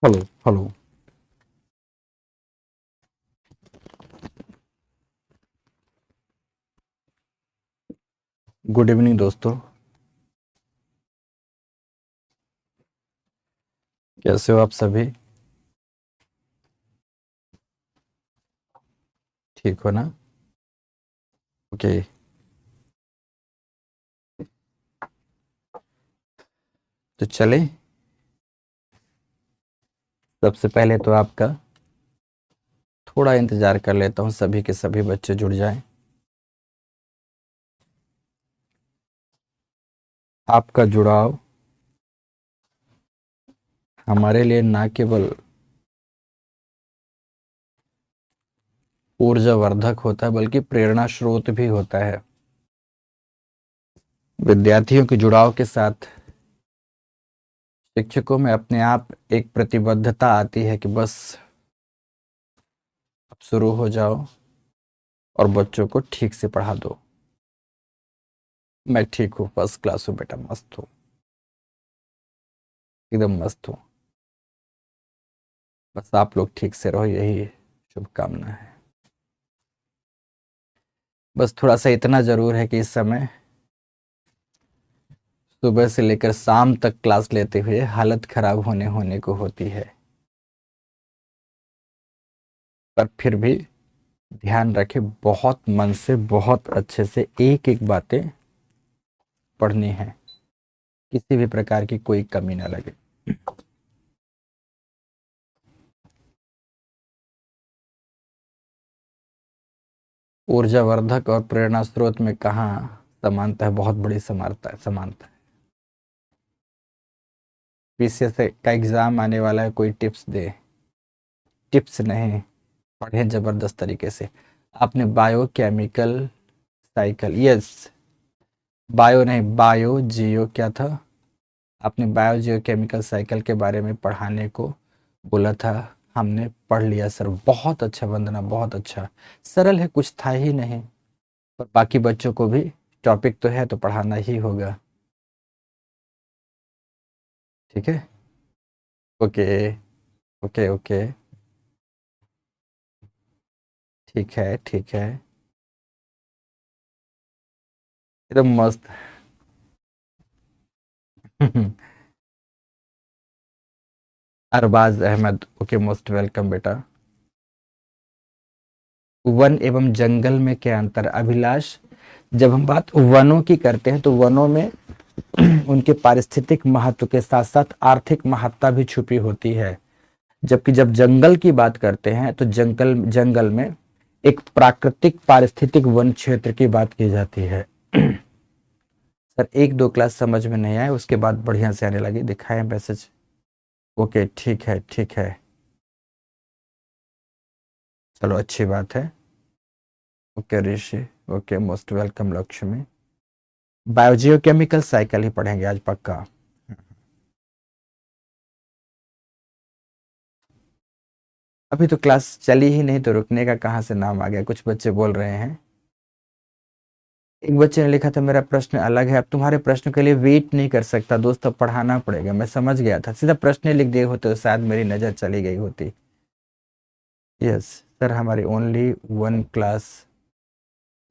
Hello hello. Good evening दोस्तों। कैसे हो आप सभी? ठीक हो ना? ओके। तो चले। सबसे पहले तो आपका थोड़ा इंतजार कर लेता हूँ, सभी के सभी बच्चे जुड़ जाएं। आपका जुड़ाव हमारे लिए ना केवल ऊर्जावर्धक होता है बल्कि प्रेरणा स्रोत भी होता है। विद्यार्थियों के जुड़ाव के साथ शिक्षकों में अपने आप एक प्रतिबद्धता आती है कि बस अब शुरू हो जाओ और बच्चों को ठीक से पढ़ा दो। मैं ठीक हूँ, फर्स्ट क्लास हूँ बेटा, मस्त हूँ, एकदम मस्त हूँ। बस आप लोग ठीक से रहो, यही शुभकामना है। बस थोड़ा सा इतना ज़रूर है कि इस समय सुबह से लेकर शाम तक क्लास लेते हुए हालत खराब होने होने को होती है। पर फिर भी ध्यान रखें, बहुत मन से बहुत अच्छे से एक एक बातें पढ़नी है, किसी भी प्रकार की कोई कमी ना लगे। ऊर्जावर्धक और प्रेरणा स्रोत में कहाँ समानता है? बहुत बड़ी समानता है। पीसीएस का एग्जाम आने वाला है, कोई टिप्स दे? टिप्स नहीं, पढ़ें जबरदस्त तरीके से। आपने बायोकेमिकल साइकिल, यस, बायो नहीं, बायो जियो क्या था? आपने बायो जियो केमिकल साइकिल के बारे में पढ़ाने को बोला था। हमने पढ़ लिया सर, बहुत अच्छा वंदना, बहुत अच्छा। सरल है, कुछ था ही नहीं। पर बाकी बच्चों को भी टॉपिक तो है तो पढ़ाना ही होगा। ठीक है। Okay okay okay. ठीक है ठीक है। एकदम मस्त। Arbaz Ahmed, okay, most welcome बेटा। वन एवं जंगल में क्या अंतर? अभिलाष, जब हम बात वनों की करते हैं तो वनों में उनके पारिस्थितिक महत्व के साथ साथ आर्थिक महत्ता भी छुपी होती है। जबकि जब जंगल की बात करते हैं तो जंगल जंगल में एक प्राकृतिक पारिस्थितिक वन क्षेत्र की बात की जाती है। सर एक दो क्लास समझ में नहीं आए, उसके बाद बढ़िया से आने लगी, दिखाए मैसेज। ओके ठीक है ठीक है। चलो अच्छी बात है। Okay Rishi, okay, most welcome Lakshmi. Biogeochemical cycle ही पढ़ेंगे आज पक्का। अभी तो क्लास चली ही नहीं तो रुकने का कहाँ से नाम आ गया? कुछ बच्चे बोल रहे हैं। एक बच्चे ने लिखा था मेरा प्रश्न अलग है। अब तुम्हारे प्रश्न के लिए वेट नहीं कर सकता दोस्त, अब पढ़ाना पड़ेगा। मैं समझ गया था, सीधा प्रश्न लिख दिए होते तो शायद मेरी नजर चली गई होती। यस सर, हमारी ओनली वन क्लास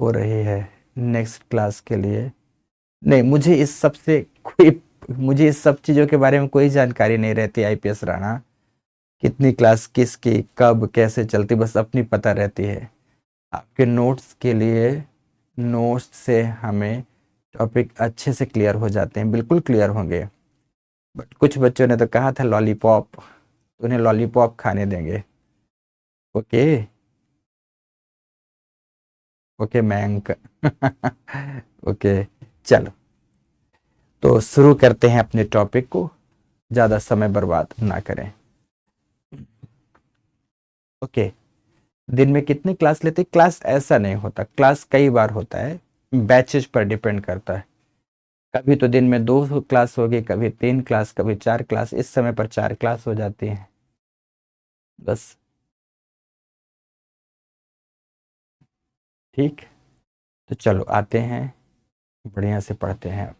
हो रही है, नेक्स्ट क्लास के लिए नहीं। मुझे इस सब चीजों के बारे में कोई जानकारी नहीं रहती आईपीएस राणा। कितनी क्लास किसकी कब कैसे चलती बस अपनी पता रहती है। आपके नोट्स के लिए, नोट्स से हमें टॉपिक अच्छे से क्लियर हो जाते हैं, बिल्कुल क्लियर होंगे। बट कुछ बच्चों ने तो कहा था लॉलीपॉप, उन्हें लॉलीपॉप खाने देंगे। Okay okay मैंक। ओके, चलो तो शुरू करते हैं अपने टॉपिक को, ज़्यादा समय बर्बाद ना करें। ओके, दिन में कितनी क्लास लेते? क्लास ऐसा नहीं होता, क्लास कई बार होता है, बैचेज पर डिपेंड करता है। कभी तो दिन में दो क्लास होगी, कभी तीन क्लास, कभी चार क्लास। इस समय पर चार क्लास हो जाती है बस। ठीक, तो चलो आते हैं, बढ़िया से पढ़ते हैं।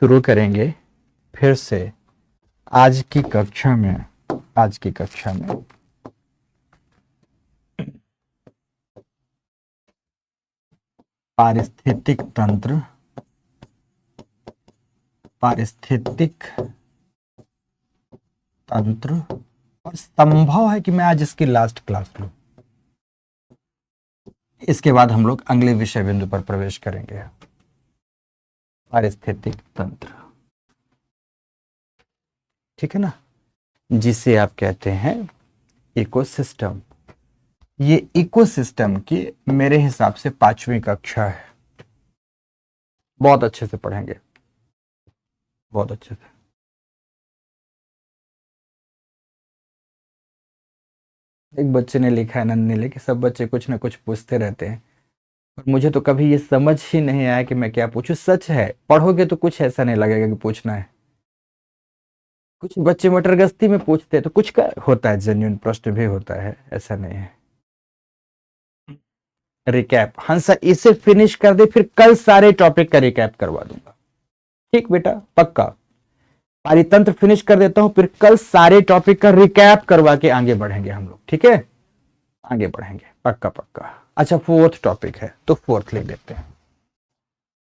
शुरू करेंगे फिर से आज की कक्षा में पारिस्थितिक तंत्र, और संभव है कि मैं आज इसकी लास्ट क्लास लूं। इसके बाद हम लोग अगले विषय बिंदु पर प्रवेश करेंगे, पारिस्थितिक तंत्र, ठीक है ना, जिसे आप कहते हैं इकोसिस्टम। ये इकोसिस्टम की मेरे हिसाब से 5वीं कक्षा है। बहुत अच्छे से पढ़ेंगे, बहुत अच्छे से। एक बच्चे ने लिखा है, नंद ने लिखा कि सब बच्चे कुछ ना कुछ पूछते रहते हैं, और मुझे तो कभी ये समझ ही नहीं आया कि मैं क्या पूछूं। सच है, पढ़ोगे तो कुछ ऐसा नहीं लगेगा कि पूछना है। कुछ बच्चे मटरगश्ती में पूछते हैं, तो कुछ का होता है, जेन्युइन प्रश्न भी होता है, ऐसा नहीं है। रिकैप, हंसा इसे फिनिश कर दे, फिर कल सारे टॉपिक का रिकैप करवा दूंगा। ठीक बेटा, पक्का। पारितंत्र फिनिश कर देता हूं, फिर कल सारे टॉपिक का रिकैप करवा के आगे बढ़ेंगे हम लोग, ठीक है, आगे बढ़ेंगे, पक्का पक्का। अच्छा, फोर्थ टॉपिक है, तो फोर्थ लिख देते हैं।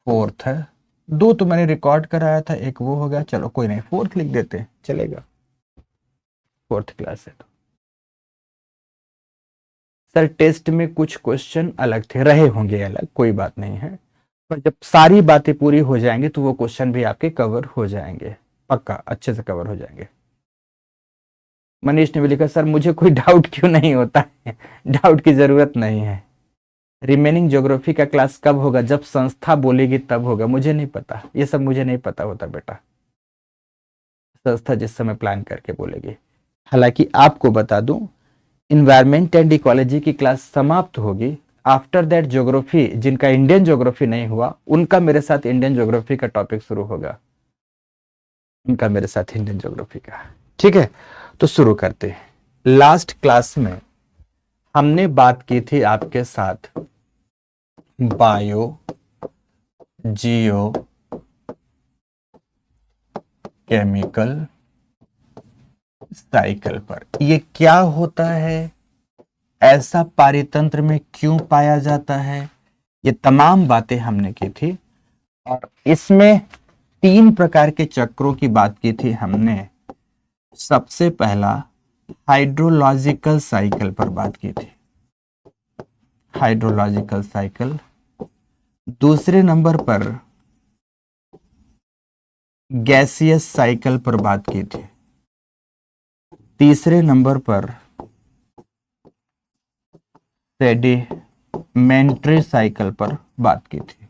फोर्थ है, 2 तो मैंने रिकॉर्ड कराया था, एक वो हो गया, चलो कोई नहीं, फोर्थ लिख देते हैं, चलेगा, फोर्थ क्लास है तो। सर टेस्ट में कुछ क्वेश्चन अलग थे, रहे होंगे अलग, कोई बात नहीं है, पर जब सारी बातें पूरी हो जाएंगी तो वो क्वेश्चन भी आपके कवर हो जाएंगे, पक्का अच्छे से कवर हो जाएंगे। मनीष ने भी लिखा, सर मुझे कोई डाउट क्यों नहीं होता है। डाउट की जरूरत नहीं है। रिमेनिंग ज्योग्राफी का क्लास कब होगा? जब संस्था बोलेगी तब होगा, मुझे नहीं पता, ये सब मुझे नहीं पता होता बेटा, संस्था जिस समय प्लान करके बोलेगी। हालांकि आपको बता दूं, इन्वायरमेंट एंड इकोलॉजी की क्लास समाप्त होगी, आफ्टर दैट ज्योग्राफी, जिनका इंडियन ज्योग्राफी नहीं हुआ उनका मेरे साथ इंडियन ज्योग्राफी का टॉपिक शुरू होगा, उनका मेरे साथ इंडियन ज्योग्राफी का, ठीक है। तो शुरू करते हैं। लास्ट क्लास में हमने बात की थी आपके साथ बायो जियो केमिकल साइकिल पर। ये क्या होता है, ऐसा पारितंत्र में क्यों पाया जाता है, ये तमाम बातें हमने की थी। और इसमें 3 प्रकार के चक्रों की बात की थी हमने। सबसे पहला हाइड्रोलॉजिकल साइकिल पर बात की थी, हाइड्रोलॉजिकल साइकिल। दूसरे नंबर पर गैसियस साइकिल पर बात की थी। तीसरे नंबर पर सेडिमेंट्री साइकिल पर बात की थी।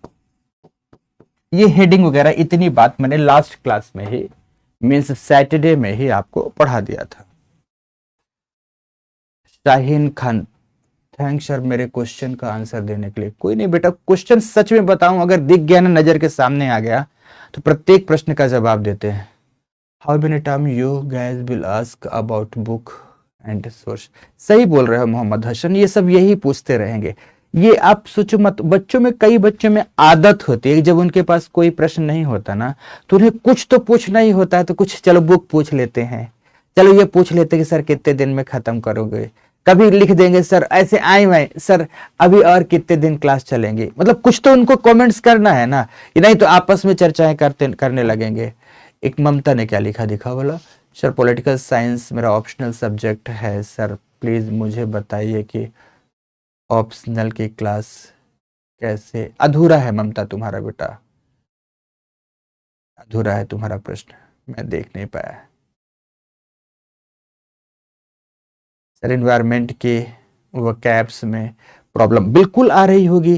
ये हेडिंग वगैरह इतनी बात मैंने लास्ट क्लास में ही, मीन्स सैटरडे में ही आपको पढ़ा दिया था। शाहीन खान, थैंक्स सर मेरे क्वेश्चन का आंसर देने के लिए। कोई नहीं बेटा, क्वेश्चन सच में बताऊं, अगर दिख गया ना, नजर के सामने आ गया, तो प्रत्येक प्रश्न का जवाब देते हैं। How many time you guys will ask about book and source. सही बोल रहे हो मोहम्मद हसन, ये सब यही पूछते रहेंगे। ये आप सोचो मत, बच्चों में, कई बच्चों में आदत होती है, जब उनके पास कोई प्रश्न नहीं होता ना, तो उन्हें कुछ तो पूछना ही होता है, तो कुछ चलो बुक पूछ लेते हैं, चलो ये पूछ लेते हैं कि सर कितने दिन में खत्म करोगे, कभी लिख देंगे सर ऐसे आए हुए सर अभी और कितने दिन क्लास चलेंगे, मतलब कुछ तो उनको कमेंट्स करना है ना, ये नहीं तो आपस में चर्चाएं करने लगेंगे। एक ममता ने क्या लिखा, दिखा बोला, सर पॉलिटिकल साइंस मेरा ऑप्शनल सब्जेक्ट है सर, प्लीज मुझे बताइए कि ऑप्शनल की क्लास कैसे। अधूरा है ममता तुम्हारा बेटा, अधूरा है तुम्हारा प्रश्न, मैं देख नहीं पाया। सर इन्वायरमेंट के वोकैब्स में प्रॉब्लम बिल्कुल आ रही होगी,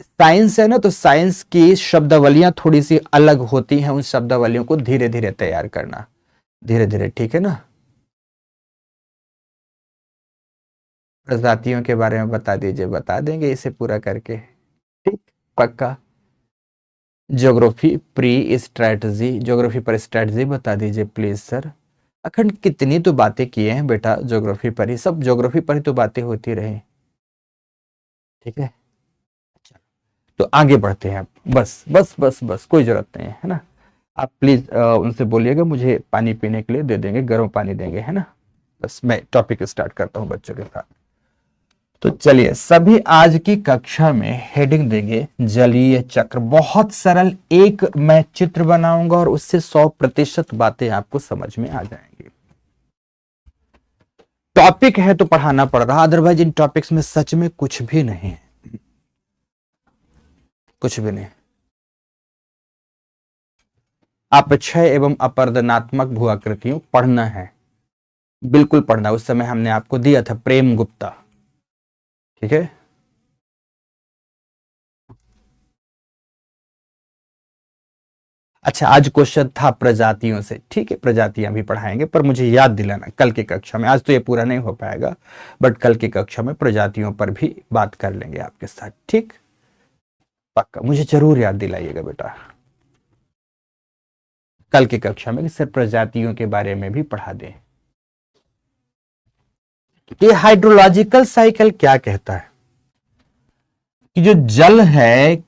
साइंस है ना, तो साइंस की शब्दावलियां थोड़ी सी अलग होती हैं, उन शब्दावलियों को धीरे धीरे तैयार करना, धीरे धीरे, ठीक है ना। प्रजातियों के बारे में बता दीजिए, बता देंगे इसे पूरा करके, ठीक, पक्का। ज्योग्राफी प्री स्ट्रेटजी, ज्योग्राफी पर स्ट्रेटजी बता दीजिए प्लीज सर। अखंड कितनी तो बातें किए हैं बेटा, ज्योग्राफी पर ही, सब ज्योग्राफी पर ही तो बातें होती रही, ठीक है। तो आगे बढ़ते हैं अब, बस बस बस बस, कोई जरूरत नहीं है ना। आप प्लीज उनसे बोलिएगा मुझे पानी पीने के लिए दे देंगे, गर्म पानी देंगे, है ना। बस मैं टॉपिक स्टार्ट करता हूँ बच्चों के साथ। तो चलिए, सभी आज की कक्षा में हेडिंग देंगे जलीय चक्र। बहुत सरल, एक मैं चित्र बनाऊंगा और उससे 100% बातें आपको समझ में आ जाएंगी। टॉपिक है तो पढ़ाना पड़ रहा, अदरवाइज इन टॉपिक्स में सच में कुछ भी नहीं है, कुछ भी नहीं। अपक्षय एवं अपरदनात्मक भूआकृतियों पढ़ना है, बिल्कुल पढ़ना। उस समय हमने आपको दिया था प्रेम गुप्ता, ठीक है। अच्छा, आज क्वेश्चन था प्रजातियों से, ठीक है, प्रजातियां भी पढ़ाएंगे, पर मुझे याद दिलाना कल की कक्षा में। आज तो ये पूरा नहीं हो पाएगा, बट कल की कक्षा में प्रजातियों पर भी बात कर लेंगे आपके साथ, ठीक। पक्का मुझे जरूर याद दिलाइएगा बेटा, कल की कक्षा में सिर्फ प्रजातियों के बारे में भी पढ़ा दें। ये हाइड्रोलॉजिकल साइकिल क्या कहता है कि जो जल है,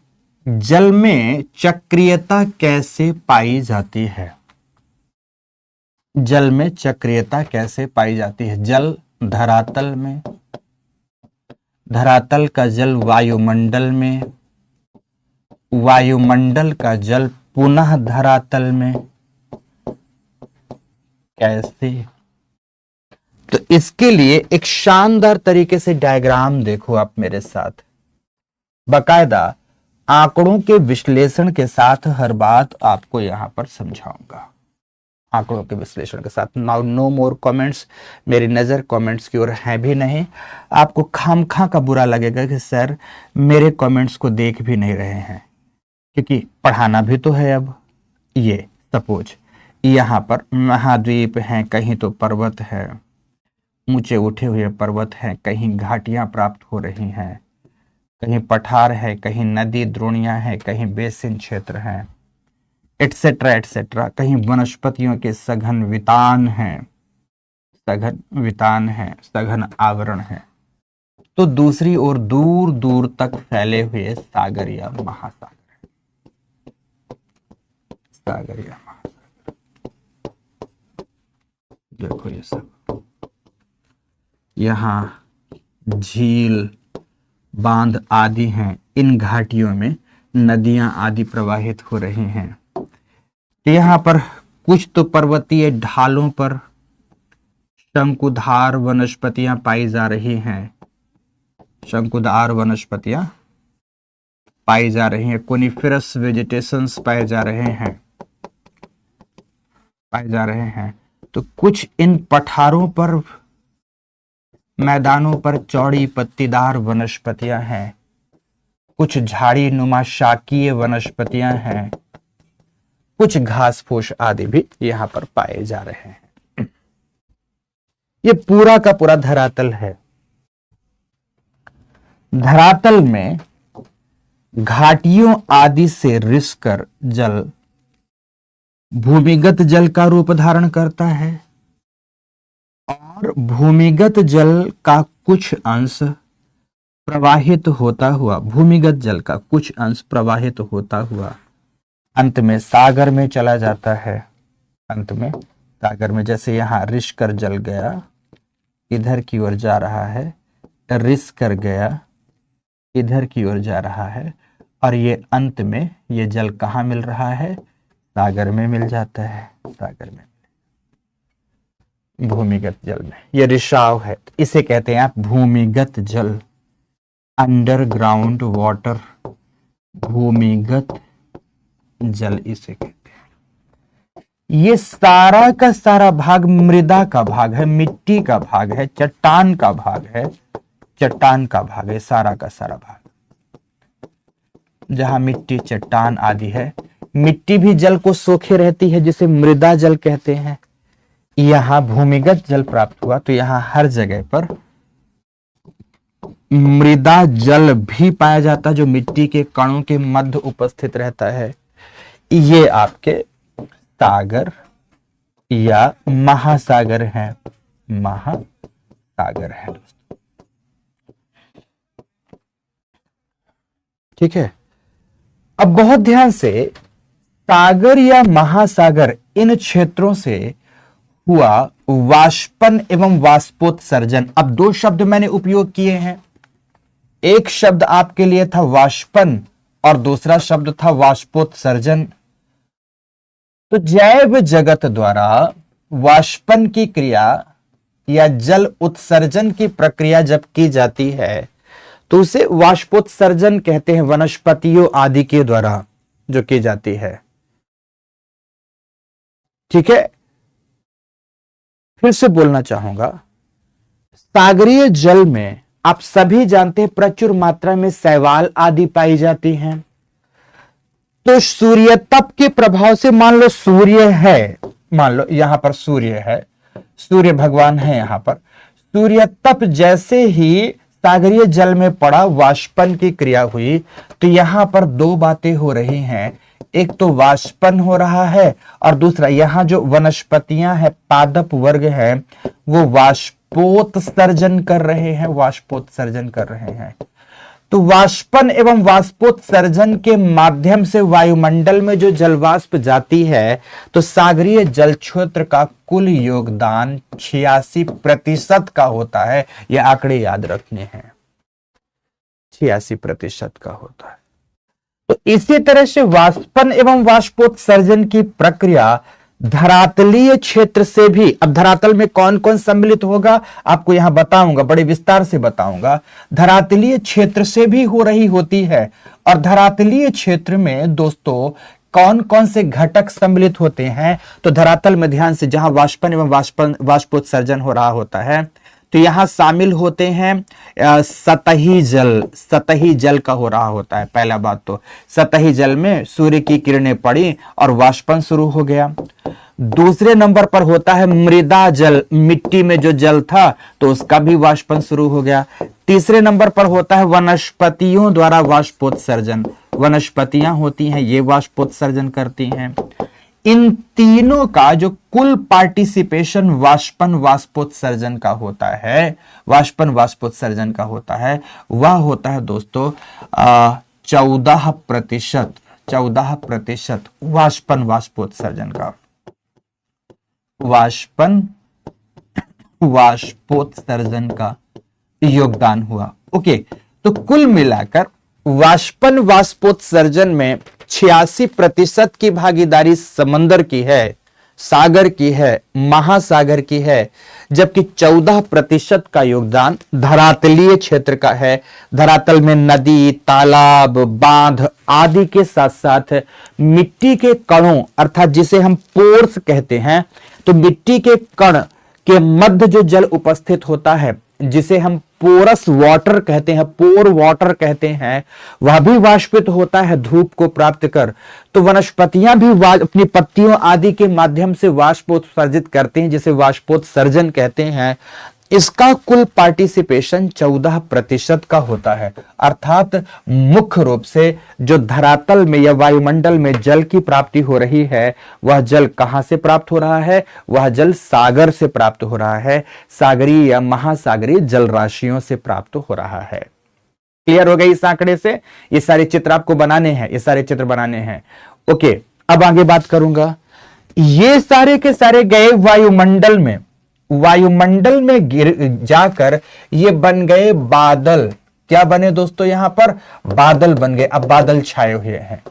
जल में चक्रीयता कैसे पाई जाती है। जल में चक्रीयता कैसे पाई जाती है। जल धरातल में, धरातल का जल वायुमंडल में, वायुमंडल का जल पुनः धरातल में, कैसे। तो इसके लिए एक शानदार तरीके से डायग्राम देखो आप मेरे साथ, बकायदा आंकड़ों के विश्लेषण के साथ हर बात आपको यहां पर समझाऊंगा, आंकड़ों के विश्लेषण के साथ। नाउ नो मोर कमेंट्स, मेरी नजर कमेंट्स की ओर है भी नहीं। आपको खामखा का बुरा लगेगा कि सर मेरे कमेंट्स को देख भी नहीं रहे हैं, क्योंकि पढ़ाना भी तो है। अब ये सपोज यहाँ पर महाद्वीप हैं, कहीं तो पर्वत है, ऊंचे उठे हुए पर्वत हैं, कहीं घाटियां प्राप्त हो रही हैं, कहीं पठार है, कहीं नदी द्रोणियां हैं, कहीं बेसिन क्षेत्र है, एटसेट्रा एटसेट्रा, कहीं वनस्पतियों के सघन वितान हैं, सघन वितान है, सघन आवरण है। तो दूसरी ओर दूर दूर तक फैले हुए सागर या महासागर, सागर या महासागर। देखो ये सब यहाँ झील, बांध आदि हैं, इन घाटियों में नदियां आदि प्रवाहित हो रही हैं। यहाँ पर कुछ तो पर्वतीय ढालों पर शंकुधार वनस्पतियां पाई जा रही हैं, शंकुधार वनस्पतियां पाई जा रही हैं, कोनिफेरस वेजिटेशंस पाए जा रहे हैं, पाए जा रहे हैं। तो कुछ इन पठारों पर, मैदानों पर चौड़ी पत्तीदार वनस्पतियां हैं, कुछ झाड़ी नुमा शाकीय वनस्पतियां हैं, कुछ घास फूस आदि भी यहां पर पाए जा रहे हैं। ये पूरा का पूरा धरातल है। धरातल में घाटियों आदि से रिसकर जल भूमिगत जल का रूप धारण करता है और भूमिगत जल का कुछ अंश प्रवाहित होता हुआ, भूमिगत जल का कुछ अंश प्रवाहित होता हुआ अंत में सागर में चला जाता है। अंत में सागर में, जैसे यहां रिस कर जल गया, इधर की ओर जा रहा है, रिस कर गया, इधर की ओर जा रहा है, और ये अंत में ये जल कहाँ मिल रहा है, सागर में मिल जाता है, सागर में, भूमिगत जल में। ये रिसाव है, इसे कहते हैं आप भूमिगत जल, अंडरग्राउंड वाटर, भूमिगत जल इसे कहते हैं। ये सारा का सारा भाग मृदा का भाग है, मिट्टी का भाग है, चट्टान का भाग है, चट्टान का भाग है, सारा का सारा भाग। जहां मिट्टी चट्टान आदि है, मिट्टी भी जल को सोखे रहती है, जिसे मृदा जल कहते हैं। यहां भूमिगत जल प्राप्त हुआ तो यहां हर जगह पर मृदा जल भी पाया जाता है, जो मिट्टी के कणों के मध्य उपस्थित रहता है। ये आपके सागर या महासागर है, महासागर है दोस्तों, ठीक है। अब बहुत ध्यान से, सागर या महासागर इन क्षेत्रों से हुआ वाष्पन एवं वाष्पोत्सर्जन। अब दो शब्द मैंने उपयोग किए हैं, एक शब्द आपके लिए था वाष्पन और दूसरा शब्द था वाष्पोत्सर्जन। तो जैव जगत द्वारा वाष्पन की क्रिया या जल उत्सर्जन की प्रक्रिया जब की जाती है तो उसे वाष्पोत्सर्जन कहते हैं, वनस्पतियों आदि के द्वारा जो की जाती है। ठीक है, फिर से बोलना चाहूंगा, सागरीय जल में आप सभी जानते हैं प्रचुर मात्रा में शैवाल आदि पाई जाती हैं। तो सूर्य तप के प्रभाव से मान लो सूर्य है, मान लो यहां पर सूर्य है, सूर्य भगवान है, यहां पर सूर्य तप जैसे ही सागरीय जल में पड़ा, वाष्पन की क्रिया हुई, तो यहां पर दो बातें हो रही हैं, एक तो वाष्पन हो रहा है और दूसरा यहां जो वनस्पतियां हैं, पादप वर्ग है, वो वाष्पोत्सर्जन कर रहे हैं, वाष्पोत्सर्जन कर रहे हैं। तो वाष्पन एवं वाष्पोत्सर्जन के माध्यम से वायुमंडल में जो जलवाष्प जाती है, तो सागरीय जल क्षेत्र का कुल योगदान 86% का होता है। ये आंकड़े याद रखने हैं, 86% का होता है। तो इसी तरह से वाष्पन एवं वाष्पोत्सर्जन की प्रक्रिया धरातलीय क्षेत्र से भी, अब धरातल में कौन कौन सम्मिलित होगा आपको यहां बताऊंगा, बड़े विस्तार से बताऊंगा, धरातलीय क्षेत्र से भी हो रही होती है। और धरातलीय क्षेत्र में दोस्तों कौन कौन से घटक सम्मिलित होते हैं, तो धरातल में ध्यान से जहां वाष्पन एवं वाष्पोत्सर्जन हो रहा होता है, तो यहां शामिल होते हैं सतही जल, सतही जल का हो रहा होता है। पहला बात तो सतही जल में सूर्य की किरणें पड़ी और वाष्पन शुरू हो गया। दूसरे नंबर पर होता है मृदा जल, मिट्टी में जो जल था तो उसका भी वाष्पन शुरू हो गया। तीसरे नंबर पर होता है वनस्पतियों द्वारा वाष्पोत्सर्जन, वनस्पतियां होती हैं ये वाष्पोत्सर्जन करती हैं। इन तीनों का जो कुल पार्टिसिपेशन वाष्पन वाष्पोत्सर्जन का होता है, वाष्पन वाष्पोत्सर्जन का होता है, वह होता है दोस्तों 14%, 14% वाष्पन वाष्पोत्सर्जन का, वाष्पन वाष्पोत्सर्जन का योगदान हुआ। ओके, तो कुल मिलाकर वाष्पन वाष्पोत्सर्जन में 86% की भागीदारी समंदर की है, सागर की है, महासागर की है, जबकि 14% का योगदान धरातलीय क्षेत्र का है। धरातल में नदी, तालाब, बांध आदि के साथ साथ मिट्टी के कणों अर्थात जिसे हम पोर्स कहते हैं, तो मिट्टी के कण के मध्य जो जल उपस्थित होता है जिसे हम पोरस वाटर कहते हैं, पोर वाटर कहते हैं, वह भी वाष्पित होता है धूप को प्राप्त कर। तो वनस्पतियां भी अपनी पत्तियों आदि के माध्यम से वाष्पोत्सर्जित करते हैं, जिसे वाष्पोत्सर्जन कहते हैं। इसका कुल पार्टिसिपेशन 14% का होता है। अर्थात मुख्य रूप से जो धरातल में या वायुमंडल में जल की प्राप्ति हो रही है, वह जल कहां से प्राप्त हो रहा है? वह जल सागर से प्राप्त हो रहा है, सागरीय या महासागरीय जल राशियों से प्राप्त हो रहा है। क्लियर हो गई इस आंकड़े से? ये सारे चित्र आपको बनाने हैं, ये सारे चित्र बनाने हैं। ओके, अब आगे बात करूंगा। ये सारे के सारे गए वायुमंडल में, वायुमंडल में गिर जाकर ये बन गए बादल। क्या बने दोस्तों? यहां पर बादल बन गए। अब बादल छाए हुए हैं।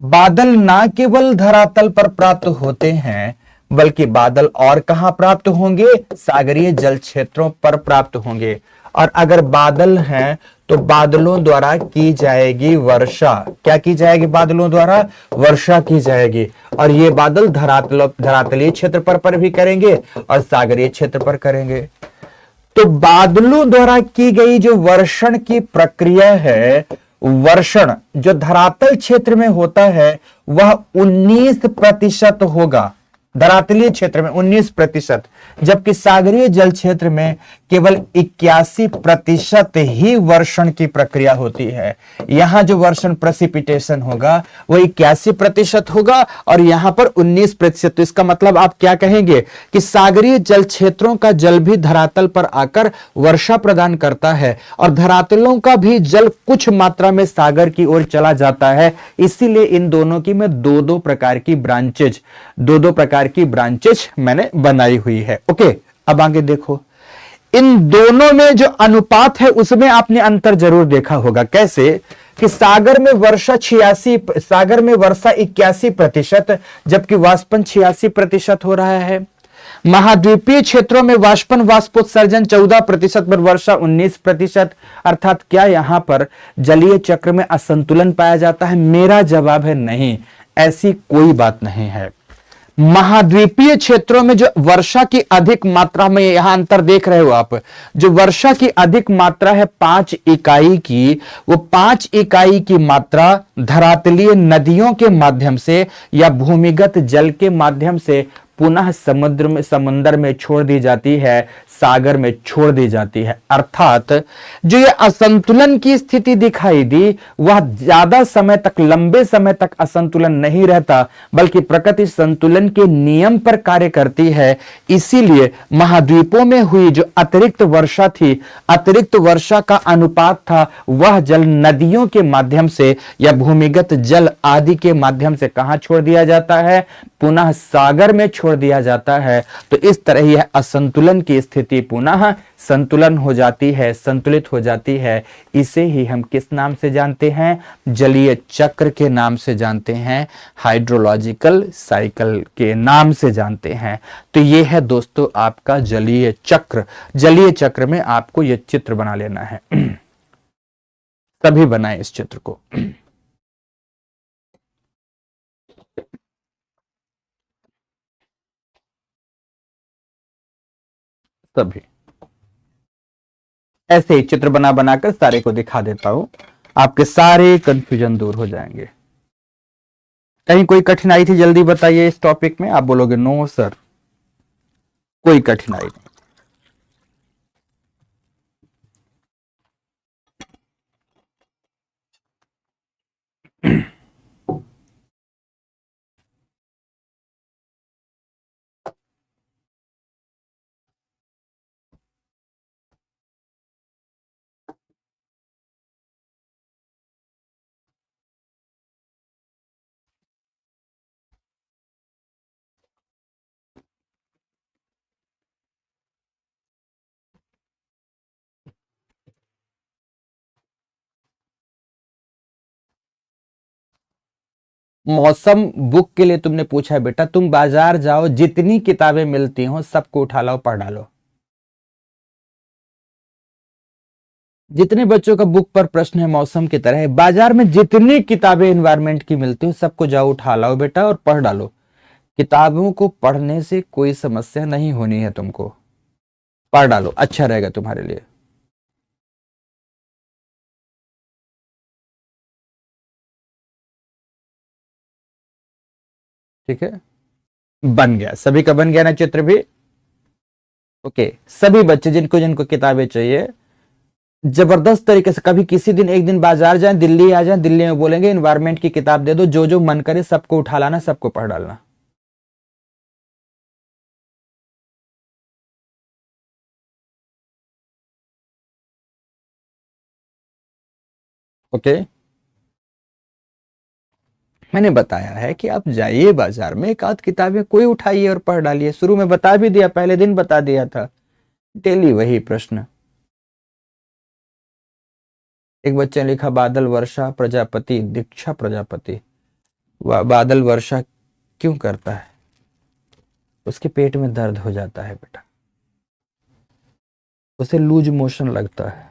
बादल ना केवल धरातल पर प्राप्त होते हैं, बल्कि बादल और कहां प्राप्त होंगे? सागरीय जल क्षेत्रों पर प्राप्त होंगे। और अगर बादल हैं तो बादलों द्वारा की जाएगी वर्षा। क्या की जाएगी? बादलों द्वारा वर्षा की जाएगी। और ये बादल धरातलीय क्षेत्र पर भी करेंगे और सागरीय क्षेत्र पर करेंगे। तो बादलों द्वारा की गई जो वर्षण की प्रक्रिया है, वर्षण जो धरातल क्षेत्र में होता है वह 19% होगा। धरातलीय क्षेत्र में 19%, जबकि सागरीय जल क्षेत्र में केवल 81% ही वर्षण की प्रक्रिया होती है। यहां जो वर्षण प्रेसिपिटेशन होगा वो 81% होगा और यहां पर 19%। तो इसका मतलब आप क्या कहेंगे कि सागरीय जल क्षेत्रों का जल भी धरातल पर आकर वर्षा प्रदान करता है और धरातलों का भी जल कुछ मात्रा में सागर की ओर चला जाता है। इसीलिए इन दोनों की मैं दो प्रकार की ब्रांचेज मैंने बनाई हुई है। ओके, अब आगे देखो, इन दोनों में जो अनुपात है उसमें आपने अंतर जरूर देखा होगा। कैसे कि सागर में वर्षा 81%, जबकि वाष्पन 86% हो रहा है। महाद्वीपीय क्षेत्रों में वाष्पोत्सर्जन 14% पर वर्षा 19%। अर्थात क्या यहां पर जलीय चक्र में असंतुलन पाया जाता है? मेरा जवाब है नहीं, ऐसी कोई बात नहीं है। महाद्वीपीय क्षेत्रों में जो वर्षा की अधिक मात्रा में, यहां अंतर देख रहे हो आप, जो वर्षा की अधिक मात्रा है 5 इकाई की, वो 5 इकाई की मात्रा धरातलीय नदियों के माध्यम से या भूमिगत जल के माध्यम से पुनः समुद्र में छोड़ दी जाती है, सागर में छोड़ दी जाती है। अर्थात जो ये असंतुलन की स्थिति दिखाई दी, वह ज्यादा समय तक, लंबे समय तक असंतुलन नहीं रहता, बल्कि प्रकृति संतुलन के नियम पर कार्य करती है। इसीलिए महाद्वीपों में हुई जो अतिरिक्त वर्षा थी, अतिरिक्त वर्षा का अनुपात था, वह जल नदियों के माध्यम से या भूमिगत जल आदि के माध्यम से कहां छोड़ दिया जाता है? पुनः सागर में छोड़ दिया जाता है। तो इस तरह यह असंतुलन की स्थिति पुनः संतुलन हो जाती है, संतुलित हो जाती है। इसे ही हम किस नाम से जानते हैं? जलीय चक्र के नाम से जानते हैं, हाइड्रोलॉजिकल साइकिल के नाम से जानते हैं। तो यह है दोस्तों आपका जलीय चक्र। जलीय चक्र में आपको यह चित्र बना लेना है। सभी बनाए इस चित्र को। सभी ऐसे ही चित्र बना बनाकर सारे को दिखा देता हूं, आपके सारे कंफ्यूजन दूर हो जाएंगे। कहीं कोई कठिनाई थी जल्दी बताइए इस टॉपिक में? आप बोलोगे नो सर, कोई कठिनाई नहीं। मौसम बुक के लिए तुमने पूछा है बेटा, तुम बाजार जाओ, जितनी किताबें मिलती हो सबको उठा लो, पढ़ डालो। जितने बच्चों का बुक पर प्रश्न है मौसम की तरह है, बाजार में जितनी किताबें एनवायरमेंट की मिलती हो सबको जाओ उठा लाओ बेटा और पढ़ डालो। किताबों को पढ़ने से कोई समस्या नहीं होनी है तुमको, पढ़ डालो, अच्छा रहेगा तुम्हारे लिए। ठीक है, बन गया, सभी का बन गया ना चित्र भी? ओके, सभी बच्चे जिनको जिनको किताबें चाहिए, जबरदस्त तरीके से कभी किसी दिन एक दिन बाजार जाएं, दिल्ली आ जाएं, दिल्ली में बोलेंगे इन्वायरमेंट की किताब दे दो, जो जो मन करे सबको उठा लाना, सबको पढ़ डालना। ओके, मैंने बताया है कि आप जाइए बाजार में, एक आध किताबें कोई उठाइए और पढ़ डालिए। शुरू में बता भी दिया, पहले दिन बता दिया था, डेली वही प्रश्न। एक बच्चे ने लिखा बादल वर्षा प्रजापति, दीक्षा प्रजापति। बादल वर्षा क्यों करता है? उसके पेट में दर्द हो जाता है बेटा, उसे लूज मोशन लगता है।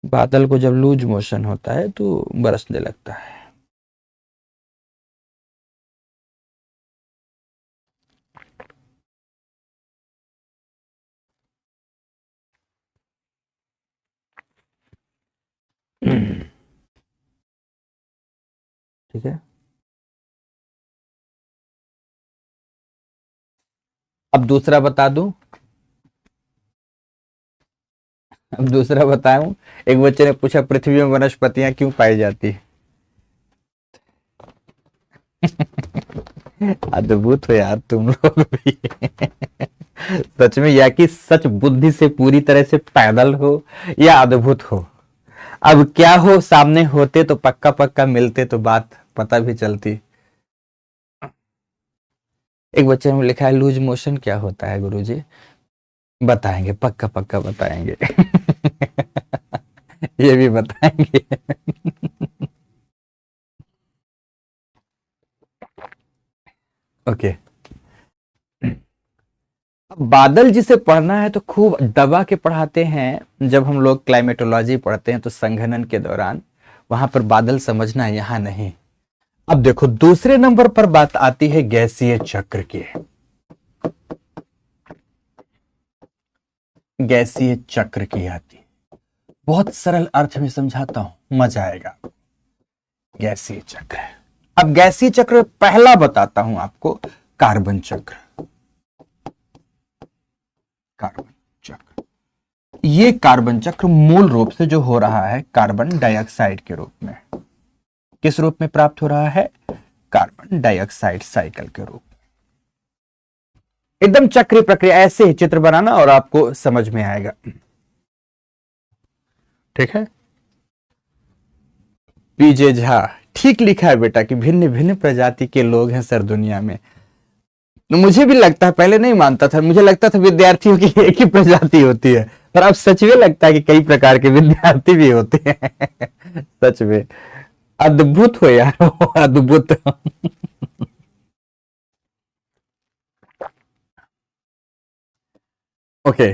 बादल को जब लूज मोशन होता है तो बरसने लगता है। ठीक है, अब दूसरा बता दूं, अब दूसरा बताऊं। एक बच्चे ने पूछा पृथ्वी में वनस्पतियां क्यों पाई जाती है? अद्भुत हो यार तुम लोग भी। सच में, या कि सच बुद्धि से पूरी तरह से पैदल हो, या अद्भुत हो। अब क्या हो, सामने होते तो पक्का पक्का मिलते तो बात पता भी चलती। एक बच्चे ने लिखा है लूज मोशन क्या होता है गुरुजी? बताएंगे, पक्का पक्का बताएंगे। ये भी बताएंगे। ओके। अब बादल जिसे पढ़ना है तो खूब दबा के पढ़ाते हैं। जब हम लोग क्लाइमेटोलॉजी पढ़ते हैं तो संघनन के दौरान वहां पर बादल समझना, यहां नहीं। अब देखो दूसरे नंबर पर बात आती है गैसीय चक्र की। गैसीय चक्र की आती है, बहुत सरल अर्थ में समझाता हूं, मजा आएगा। गैसीय चक्र, अब गैसीय चक्र पहला बताता हूं आपको, कार्बन चक्र। कार्बन चक्र, ये कार्बन चक्र मूल रूप से जो हो रहा है कार्बन डाइऑक्साइड के रूप में। किस रूप में प्राप्त हो रहा है? कार्बन डाइऑक्साइड साइकिल के रूप में। एकदम चक्रीय प्रक्रिया, ऐसे ही चित्र बनाना और आपको समझ में आएगा। ठीक है। पीजे झा, ठीक लिखा है बेटा कि भिन्न भिन्न प्रजाति के लोग हैं सर दुनिया में। मुझे भी लगता है, पहले नहीं मानता था, मुझे लगता था विद्यार्थियों की एक ही प्रजाति होती है, पर अब सच में लगता है कि कई प्रकार के विद्यार्थी भी होते हैं। सच में अद्भुत हो यार, अद्भुत। ओके,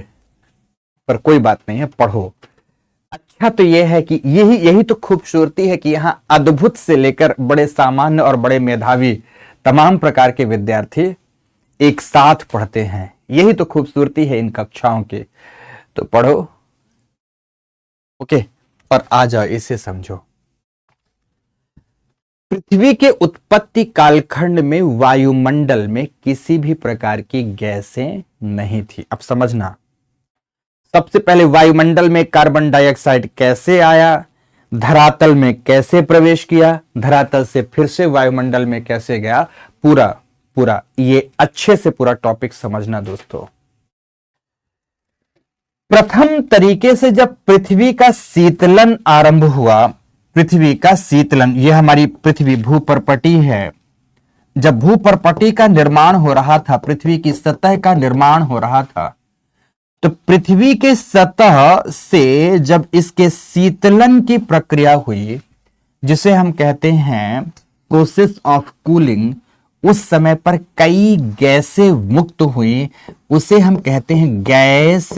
पर कोई बात नहीं है, पढ़ो। अच्छा तो यह है कि यही यही तो खूबसूरती है कि यहाँ अद्भुत से लेकर बड़े सामान्य और बड़े मेधावी तमाम प्रकार के विद्यार्थी एक साथ पढ़ते हैं। यही तो खूबसूरती है इन कक्षाओं की। तो पढ़ो। ओके, और आ जाओ इसे समझो। पृथ्वी के उत्पत्ति कालखंड में वायुमंडल में किसी भी प्रकार की गैसें नहीं थी। अब समझना, सबसे पहले वायुमंडल में कार्बन डाइऑक्साइड कैसे आया, धरातल में कैसे प्रवेश किया, धरातल से फिर से वायुमंडल में कैसे गया, पूरा पूरा ये अच्छे से पूरा टॉपिक समझना दोस्तों। प्रथम तरीके से जब पृथ्वी का शीतलन आरंभ हुआ, पृथ्वी का शीतलन, यह हमारी पृथ्वी भूपर्पटी है। जब भूपर्पटी का निर्माण हो रहा था, पृथ्वी की सतह का निर्माण हो रहा था, तो पृथ्वी के सतह से जब इसके शीतलन की प्रक्रिया हुई, जिसे हम कहते हैं प्रोसेस ऑफ कूलिंग, उस समय पर कई गैसें मुक्त हुई। उसे हम कहते हैं गैस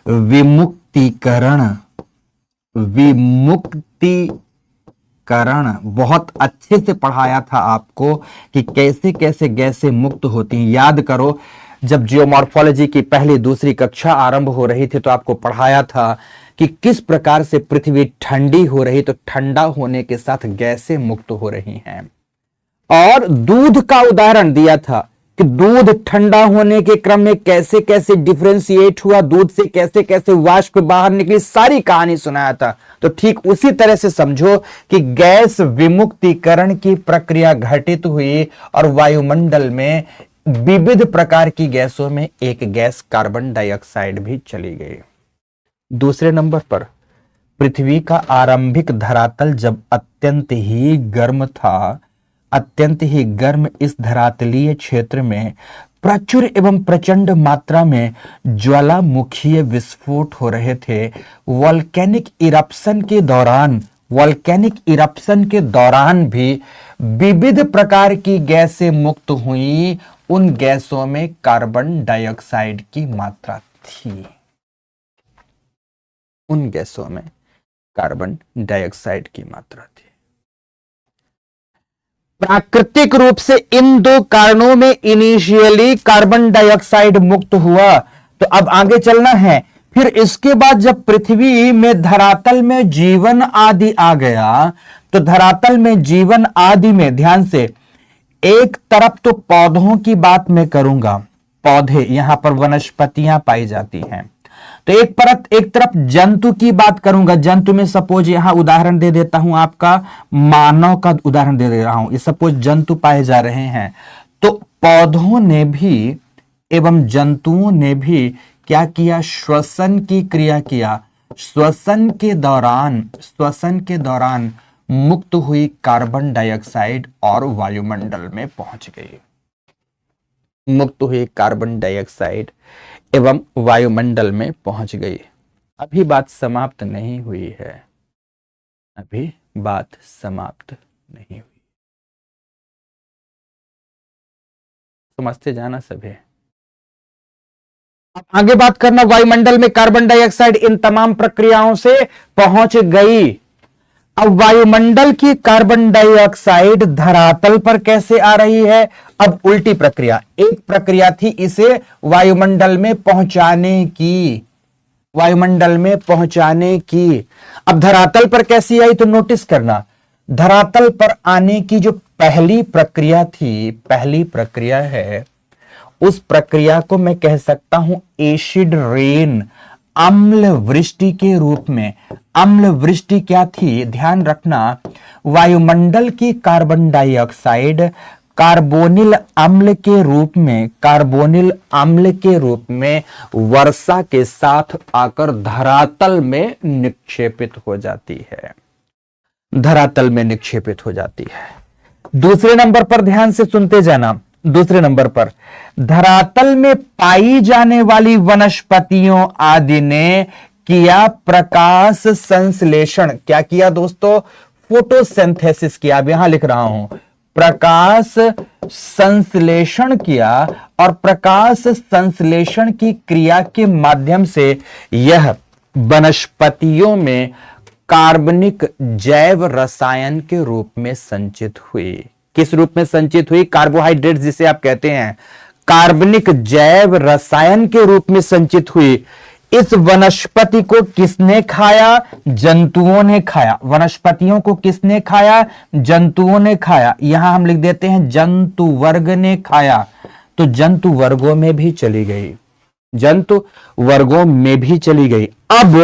विमुक्तिकरण। विमुक्तिकरण बहुत अच्छे से पढ़ाया था आपको कि कैसे कैसे गैसें मुक्त होती हैं। याद करो, जब जियोमॉर्फोलॉजी की पहली दूसरी कक्षा आरंभ हो रही थी तो आपको पढ़ाया था कि किस प्रकार से पृथ्वी ठंडी हो रही, तो ठंडा होने के साथ गैसें मुक्त हो रही हैं। और दूध का उदाहरण दिया था कि दूध ठंडा होने के क्रम में कैसे कैसे डिफरेंशिएट हुआ, दूध से कैसे कैसे वाष्प बाहर निकली, सारी कहानी सुनाया था। तो ठीक उसी तरह से समझो कि गैस विमुक्तिकरण की प्रक्रिया घटित हुई और वायुमंडल में विविध प्रकार की गैसों में एक गैस कार्बन डाइऑक्साइड भी चली गई। दूसरे नंबर पर पृथ्वी का आरंभिक धरातल जब अत्यंत ही गर्म था, अत्यंत ही गर्म इस धरातलीय क्षेत्र में प्रचुर एवं प्रचंड मात्रा में ज्वालामुखीय विस्फोट हो रहे थे। वॉल्केनिक इरप्शन के दौरान भी विविध प्रकार की गैसें मुक्त हुई। उन गैसों में कार्बन डाइऑक्साइड की मात्रा थी। उन गैसों में कार्बन डाइऑक्साइड की मात्रा थी। प्राकृतिक रूप से इन दो कारणों में इनिशियली कार्बन डाइऑक्साइड मुक्त हुआ। तो अब आगे चलना है। फिर इसके बाद जब पृथ्वी में धरातल में जीवन आदि आ गया, तो धरातल में जीवन आदि में ध्यान से, एक तरफ तो पौधों की बात मैं करूंगा, पौधे, यहां पर वनस्पतियां पाई जाती हैं। तो एक तरफ जंतु की बात करूंगा, जंतु में सपोज यहां उदाहरण दे देता हूं, आपका मानव का उदाहरण दे रहा हूं। सपोज जंतु पाए जा रहे हैं, तो पौधों ने भी एवं जंतुओं ने भी क्या किया, श्वसन की क्रिया किया। श्वसन के दौरान मुक्त हुई कार्बन डाइऑक्साइड और वायुमंडल में पहुंच गई। मुक्त हुई कार्बन डाइऑक्साइड एवं वायुमंडल में पहुंच गई। अभी बात समाप्त नहीं हुई है, अभी बात समाप्त नहीं हुई। समझते जाना सभी। अब आगे बात करना, वायुमंडल में कार्बन डाइऑक्साइड इन तमाम प्रक्रियाओं से पहुंच गई। अब वायुमंडल की कार्बन डाइऑक्साइड धरातल पर कैसे आ रही है? अब उल्टी प्रक्रिया, एक प्रक्रिया थी इसे वायुमंडल में पहुंचाने की, वायुमंडल में पहुंचाने की। अब धरातल पर कैसी आई तो नोटिस करना, धरातल पर आने की जो पहली प्रक्रिया थी, पहली प्रक्रिया है, उस प्रक्रिया को मैं कह सकता हूं एसिड रेन, अम्ल वृष्टि के रूप में। अम्ल वृष्टि क्या थी, ध्यान रखना, वायुमंडल की कार्बन डाइऑक्साइड कार्बोनिल अम्ल के रूप में, कार्बोनिल अम्ल के रूप में वर्षा के साथ आकर धरातल में निक्षेपित हो जाती है, धरातल में निक्षेपित हो जाती है। दूसरे नंबर पर ध्यान से सुनते जाना, दूसरे नंबर पर धरातल में पाई जाने वाली वनस्पतियों आदि ने किया प्रकाश संश्लेषण। क्या किया दोस्तों? फोटोसिंथेसिस किया। अब यहां लिख रहा हूं, प्रकाश संश्लेषण किया, और प्रकाश संश्लेषण की क्रिया के माध्यम से यह वनस्पतियों में कार्बनिक जैव रसायन के रूप में संचित हुई। किस रूप में संचित हुई? कार्बोहाइड्रेट जिसे आप कहते हैं, कार्बनिक जैव रसायन के रूप में संचित हुई। इस वनस्पति को किसने खाया? जंतुओं ने खाया। वनस्पतियों को किसने खाया? जंतुओं ने खाया। यहां हम लिख देते हैं जंतु वर्ग ने खाया, तो जंतु वर्गों में भी चली गई, जंतु वर्गों में भी चली गई। अब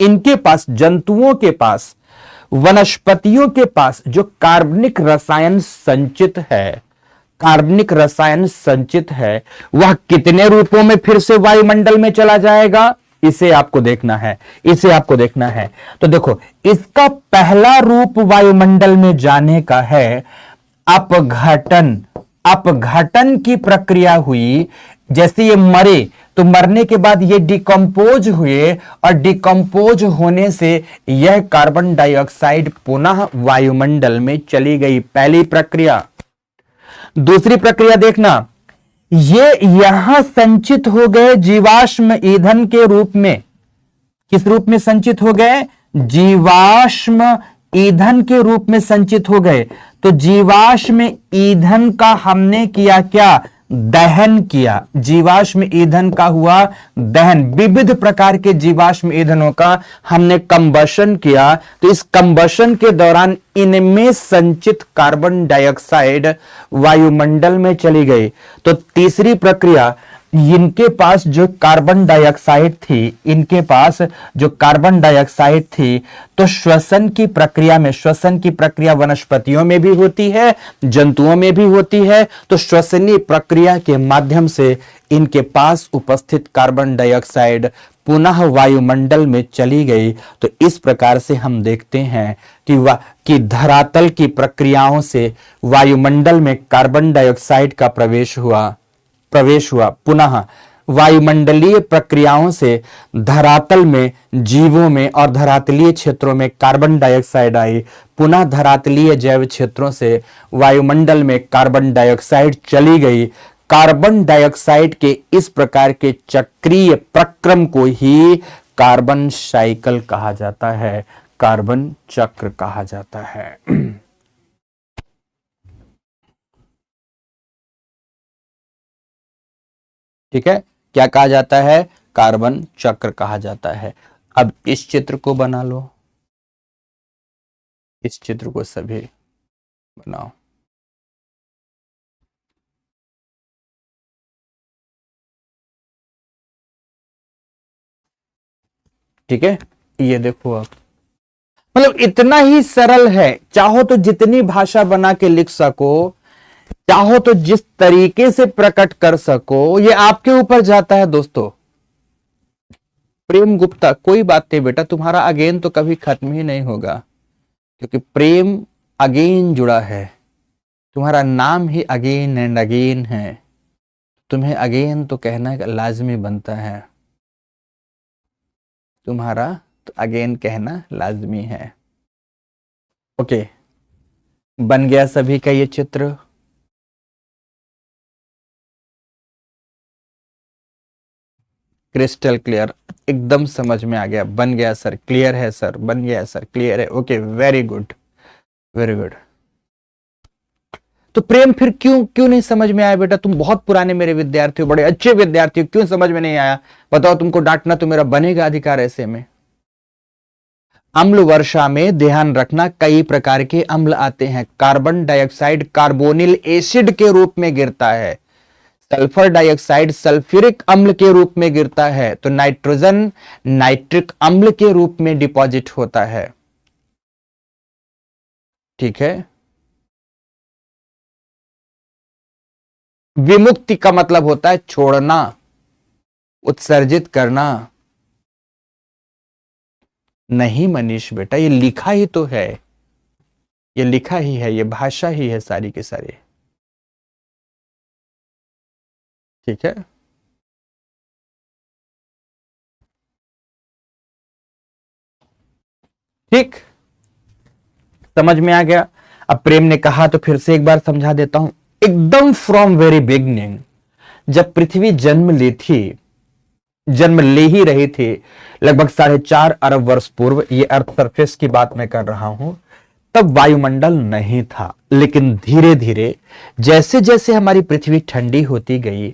इनके पास जंतुओं के पास, वनस्पतियों के पास जो कार्बनिक रसायन संचित है, कार्बनिक रसायन संचित है, वह कितने रूपों में फिर से वायुमंडल में चला जाएगा? इसे आपको देखना है, इसे आपको देखना है। तो देखो, इसका पहला रूप वायुमंडल में जाने का है अपघटन। अपघटन की प्रक्रिया हुई, जैसे ये मरे तो मरने के बाद ये डिकम्पोज हुए, और डिकम्पोज होने से यह कार्बन डाइऑक्साइड पुनः वायुमंडल में चली गई, पहली प्रक्रिया। दूसरी प्रक्रिया देखना, ये यहां संचित हो गए जीवाश्म ईंधन के रूप में। किस रूप में संचित हो गए? जीवाश्म ईंधन के रूप में संचित हो गए। तो जीवाश्म ईंधन का हमने किया क्या? दहन किया। जीवाश्म ईंधन का हुआ दहन, विविध प्रकार के जीवाश्म ईंधनों का हमने कंबशन किया। तो इस कंबशन के दौरान इनमें संचित कार्बन डाइऑक्साइड वायुमंडल में चली गई। तो तीसरी प्रक्रिया, इनके पास जो कार्बन डाइऑक्साइड थी, इनके पास जो कार्बन डाइऑक्साइड थी, तो श्वसन की प्रक्रिया में, श्वसन की प्रक्रिया वनस्पतियों में भी होती है, जंतुओं में भी होती है। तो श्वसनीय प्रक्रिया के माध्यम से इनके पास उपस्थित कार्बन डाइऑक्साइड पुनः वायुमंडल में चली गई। तो इस प्रकार से हम देखते हैं कि धरातल की प्रक्रियाओं से वायुमंडल में कार्बन डाइऑक्साइड का प्रवेश हुआ, पुनः वायुमंडलीय प्रक्रियाओं से धरातल में, जीवों में और धरातलीय क्षेत्रों में कार्बन डाइऑक्साइड आई, पुनः धरातलीय जैव क्षेत्रों से वायुमंडल में कार्बन डाइऑक्साइड चली गई। कार्बन डाइऑक्साइड के इस प्रकार के चक्रीय प्रक्रम को ही कार्बन साइकिल कहा जाता है, कार्बन चक्र कहा जाता है। ठीक है, क्या कहा जाता है? कार्बन चक्र कहा जाता है। अब इस चित्र को बना लो, इस चित्र को सभी बनाओ। ठीक है, ये देखो आप, मतलब इतना ही सरल है। चाहो तो जितनी भाषा बना के लिख सको, चाहो तो जिस तरीके से प्रकट कर सको, ये आपके ऊपर जाता है दोस्तों। प्रेम गुप्ता, कोई बात नहीं बेटा, तुम्हारा अगेन तो कभी खत्म ही नहीं होगा, क्योंकि प्रेम अगेन जुड़ा है। तुम्हारा नाम ही अगेन एंड अगेन है, तुम्हें अगेन तो कहना लाजमी बनता है, तुम्हारा तो अगेन कहना लाजमी है। ओके, बन गया सभी का ये चित्र। क्रिस्टल क्लियर, एकदम समझ में आ गया, बन गया सर, क्लियर है सर, बन गया सर, क्लियर है। Okay, very good, very good. तो प्रेम फिर क्यों क्यों नहीं समझ में आया बेटा? तुम बहुत पुराने मेरे विद्यार्थी हो, बड़े अच्छे विद्यार्थी हो, क्यों समझ में नहीं आया बताओ? तुमको डांटना तो मेरा बनेगा अधिकार ऐसे में। अम्ल वर्षा में ध्यान रखना, कई प्रकार के अम्ल आते हैं। कार्बन डाइऑक्साइड कार्बोनिल एसिड के रूप में गिरता है, सल्फर डाइऑक्साइड सल्फ्यूरिक अम्ल के रूप में गिरता है, तो नाइट्रोजन नाइट्रिक अम्ल के रूप में डिपॉजिट होता है। ठीक है, विमुक्ति का मतलब होता है छोड़ना, उत्सर्जित करना। नहीं मनीष बेटा, ये लिखा ही तो है, ये लिखा ही है, ये भाषा ही है सारी के सारी। ठीक है, ठीक, समझ में आ गया। अब प्रेम ने कहा तो फिर से एक बार समझा देता हूं, एकदम फ्रॉम वेरी बिगनिंग, जब पृथ्वी जन्म ली थी, जन्म ले ही रही थी, लगभग 4.5 अरब वर्ष पूर्व, ये अर्थ सरफेस की बात मैं कर रहा हूं, तब वायुमंडल नहीं था। लेकिन धीरे धीरे जैसे जैसे हमारी पृथ्वी ठंडी होती गई,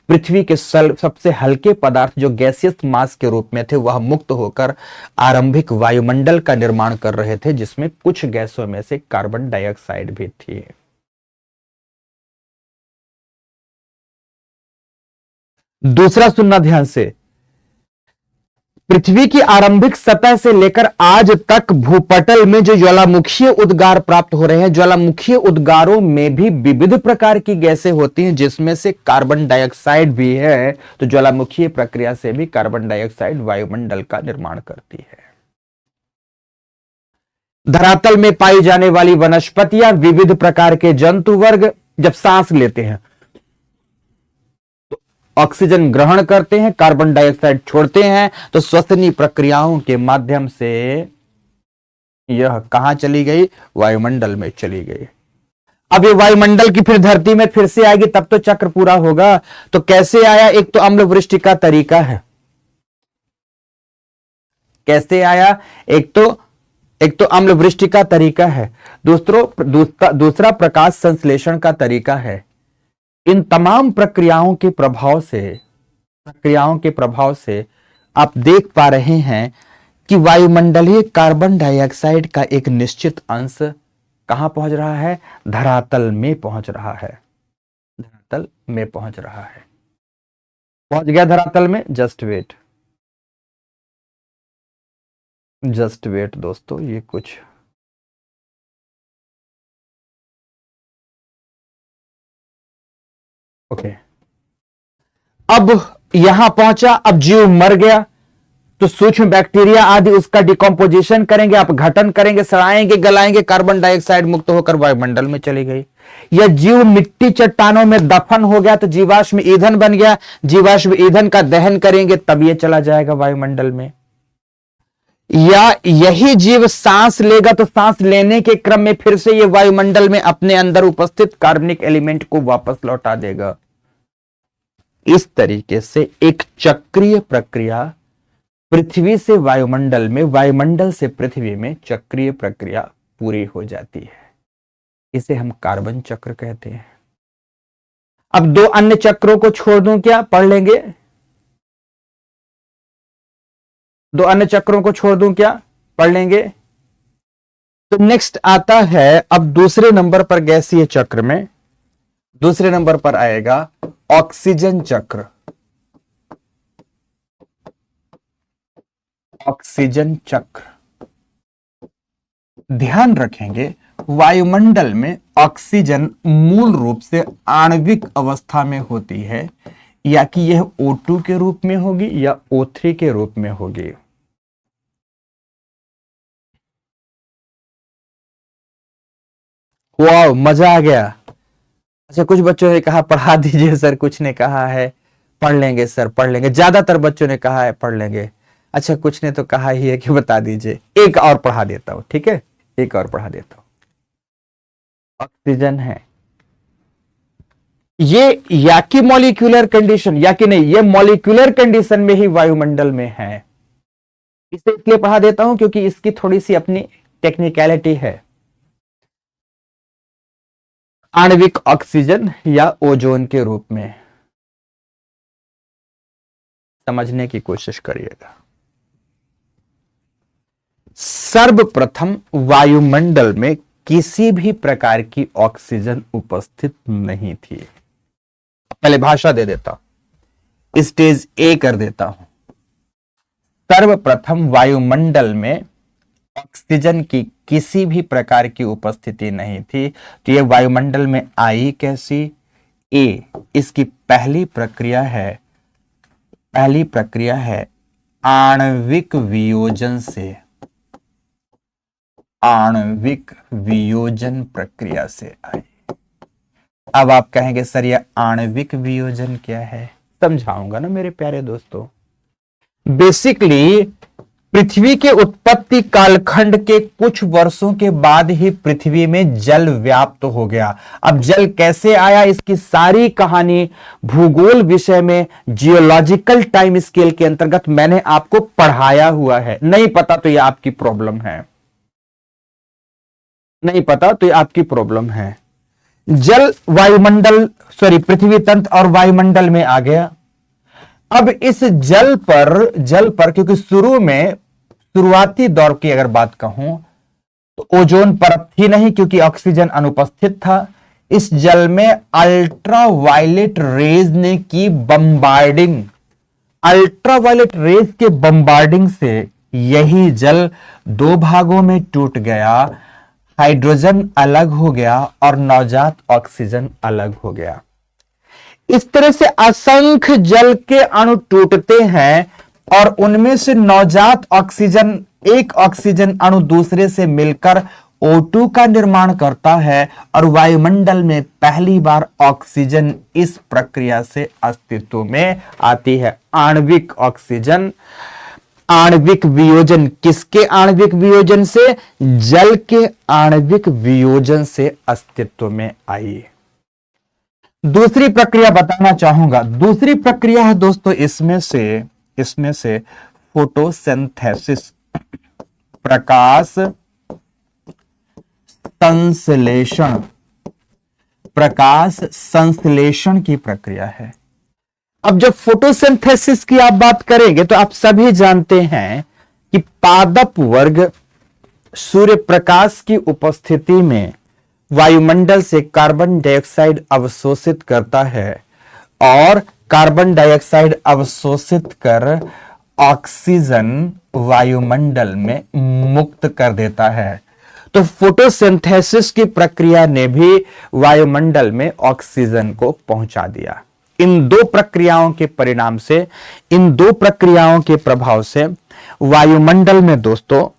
पृथ्वी के सबसे हल्के पदार्थ जो गैसियस मास के रूप में थे, वह मुक्त होकर आरंभिक वायुमंडल का निर्माण कर रहे थे, जिसमें कुछ गैसों में से कार्बन डाइऑक्साइड भी थी। दूसरा सुनना ध्यान से, पृथ्वी की आरंभिक सतह से लेकर आज तक भूपटल में जो ज्वालामुखीय उद्गार प्राप्त हो रहे हैं, ज्वालामुखीय उद्गारों में भी विविध प्रकार की गैसें होती हैं, जिसमें से कार्बन डाइऑक्साइड भी है। तो ज्वालामुखीय प्रक्रिया से भी कार्बन डाइऑक्साइड वायुमंडल का निर्माण करती है। धरातल में पाई जाने वाली वनस्पतियां, विविध प्रकार के जंतु वर्ग जब सांस लेते हैं ऑक्सीजन ग्रहण करते हैं, कार्बन डाइऑक्साइड छोड़ते हैं, तो श्वसनीय प्रक्रियाओं के माध्यम से यह कहां चली गई? वायुमंडल में चली गई। अब ये वायुमंडल की फिर धरती में फिर से आएगी, तब तो चक्र पूरा होगा। तो कैसे आया? एक तो अम्ल वृष्टि का तरीका है। कैसे आया? एक तो अम्ल वृष्टि का तरीका है, दूसरा प्रकाश संश्लेषण का तरीका है। इन तमाम प्रक्रियाओं के प्रभाव से आप देख पा रहे हैं कि वायुमंडलीय कार्बन डाइऑक्साइड का एक निश्चित अंश कहां पहुंच रहा है? धरातल में पहुंच रहा है, धरातल में पहुंच रहा है। पहुंच गया धरातल में। जस्ट वेट दोस्तों, ये कुछ ओके। अब यहां पहुंचा, अब जीव मर गया, तो सूक्ष्म बैक्टीरिया आदि उसका डिकम्पोजिशन करेंगे, अपघटन करेंगे, सड़ाएंगे, गलाएंगे, कार्बन डाइऑक्साइड मुक्त होकर वायुमंडल में चली गई। यह जीव मिट्टी चट्टानों में दफन हो गया तो जीवाश्म ईंधन बन गया, जीवाश्म ईंधन का दहन करेंगे तब यह चला जाएगा वायुमंडल में। या यही जीव सांस लेगा तो सांस लेने के क्रम में फिर से यह वायुमंडल में अपने अंदर उपस्थित कार्बनिक एलिमेंट को वापस लौटा देगा। इस तरीके से एक चक्रीय प्रक्रिया पृथ्वी से वायुमंडल में, वायुमंडल से पृथ्वी में चक्रीय प्रक्रिया पूरी हो जाती है। इसे हम कार्बन चक्र कहते हैं। अब दो अन्य चक्रों को छोड़ दूं क्या? पढ़ लेंगे। दो अन्य चक्रों को छोड़ दूं क्या? पढ़ लेंगे। तो नेक्स्ट आता है, अब दूसरे नंबर पर गैसीय चक्र में दूसरे नंबर पर आएगा ऑक्सीजन चक्र। ऑक्सीजन चक्र। ध्यान रखेंगे वायुमंडल में ऑक्सीजन मूल रूप से आणविक अवस्था में होती है, या कि यह O2 के रूप में होगी या O3 के रूप में होगी। वाह, मजा आ गया। अच्छा, कुछ बच्चों ने कहा पढ़ा दीजिए सर, कुछ ने कहा है पढ़ लेंगे सर, पढ़ लेंगे। ज्यादातर बच्चों ने कहा है पढ़ लेंगे। अच्छा, कुछ ने तो कहा ही है कि बता दीजिए। एक और पढ़ा देता हूं, ठीक है, एक और पढ़ा देता हूं। ऑक्सीजन है ये, या कि मॉलिक्यूलर कंडीशन, या कि नहीं, ये मॉलिक्यूलर कंडीशन में ही वायुमंडल में है। इसे इसलिए पढ़ा देता हूं क्योंकि इसकी थोड़ी सी अपनी टेक्निकलिटी है। आणविक ऑक्सीजन या ओजोन के रूप में, समझने की कोशिश करिएगा। सर्वप्रथम वायुमंडल में किसी भी प्रकार की ऑक्सीजन उपस्थित नहीं थी। पहले भाषा दे देता हूं, स्टेज ए कर देता हूं। सर्वप्रथम वायुमंडल में ऑक्सीजन की किसी भी प्रकार की उपस्थिति नहीं थी। तो यह वायुमंडल में आई कैसी? ए, इसकी पहली प्रक्रिया है आणविक वियोजन से, आणविक वियोजन प्रक्रिया से आई। अब आप कहेंगे सर यह आणविक वियोजन क्या है? समझाऊंगा ना मेरे प्यारे दोस्तों। बेसिकली पृथ्वी के उत्पत्ति कालखंड के कुछ वर्षों के बाद ही पृथ्वी में जल व्याप्त हो गया। अब जल कैसे आया, इसकी सारी कहानी भूगोल विषय में जियोलॉजिकल टाइम स्केल के अंतर्गत मैंने आपको पढ़ाया हुआ है। नहीं पता तो यह आपकी प्रॉब्लम है, नहीं पता तो यह आपकी प्रॉब्लम है। जल वायुमंडल, सॉरी, पृथ्वी तंत्र और वायुमंडल में आ गया। अब इस जल पर क्योंकि शुरुआती दौर की अगर बात कहूं तो ओजोन परत थी नहीं, क्योंकि ऑक्सीजन अनुपस्थित था। इस जल में अल्ट्रावायलेट रेज ने की बम्बार्डिंग, अल्ट्रावायलेट रेज के बम्बार्डिंग से यही जल दो भागों में टूट गया। हाइड्रोजन अलग हो गया और नवजात ऑक्सीजन अलग हो गया। इस तरह से असंख्य जल के अणु टूटते हैं और उनमें से नवजात ऑक्सीजन, एक ऑक्सीजन अणु दूसरे से मिलकर O2 का निर्माण करता है और वायुमंडल में पहली बार ऑक्सीजन इस प्रक्रिया से अस्तित्व में आती है। आणविक ऑक्सीजन, आणविक वियोजन, किसके आणविक वियोजन से? जल के आणविक वियोजन से अस्तित्व में आई। दूसरी प्रक्रिया बताना चाहूंगा। दूसरी प्रक्रिया है दोस्तों इसमें से फोटोसिंथेसिस, प्रकाश संश्लेषण, प्रकाश संश्लेषण की प्रक्रिया है। अब जब फोटोसिंथेसिस की आप बात करेंगे तो आप सभी जानते हैं कि पादप वर्ग सूर्य प्रकाश की उपस्थिति में वायुमंडल से कार्बन डाइऑक्साइड अवशोषित करता है और कार्बन डाइऑक्साइड अवशोषित कर ऑक्सीजन वायुमंडल में मुक्त कर देता है। तो फोटोसिंथेसिस की प्रक्रिया ने भी वायुमंडल में ऑक्सीजन को पहुंचा दिया। इन दो प्रक्रियाओं के परिणाम से, इन दो प्रक्रियाओं के प्रभाव से वायुमंडल में दोस्तों,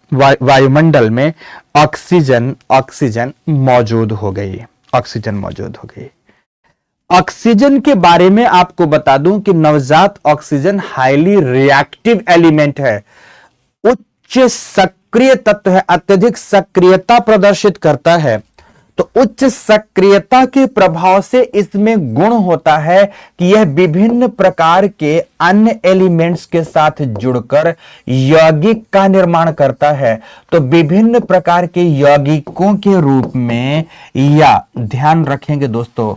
वायुमंडल में ऑक्सीजन मौजूद हो गई, ऑक्सीजन मौजूद हो गई। ऑक्सीजन के बारे में आपको बता दूं कि नवजात ऑक्सीजन हाईली रिएक्टिव एलिमेंट है, उच्च सक्रिय तत्व है, अत्यधिक सक्रियता प्रदर्शित करता है। तो उच्च सक्रियता के प्रभाव से इसमें गुण होता है कि यह विभिन्न प्रकार के अन्य एलिमेंट्स के साथ जुड़कर यौगिक का निर्माण करता है। तो विभिन्न प्रकार के यौगिकों के रूप में, या ध्यान रखेंगे दोस्तों,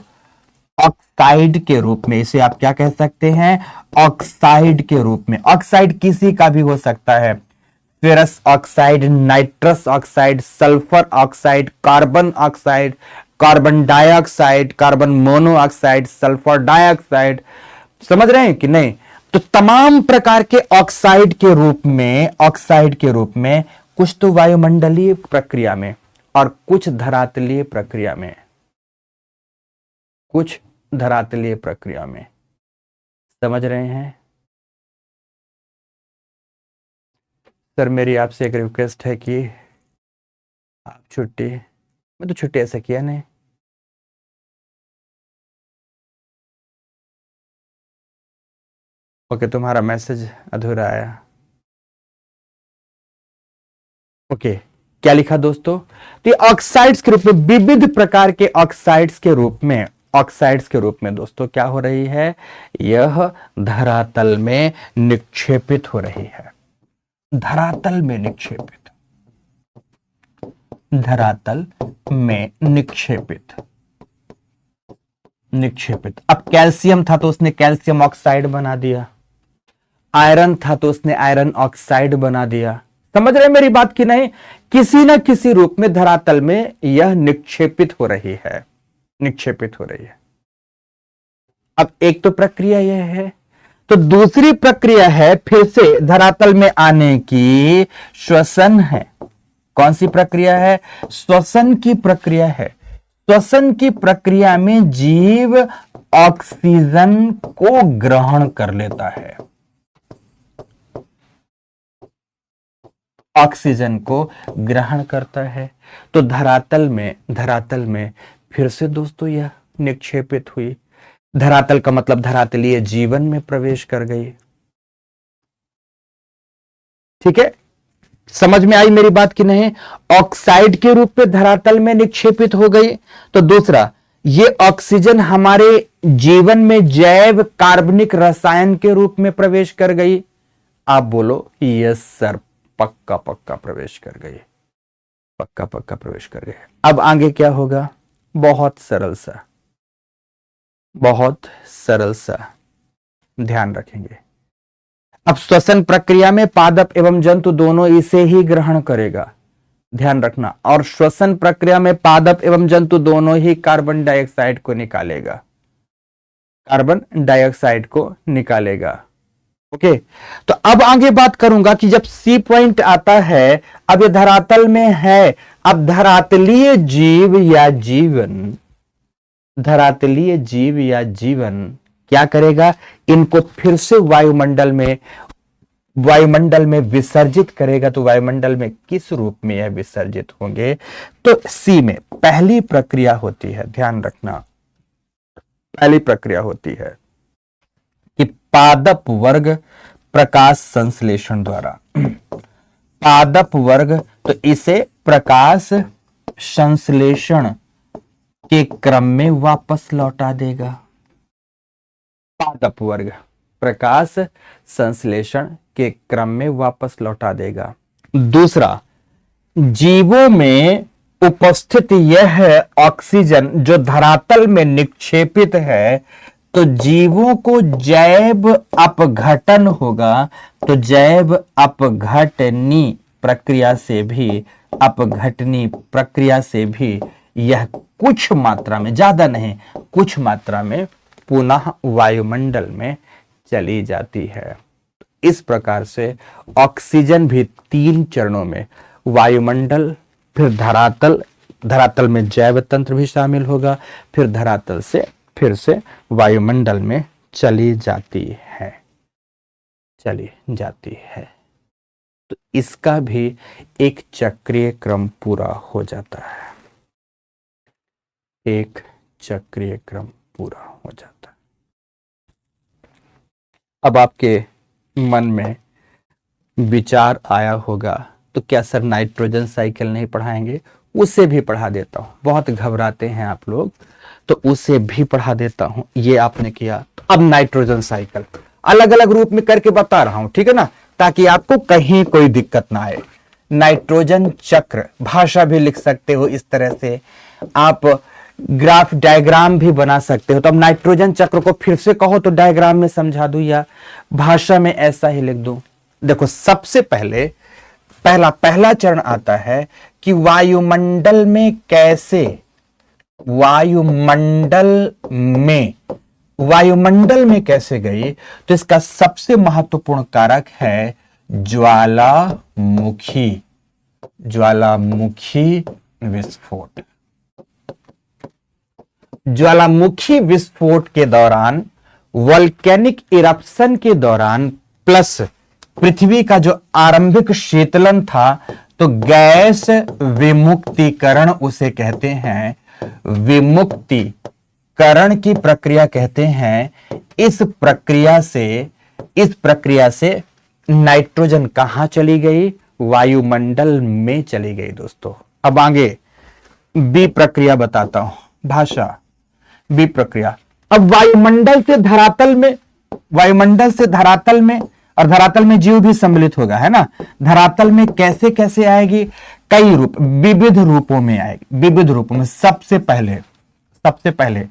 ऑक्साइड के रूप में, इसे आप क्या कह सकते हैं? ऑक्साइड के रूप में। ऑक्साइड किसी का भी हो सकता है, ferrous oxide, nitrous oxide, sulphur oxide, carbon oxide, carbon dioxide, carbon monoxide, sulphur dioxide. समझ रहे हैं कि नहीं? तो तमाम प्रकार के ऑक्साइड के रूप में कुछ तो वायुमंडलीय प्रक्रिया में और कुछ धरातलीय प्रक्रिया में, समझ रहे हैं? सर मेरी आपसे एक रिक्वेस्ट है कि आप छुट्टी, मैं तो छुट्टी ऐसा किया नहीं। ओके, तुम्हारा मैसेज अधूरा आया। ओके, क्या लिखा दोस्तों? तो ऑक्साइड्स के रूप में, विविध प्रकार के ऑक्साइड्स के रूप में दोस्तों क्या हो रही है? यह धरातल में निक्षेपित हो रही है। धरातल में निक्षेपित। अब कैल्शियम था तो उसने कैल्शियम ऑक्साइड बना दिया, आयरन था तो उसने आयरन ऑक्साइड बना दिया। समझ रहे मेरी बात की नहीं? किसी न किसी रूप में धरातल में यह निक्षेपित हो रही है। अब एक तो प्रक्रिया यह है, तो दूसरी प्रक्रिया है फिर से धरातल में आने की, श्वसन है। कौन सी प्रक्रिया है? श्वसन की प्रक्रिया है। श्वसन की प्रक्रिया में जीव ऑक्सीजन को ग्रहण कर लेता है, ऑक्सीजन को ग्रहण करता है। तो धरातल में फिर से दोस्तों यह निक्षेपित हुई। धरातल का मतलब धरातलीय जीवन में प्रवेश कर गई। ठीक है, समझ में आई मेरी बात कि नहीं? ऑक्साइड के रूप में धरातल में निक्षेपित हो गई। तो दूसरा, ये ऑक्सीजन हमारे जीवन में जैव कार्बनिक रसायन के रूप में प्रवेश कर गई। आप बोलो यस सर, पक्का प्रवेश कर गई, पक्का प्रवेश कर गई। अब आगे क्या होगा? बहुत सरल सा ध्यान रखेंगे। अब श्वसन प्रक्रिया में पादप एवं जंतु दोनों इसे ही ग्रहण करेगा, ध्यान रखना। और श्वसन प्रक्रिया में पादप एवं जंतु दोनों ही कार्बन डाइऑक्साइड को निकालेगा। ओके, तो अब आगे बात करूंगा कि जब सी पॉइंट आता है, अब ये धरातल में है, अब धरातलीय जीव या जीवन क्या करेगा? इनको फिर से वायुमंडल में विसर्जित करेगा। तो वायुमंडल में किस रूप में यह विसर्जित होंगे? तो सी में पहली प्रक्रिया होती है, ध्यान रखना, पहली प्रक्रिया होती है कि पादप वर्ग प्रकाश संश्लेषण द्वारा, पादप वर्ग, तो इसे प्रकाश संश्लेषण के क्रम में वापस लौटा देगा। पादप वर्ग प्रकाश संश्लेषण के क्रम में वापस लौटा देगा। दूसरा, जीवों में उपस्थित यह ऑक्सीजन जो धरातल में निक्षेपित है, तो जीवों को जैव अपघटन होगा। तो जैव अपघटनी प्रक्रिया से भी यह कुछ मात्रा में, ज्यादा नहीं, कुछ मात्रा में पुनः वायुमंडल में चली जाती है। इस प्रकार से ऑक्सीजन भी 3 चरणों में, वायुमंडल, फिर धरातल में जैव तंत्र भी शामिल होगा, फिर धरातल से फिर से वायुमंडल में चली जाती है। तो इसका भी एक चक्रीय क्रम पूरा हो जाता है, एक चक्रीय क्रम पूरा हो जाता है। अब आपके मन में विचार आया होगा, तो क्या सर नाइट्रोजन साइकिल नहीं पढ़ाएंगे? उसे भी पढ़ा देता हूं। बहुत घबराते हैं आप लोग, तो उसे भी पढ़ा देता हूं। ये आपने किया, तो अब नाइट्रोजन साइकिल अलग अलग रूप में करके बता रहा हूं, ठीक है ना, ताकि आपको कहीं कोई दिक्कत ना आए। नाइट्रोजन चक्र, भाषा भी लिख सकते हो इस तरह से, आप ग्राफ डायग्राम भी बना सकते हो। तो अब नाइट्रोजन चक्र को फिर से कहो तो डायग्राम में समझा दूं या भाषा में ऐसा ही लिख दूं। देखो, सबसे पहले पहला चरण आता है कि वायुमंडल में कैसे, वायुमंडल में वायुमंडल में कैसे गई, तो इसका सबसे महत्वपूर्ण कारक है ज्वालामुखी, ज्वालामुखी विस्फोट। ज्वालामुखी विस्फोट के दौरान, वोल्केनिक इरप्शन के दौरान, प्लस पृथ्वी का जो आरंभिक शीतलन था, तो गैस विमुक्तिकरण उसे कहते हैं, विमुक्तिकरण की प्रक्रिया कहते हैं। इस प्रक्रिया से नाइट्रोजन कहां चली गई, वायुमंडल में चली गई दोस्तों। अब आगे बी प्रक्रिया बताता हूं, भाषा बी प्रक्रिया। अब वायुमंडल से धरातल में, और धरातल में जीव भी सम्मिलित होगा, है ना। धरातल में कैसे कैसे आएगी, कई रूप, विविध रूपों में आएगी, विविध रूपों में। सबसे पहले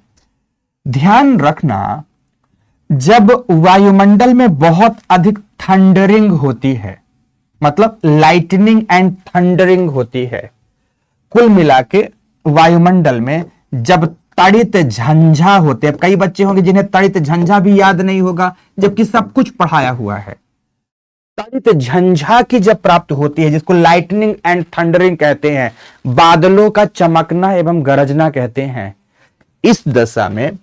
ध्यान रखना, जब वायुमंडल में बहुत अधिक थंडरिंग होती है, मतलब लाइटनिंग एंड थंडरिंग होती है, कुल मिला के वायुमंडल में जब तड़ित झंझा होते हैं, कई बच्चे होंगे जिन्हें तड़ित झंझा भी याद नहीं होगा, जबकि सब कुछ पढ़ाया हुआ है। तड़ित झंझा की जब प्राप्त होती है, जिसको लाइटनिंग एंड थंडरिंग कहते हैं, बादलों का चमकना एवं गरजना कहते हैं, इस दशा में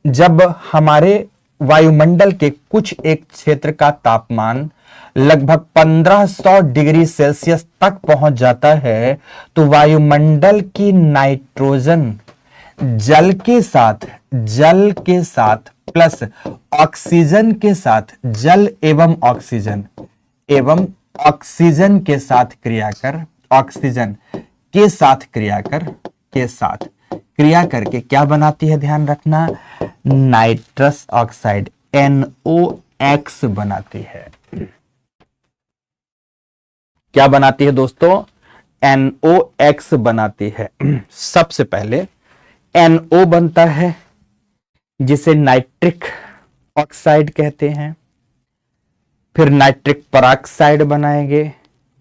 जब हमारे वायुमंडल के कुछ एक क्षेत्र का तापमान लगभग 1500 डिग्री सेल्सियस तक पहुंच जाता है, तो वायुमंडल की नाइट्रोजन जल के साथ प्लस ऑक्सीजन के साथ, जल एवं ऑक्सीजन के साथ क्रिया करके क्या बनाती है, ध्यान रखना, नाइट्रस ऑक्साइड NOx बनाती है। क्या बनाती है दोस्तों, NOx बनाती है। सबसे पहले NO बनता है, जिसे नाइट्रिक ऑक्साइड कहते हैं, फिर नाइट्रिक परऑक्साइड बनाएंगे,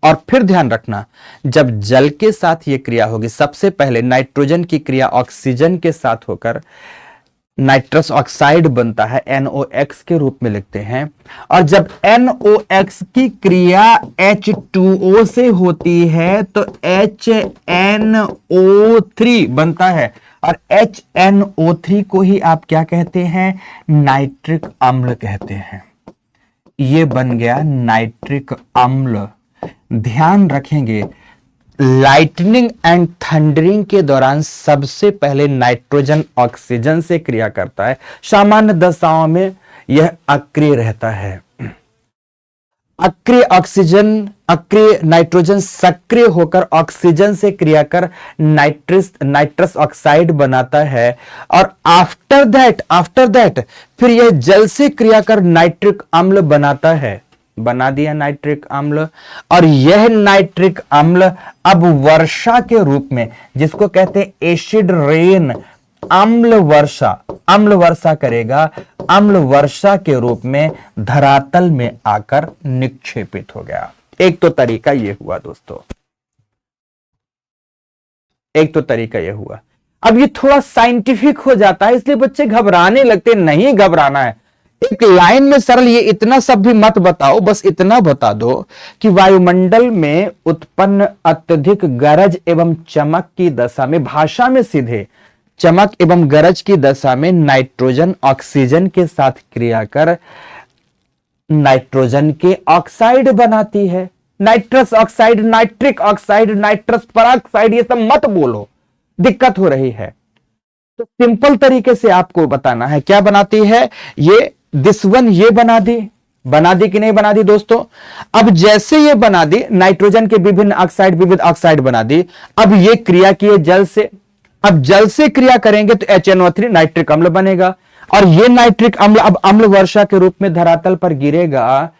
और फिर ध्यान रखना, जब जल के साथ यह क्रिया होगी, सबसे पहले नाइट्रोजन की क्रिया ऑक्सीजन के साथ होकर नाइट्रस ऑक्साइड बनता है, NOx के रूप में लिखते हैं। और जब NOx की क्रिया H2O से होती है तो HNO3 बनता है, और HNO3 को ही आप क्या कहते हैं, नाइट्रिक अम्ल कहते हैं। ये बन गया नाइट्रिक अम्ल। ध्यान रखेंगे, लाइटनिंग एंड थंडरिंग के दौरान सबसे पहले नाइट्रोजन ऑक्सीजन से क्रिया करता है। सामान्य दशाओं में यह अक्रिय रहता है। अक्रिय नाइट्रोजन सक्रिय होकर ऑक्सीजन से क्रिया कर नाइट्रस ऑक्साइड बनाता है, और आफ्टर दैट फिर यह जल से क्रिया कर नाइट्रिक अम्ल बनाता है। बना दिया नाइट्रिक अम्ल, और यह नाइट्रिक अम्ल अब वर्षा के रूप में, जिसको कहते हैं एसिड रेन, अम्ल वर्षा करेगा, अम्ल वर्षा के रूप में धरातल में आकर निक्षेपित हो गया। एक तो तरीका यह हुआ दोस्तों, अब ये थोड़ा साइंटिफिक हो जाता है, इसलिए बच्चे घबराने लगते। नहीं घबराना है, एक लाइन में सरल, ये इतना सब भी मत बताओ, बस इतना बता दो कि वायुमंडल में उत्पन्न अत्यधिक गरज एवं चमक की दशा में, भाषा में सीधे चमक एवं गरज की दशा में नाइट्रोजन ऑक्सीजन के साथ क्रिया कर नाइट्रोजन के ऑक्साइड बनाती है। Nitrous oxide, nitric oxide, nitrous peroxide, ये सब मत बोलो, दिक्कत हो रही है। तो सिंपल तरीके से आपको बताना है क्या बनाती है ये। दिस वन ये बना दी कि नहीं बना दी दोस्तों। अब जैसे ये बना दी, नाइट्रोजन के विभिन्न विविध ऑक्साइड बना दी। अब ये क्रिया किए जल से, अब जल से क्रिया करेंगे तो HNO3 नाइट्रिक अम्ल बनेगा, और ये नाइट्रिक अम्ल अब अम्ल वर्षा के रूप में धरातल पर गिरेगा।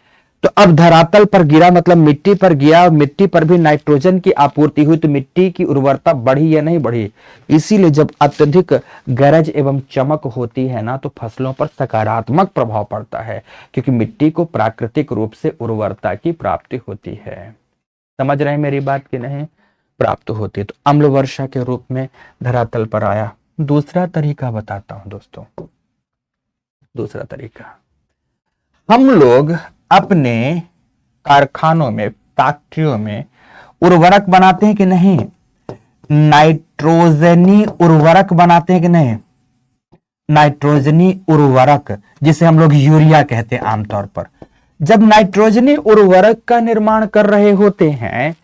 तो अब धरातल पर गिरा मतलब मिट्टी पर गिरा, और मिट्टी पर भी नाइट्रोजन की आपूर्ति हुई, तो मिट्टी की उर्वरता बढ़ी या नहीं बढ़ी। इसीलिए जब अत्यधिक गरज एवं चमक होती है ना, तो फसलों पर सकारात्मक प्रभाव पड़ता है, क्योंकि मिट्टी को प्राकृतिक रूप से उर्वरता की प्राप्ति होती है। समझ रहे हैं मेरी बात कि नहीं, प्राप्त होती है। तो अम्ल वर्षा के रूप में धरातल पर आया। दूसरा तरीका बताता हूं दोस्तों, दूसरा तरीका, हम लोग अपने कारखानों में, फैक्ट्रियों में उर्वरक बनाते हैं कि नहीं? नाइट्रोजनी उर्वरक बनाते हैं कि नहीं? नाइट्रोजनी उर्वरक, जिसे हम लोग यूरिया कहते हैं आमतौर पर। जब नाइट्रोजनी उर्वरक का निर्माण कर रहे होते हैं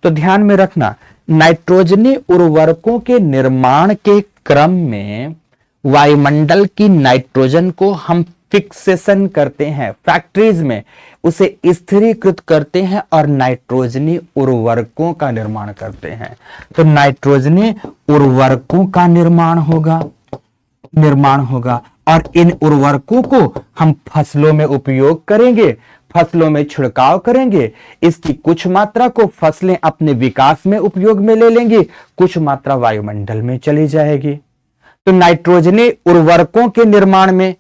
तो ध्यान में रखना, नाइट्रोजनी उर्वरकों के निर्माण के क्रम में वायुमंडल की नाइट्रोजन को हम फिक्सेशन करते हैं, फैक्ट्रीज में उसे स्थिरीकृत करते हैं और नाइट्रोजनी उर्वरकों का निर्माण करते हैं। तो नाइट्रोजनी उर्वरकों का निर्माण होगा और इन उर्वरकों को हम फसलों में उपयोग करेंगे, फसलों में छिड़काव करेंगे। इसकी कुछ मात्रा को फसलें अपने विकास में उपयोग में ले लेंगी, कुछ मात्रा वायुमंडल में चली जाएगी। तो नाइट्रोजनी उर्वरकों के निर्माण में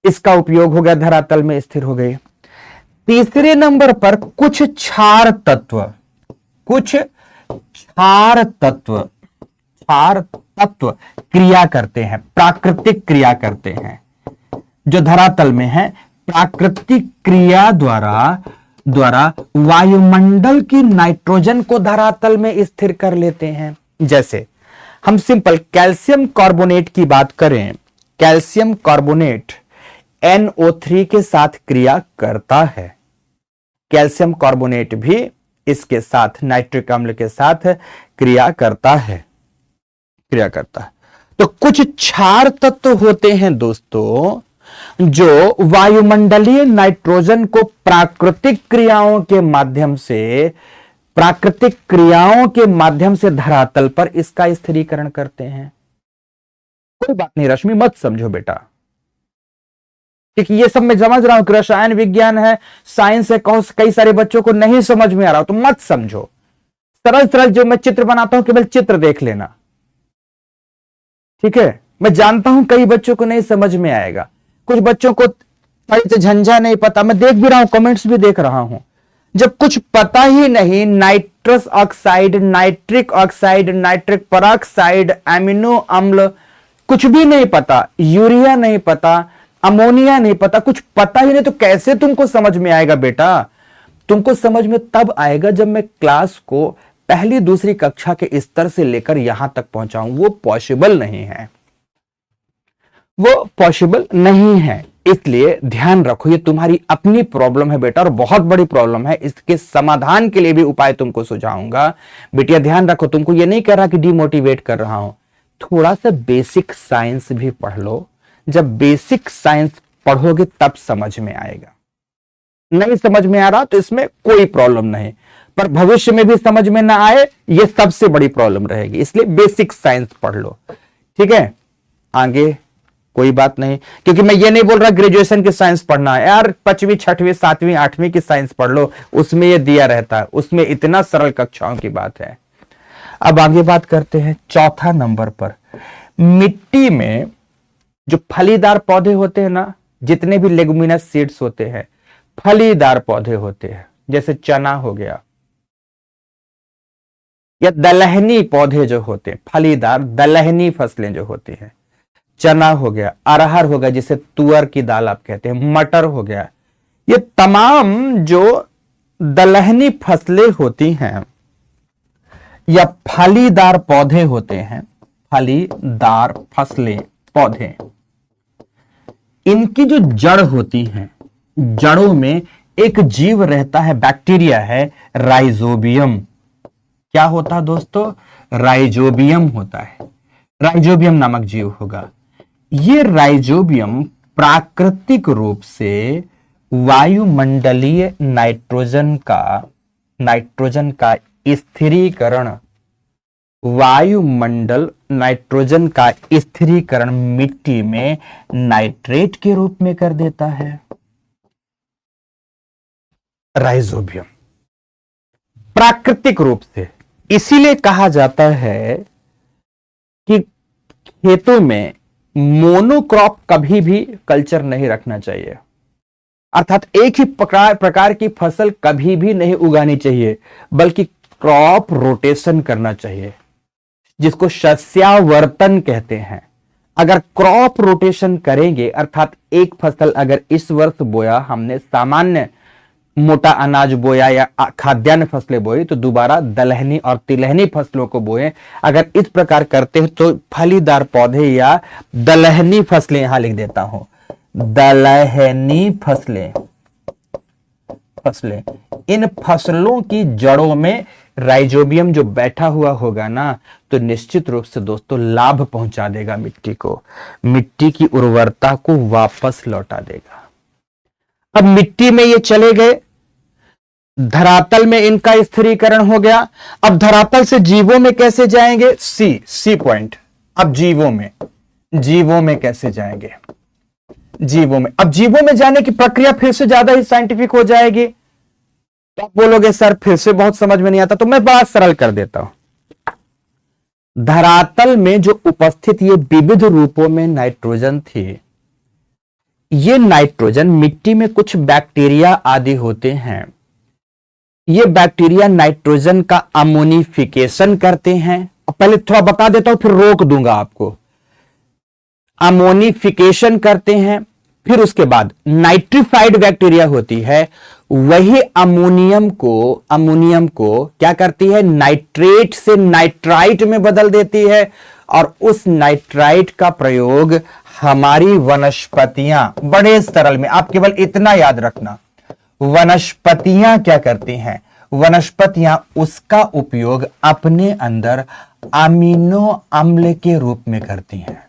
इसका उपयोग हो गया, धरातल में स्थिर हो गई। तीसरे नंबर पर कुछ क्षार तत्व क्रिया करते हैं, प्राकृतिक क्रिया करते हैं, जो धरातल में है। प्राकृतिक क्रिया द्वारा वायुमंडल की नाइट्रोजन को धरातल में स्थिर कर लेते हैं। जैसे हम सिंपल कैल्शियम कार्बोनेट की बात करें, कैल्शियम कार्बोनेट NO3 के साथ क्रिया करता है। कैल्शियम कार्बोनेट भी इसके साथ, नाइट्रिक अम्ल के साथ क्रिया करता है। तो कुछ क्षार तत्व होते हैं दोस्तों, जो वायुमंडलीय नाइट्रोजन को प्राकृतिक क्रियाओं के माध्यम से धरातल पर इसका स्थिरीकरण करते हैं। कोई बात नहीं रश्मि, मत समझो बेटा, क्योंकि ये सब मैं समझ रहा हूं कि रसायन विज्ञान है, साइंस है, कई सारे बच्चों को नहीं समझ में आ रहा, तो मत समझो। सरल जो मैं चित्र बनाता हूं केवल चित्र देख लेना, ठीक है? मैं जानता हूं कई बच्चों को नहीं समझ में आएगा, कुछ बच्चों को झंझा नहीं पता, मैं देख भी रहा हूं, कमेंट्स भी देख रहा हूं। जब कुछ पता ही नहीं, nitrous oxide, nitric oxide, nitric peroxide, amino अम्ल, कुछ भी नहीं पता, यूरिया नहीं पता, अमोनिया नहीं पता, कुछ पता ही नहीं, तो कैसे तुमको समझ में आएगा बेटा? तुमको समझ में तब आएगा जब मैं क्लास को पहली दूसरी कक्षा के स्तर से लेकर यहां तक पहुंचाऊं। वो पॉसिबल नहीं है। इसलिए ध्यान रखो, ये तुम्हारी अपनी प्रॉब्लम है बेटा, और बहुत बड़ी प्रॉब्लम है। इसके समाधान के लिए भी उपाय तुमको सुझाऊंगा। बेटिया ध्यान रखो, तुमको ये नहीं कह रहा कि डिमोटिवेट कर रहा हूं, थोड़ा सा बेसिक साइंस भी पढ़ लो। जब बेसिक साइंस पढ़ोगे तब समझ में आएगा। नहीं समझ में आ रहा तो इसमें कोई प्रॉब्लम नहीं, पर भविष्य में भी समझ में ना आए, ये सबसे बड़ी प्रॉब्लम रहेगी। इसलिए बेसिक साइंस पढ़ लो, ठीक है? आगे कोई बात नहीं, क्योंकि मैं ये नहीं बोल रहा ग्रेजुएशन की साइंस पढ़ना है यार, 5वीं 6वीं 7वीं 8वीं की साइंस पढ़ लो, उसमें ये दिया रहता है, उसमें इतना सरल कक्षाओं की बात है। अब आगे बात करते हैं चौथा नंबर पर, मिट्टी में जो फलीदार पौधे होते हैं ना, जितने भी लेगुमिनस सीड्स होते हैं, फलीदार पौधे होते हैं, जैसे चना हो गया, या दलहनी पौधे जो होते हैं, फलीदार दलहनी फसलें जो होती हैं, चना हो गया, अरहर हो गया, जिसे तुअर की दाल आप कहते हैं, मटर हो गया, ये तमाम जो दलहनी फसलें होती हैं या फलीदार पौधे होते हैं, फलीदार फसलें, पौधे, इनकी जो जड़ होती हैं, जड़ों में एक जीव रहता है, बैक्टीरिया है, राइजोबियम। क्या होता है दोस्तों? राइजोबियम होता है, राइजोबियम नामक जीव होगा। ये राइजोबियम प्राकृतिक रूप से वायुमंडलीय नाइट्रोजन का स्थिरीकरण, वायुमंडल नाइट्रोजन का स्थिरीकरण मिट्टी में नाइट्रेट के रूप में कर देता है। राइजोबियम प्राकृतिक रूप से, इसीलिए कहा जाता है कि खेतों में मोनोक्रॉप कभी भी कल्चर नहीं रखना चाहिए, अर्थात एक ही प्रकार की फसल कभी भी नहीं उगानी चाहिए, बल्कि क्रॉप रोटेशन करना चाहिए, जिसको शस्यावर्तन कहते हैं। अगर क्रॉप रोटेशन करेंगे, अर्थात एक फसल अगर इस वर्ष बोया हमने, सामान्य मोटा अनाज बोया या खाद्यान्न फसलें बोई, तो दोबारा दलहनी और तिलहनी फसलों को बोए। अगर इस प्रकार करते हैं तो फलीदार पौधे या दलहनी फसलें, यहां लिख देता हूं, दलहनी फसलें, इन फसलों की जड़ों में राइजोबियम जो बैठा हुआ होगा ना, तो निश्चित रूप से दोस्तों लाभ पहुंचा देगा मिट्टी को, मिट्टी की उर्वरता को वापस लौटा देगा। अब मिट्टी में ये चले गए, धरातल में इनका स्थिरीकरण हो गया। अब धरातल से जीवों में कैसे जाएंगे? C point. अब जीवों में कैसे जाएंगे? अब जीवों में जाने की प्रक्रिया फिर से ज्यादा ही साइंटिफिक हो जाएगी। तो आप बोलोगे सर फिर से बहुत समझ में नहीं आता, तो मैं बात सरल कर देता हूं। धरातल में जो उपस्थित ये विविध रूपों में नाइट्रोजन थी, ये नाइट्रोजन मिट्टी में कुछ बैक्टीरिया आदि होते हैं, ये बैक्टीरिया नाइट्रोजन का अमोनिफिकेशन करते हैं। पहले थोड़ा बता देता हूं फिर रोक दूंगा आपको। अमोनिफिकेशन करते हैं, फिर उसके बाद नाइट्रिफाइड बैक्टीरिया होती है, वही अमोनियम को क्या करती है? नाइट्रेट से नाइट्राइट में बदल देती है, और उस नाइट्राइट का प्रयोग हमारी वनस्पतियां, बड़े सरल में आप केवल इतना याद रखना, वनस्पतियां क्या करती हैं? वनस्पतियां उसका उपयोग अपने अंदर अमीनो अम्ल के रूप में करती हैं।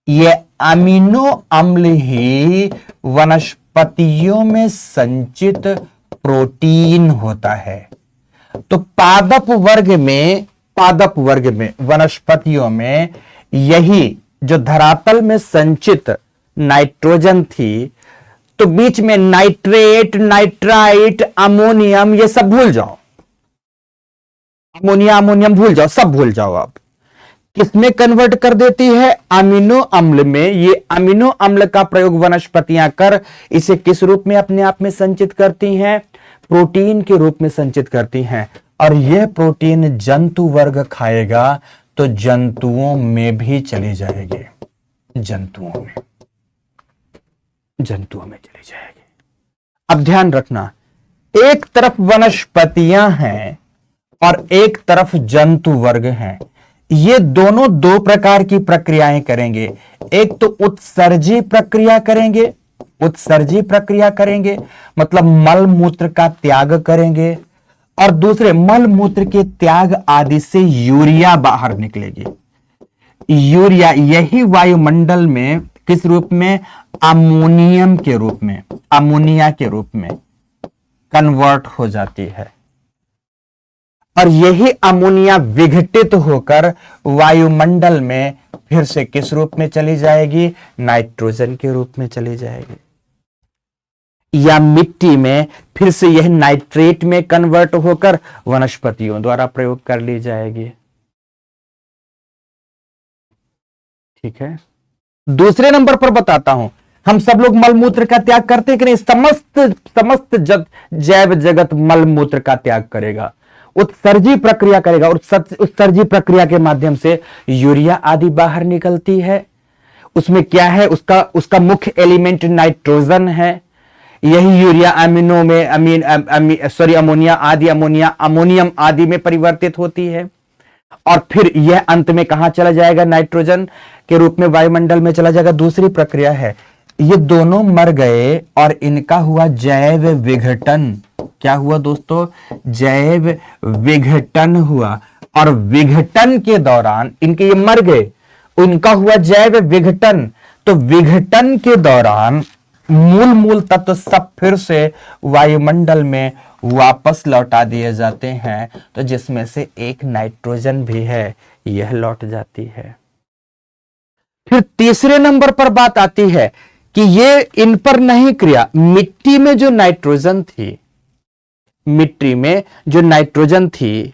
ये अमीनो अम्ल ही वनस्पतियों में संचित प्रोटीन होता है। तो पादप वर्ग में वनस्पतियों में यही जो धरातल में संचित नाइट्रोजन थी, तो बीच में नाइट्रेट, नाइट्राइट, अमोनियम, ये सब भूल जाओ, अमोनियम भूल जाओ, सब भूल जाओ। आप किसमें कन्वर्ट कर देती है? अमीनो अम्ल में। ये अमीनो अम्ल का प्रयोग वनस्पतियां कर इसे किस रूप में अपने आप में संचित करती हैं? प्रोटीन के रूप में संचित करती हैं। और यह प्रोटीन जंतु वर्ग खाएगा तो जंतुओं में भी चली जाएगी, जंतुओं में चली जाएगी। अब ध्यान रखना, एक तरफ वनस्पतियां हैं और एक तरफ जंतु वर्ग हैं। ये दोनों दो प्रकार की प्रक्रियाएं करेंगे। एक तो उत्सर्जी प्रक्रिया करेंगे, मतलब मल मूत्र का त्याग करेंगे, और दूसरे मल मूत्र के त्याग आदि से यूरिया बाहर निकलेगी। यूरिया यही वायुमंडल में किस रूप में? अमोनिया के रूप में कन्वर्ट हो जाती है, और यही अमोनिया विघटित होकर वायुमंडल में फिर से किस रूप में चली जाएगी? नाइट्रोजन के रूप में चली जाएगी, या मिट्टी में फिर से यह नाइट्रेट में कन्वर्ट होकर वनस्पतियों द्वारा प्रयोग कर ली जाएगी। ठीक है, दूसरे नंबर पर बताता हूं, हम सब लोग मलमूत्र का त्याग करते हैं कि नहीं? समस्त जैव जगत मलमूत्र का त्याग करेगा, उत्सर्जी प्रक्रिया करेगा, और उत्सर्जी प्रक्रिया के माध्यम से यूरिया आदि बाहर निकलती है। उसमें क्या है? उसका मुख्य एलिमेंट नाइट्रोजन है। यही यूरिया अमोनियम आदि में परिवर्तित होती है, और फिर यह अंत में कहां चला जाएगा? नाइट्रोजन के रूप में वायुमंडल में चला जाएगा। दूसरी प्रक्रिया है, ये दोनों मर गए और इनका हुआ जैव विघटन। क्या हुआ दोस्तों? जैव विघटन हुआ, और विघटन के दौरान इनके, ये मर गए, उनका हुआ जैव विघटन, तो विघटन के दौरान मूल तत्व सब फिर से वायुमंडल में वापस लौटा दिए जाते हैं, तो जिसमें से एक नाइट्रोजन भी है, यह लौट जाती है। फिर तीसरे नंबर पर बात आती है कि ये इन पर नहीं क्रिया, मिट्टी में जो नाइट्रोजन थी,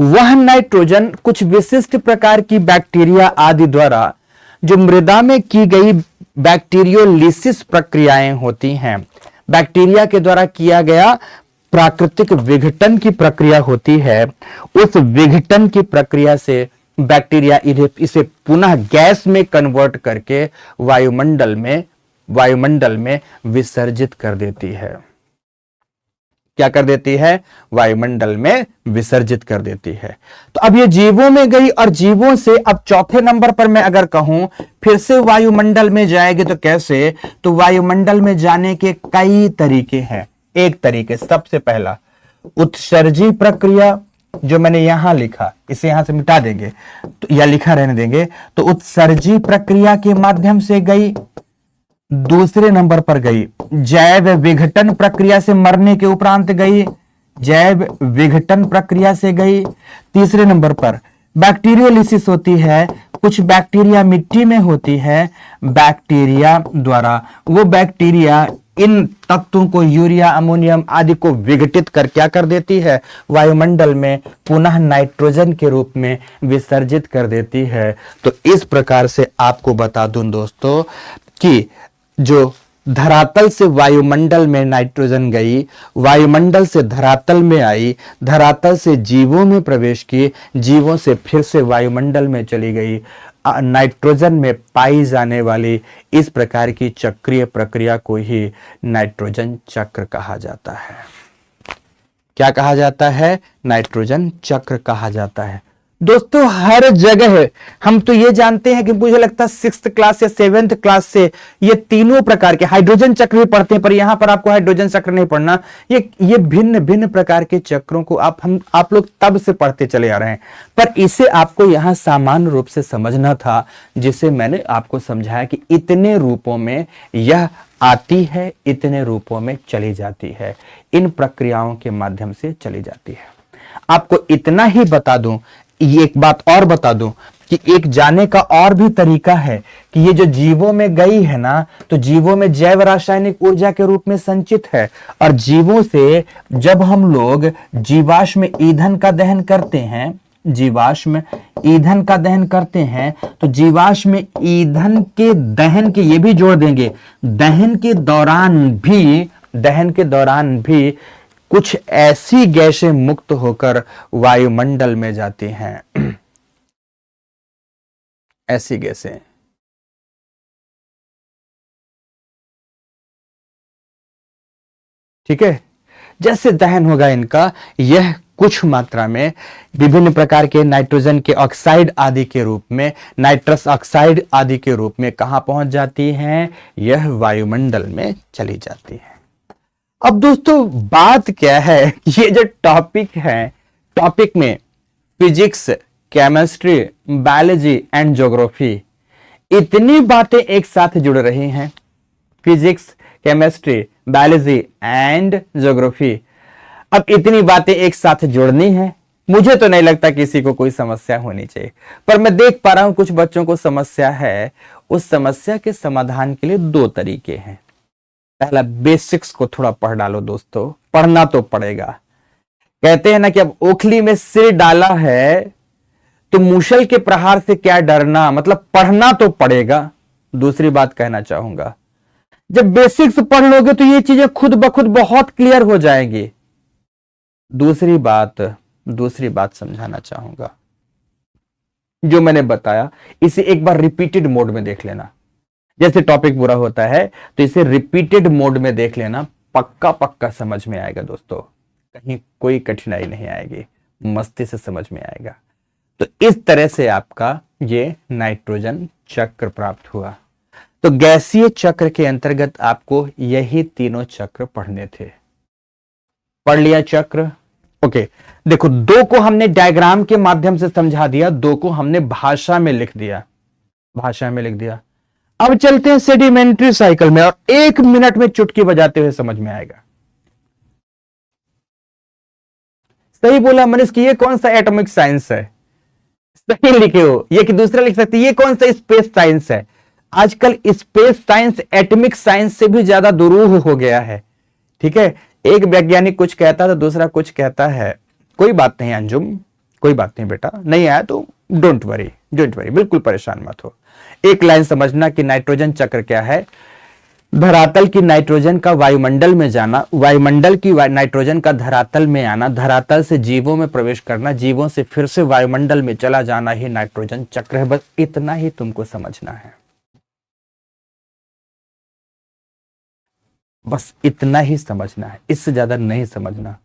वह नाइट्रोजन कुछ विशिष्ट प्रकार की बैक्टीरिया आदि द्वारा, जो मृदा में की गई बैक्टीरियोलिसिस प्रक्रियाएं होती हैं, बैक्टीरिया के द्वारा किया गया प्राकृतिक विघटन की प्रक्रिया होती है, उस विघटन की प्रक्रिया से बैक्टीरिया इसे पुनः गैस में कन्वर्ट करके वायुमंडल में विसर्जित कर देती है। क्या कर देती है? वायुमंडल में विसर्जित कर देती है। तो अब ये जीवों में गई और जीवों से अब चौथे नंबर पर मैं अगर कहूं फिर से वायुमंडल में जाएगी तो कैसे? तो वायुमंडल में जाने के कई तरीके हैं। एक तरीके सबसे पहला उत्सर्जी प्रक्रिया, जो मैंने यहां लिखा, इसे यहां से मिटा देंगे तो या लिखा रहने देंगे। तो उत्सर्जी प्रक्रिया के माध्यम से गई। दूसरे नंबर पर गई जैव विघटन प्रक्रिया से मरने के उपरांत गई, जैव विघटन प्रक्रिया से गई। तीसरे नंबर पर बैक्टीरियोलिसिस होती है, कुछ बैक्टीरिया मिट्टी में होती है, बैक्टीरिया द्वारा वो बैक्टीरिया इन तत्वों को यूरिया अमोनियम आदि को विघटित कर क्या कर देती है? वायुमंडल में पुनः नाइट्रोजन के रूप में विसर्जित कर देती है। तो इस प्रकार से आपको बता दूं दोस्तों कि जो धरातल से वायुमंडल में नाइट्रोजन गई, वायुमंडल से धरातल में आई, धरातल से जीवों में प्रवेश की, जीवों से फिर से वायुमंडल में चली गई, नाइट्रोजन में पाई जाने वाली इस प्रकार की चक्रीय प्रक्रिया को ही नाइट्रोजन चक्र कहा जाता है। क्या कहा जाता है? नाइट्रोजन चक्र कहा जाता है। दोस्तों हर जगह हम तो ये जानते हैं कि मुझे लगता है 6th क्लास या 7th क्लास से ये तीनों प्रकार के हाइड्रोजन चक्र भी पढ़ते हैं, पर यहां पर आपको हाइड्रोजन चक्र नहीं पढ़ना। ये भिन्न भिन्न प्रकार के चक्रों को आप लोग तब से पढ़ते चले आ रहे हैं, पर इसे आपको यहां सामान्य रूप से समझना था, जिसे मैंने आपको समझाया कि इतने रूपों में यह आती है, इतने रूपों में चली जाती है, इन प्रक्रियाओं के माध्यम से चली जाती है। आपको इतना ही बता दूं, ये एक बात और बता दूं कि एक जाने का और भी तरीका है कि ये जो जीवों में गई है ना, तो जीवों में जैव रासायनिक ऊर्जा के रूप में संचित है, और जीवों से जब हम लोग जीवाश्म ईंधन का दहन करते हैं, जीवाश्म ईंधन का दहन करते हैं, तो जीवाश्म ईंधन के दहन के ये भी जोड़ देंगे, दहन के दौरान भी कुछ ऐसी गैसें मुक्त होकर वायुमंडल में जाती हैं। ऐसी गैसें, ठीक है, जैसे दहन होगा इनका, यह कुछ मात्रा में विभिन्न प्रकार के नाइट्रोजन के ऑक्साइड आदि के रूप में, नाइट्रस ऑक्साइड आदि के रूप में कहां पहुंच जाती हैं? यह वायुमंडल में चली जाती है। अब दोस्तों बात क्या है, ये जो टॉपिक है, टॉपिक में physics, chemistry, biology and geography, इतनी बातें एक साथ जुड़ रही हैं। Physics, chemistry, biology and geography, अब इतनी बातें एक साथ जोड़नी है। मुझे तो नहीं लगता किसी को कोई समस्या होनी चाहिए, पर मैं देख पा रहा हूं कुछ बच्चों को समस्या है। उस समस्या के समाधान के लिए दो तरीके हैं। पहला, बेसिक्स को थोड़ा पढ़ डालो दोस्तों, पढ़ना तो पड़ेगा। कहते हैं ना कि अब ओखली में सिर डाला है तो मूसल के प्रहार से क्या डरना, मतलब पढ़ना तो पड़ेगा। दूसरी बात कहना चाहूंगा, जब बेसिक्स पढ़ लोगे तो ये चीजें खुद ब खुद बहुत क्लियर हो जाएंगी। दूसरी बात समझाना चाहूंगा, जो मैंने बताया इसे एक बार रिपीटेड मोड में देख लेना। जैसे टॉपिक पूरा होता है तो इसे रिपीटेड मोड में देख लेना, पक्का समझ में आएगा दोस्तों, कहीं कोई कठिनाई नहीं आएगी, मस्ती से समझ में आएगा। तो इस तरह से आपका ये नाइट्रोजन चक्र प्राप्त हुआ। तो गैसीय चक्र के अंतर्गत आपको यही तीनों चक्र पढ़ने थे। पढ़ लिया चक्र? ओके, देखो, दो को हमने डायग्राम के माध्यम से समझा दिया, दो को हमने भाषा में लिख दिया। अब चलते हैं सेडिमेंट्री साइकिल में, और 1 मिनट में चुटकी बजाते हुए समझ में आएगा। सही बोला मनीष कि ये कौन सा एटॉमिक साइंस है? सही लिखे हो, ये कि दूसरा लिख सकते, ये कौन सा स्पेस साइंस है? आजकल स्पेस साइंस एटॉमिक साइंस से भी ज्यादा दुरूह हो गया है। ठीक है, एक वैज्ञानिक कुछ कहता है तो दूसरा कुछ कहता है। कोई बात नहीं अंजुम, कोई बात नहीं बेटा, नहीं आया तो डोंट वरी, बिल्कुल परेशान मत हो। एक लाइन समझना कि नाइट्रोजन चक्र क्या है। धरातल की नाइट्रोजन का वायुमंडल में जाना, वायुमंडल की नाइट्रोजन का धरातल में आना, धरातल से जीवों में प्रवेश करना, जीवों से फिर से वायुमंडल में चला जाना ही नाइट्रोजन चक्र है। बस इतना ही तुमको समझना है, बस इतना ही समझना है, इससे ज्यादा नहीं समझना।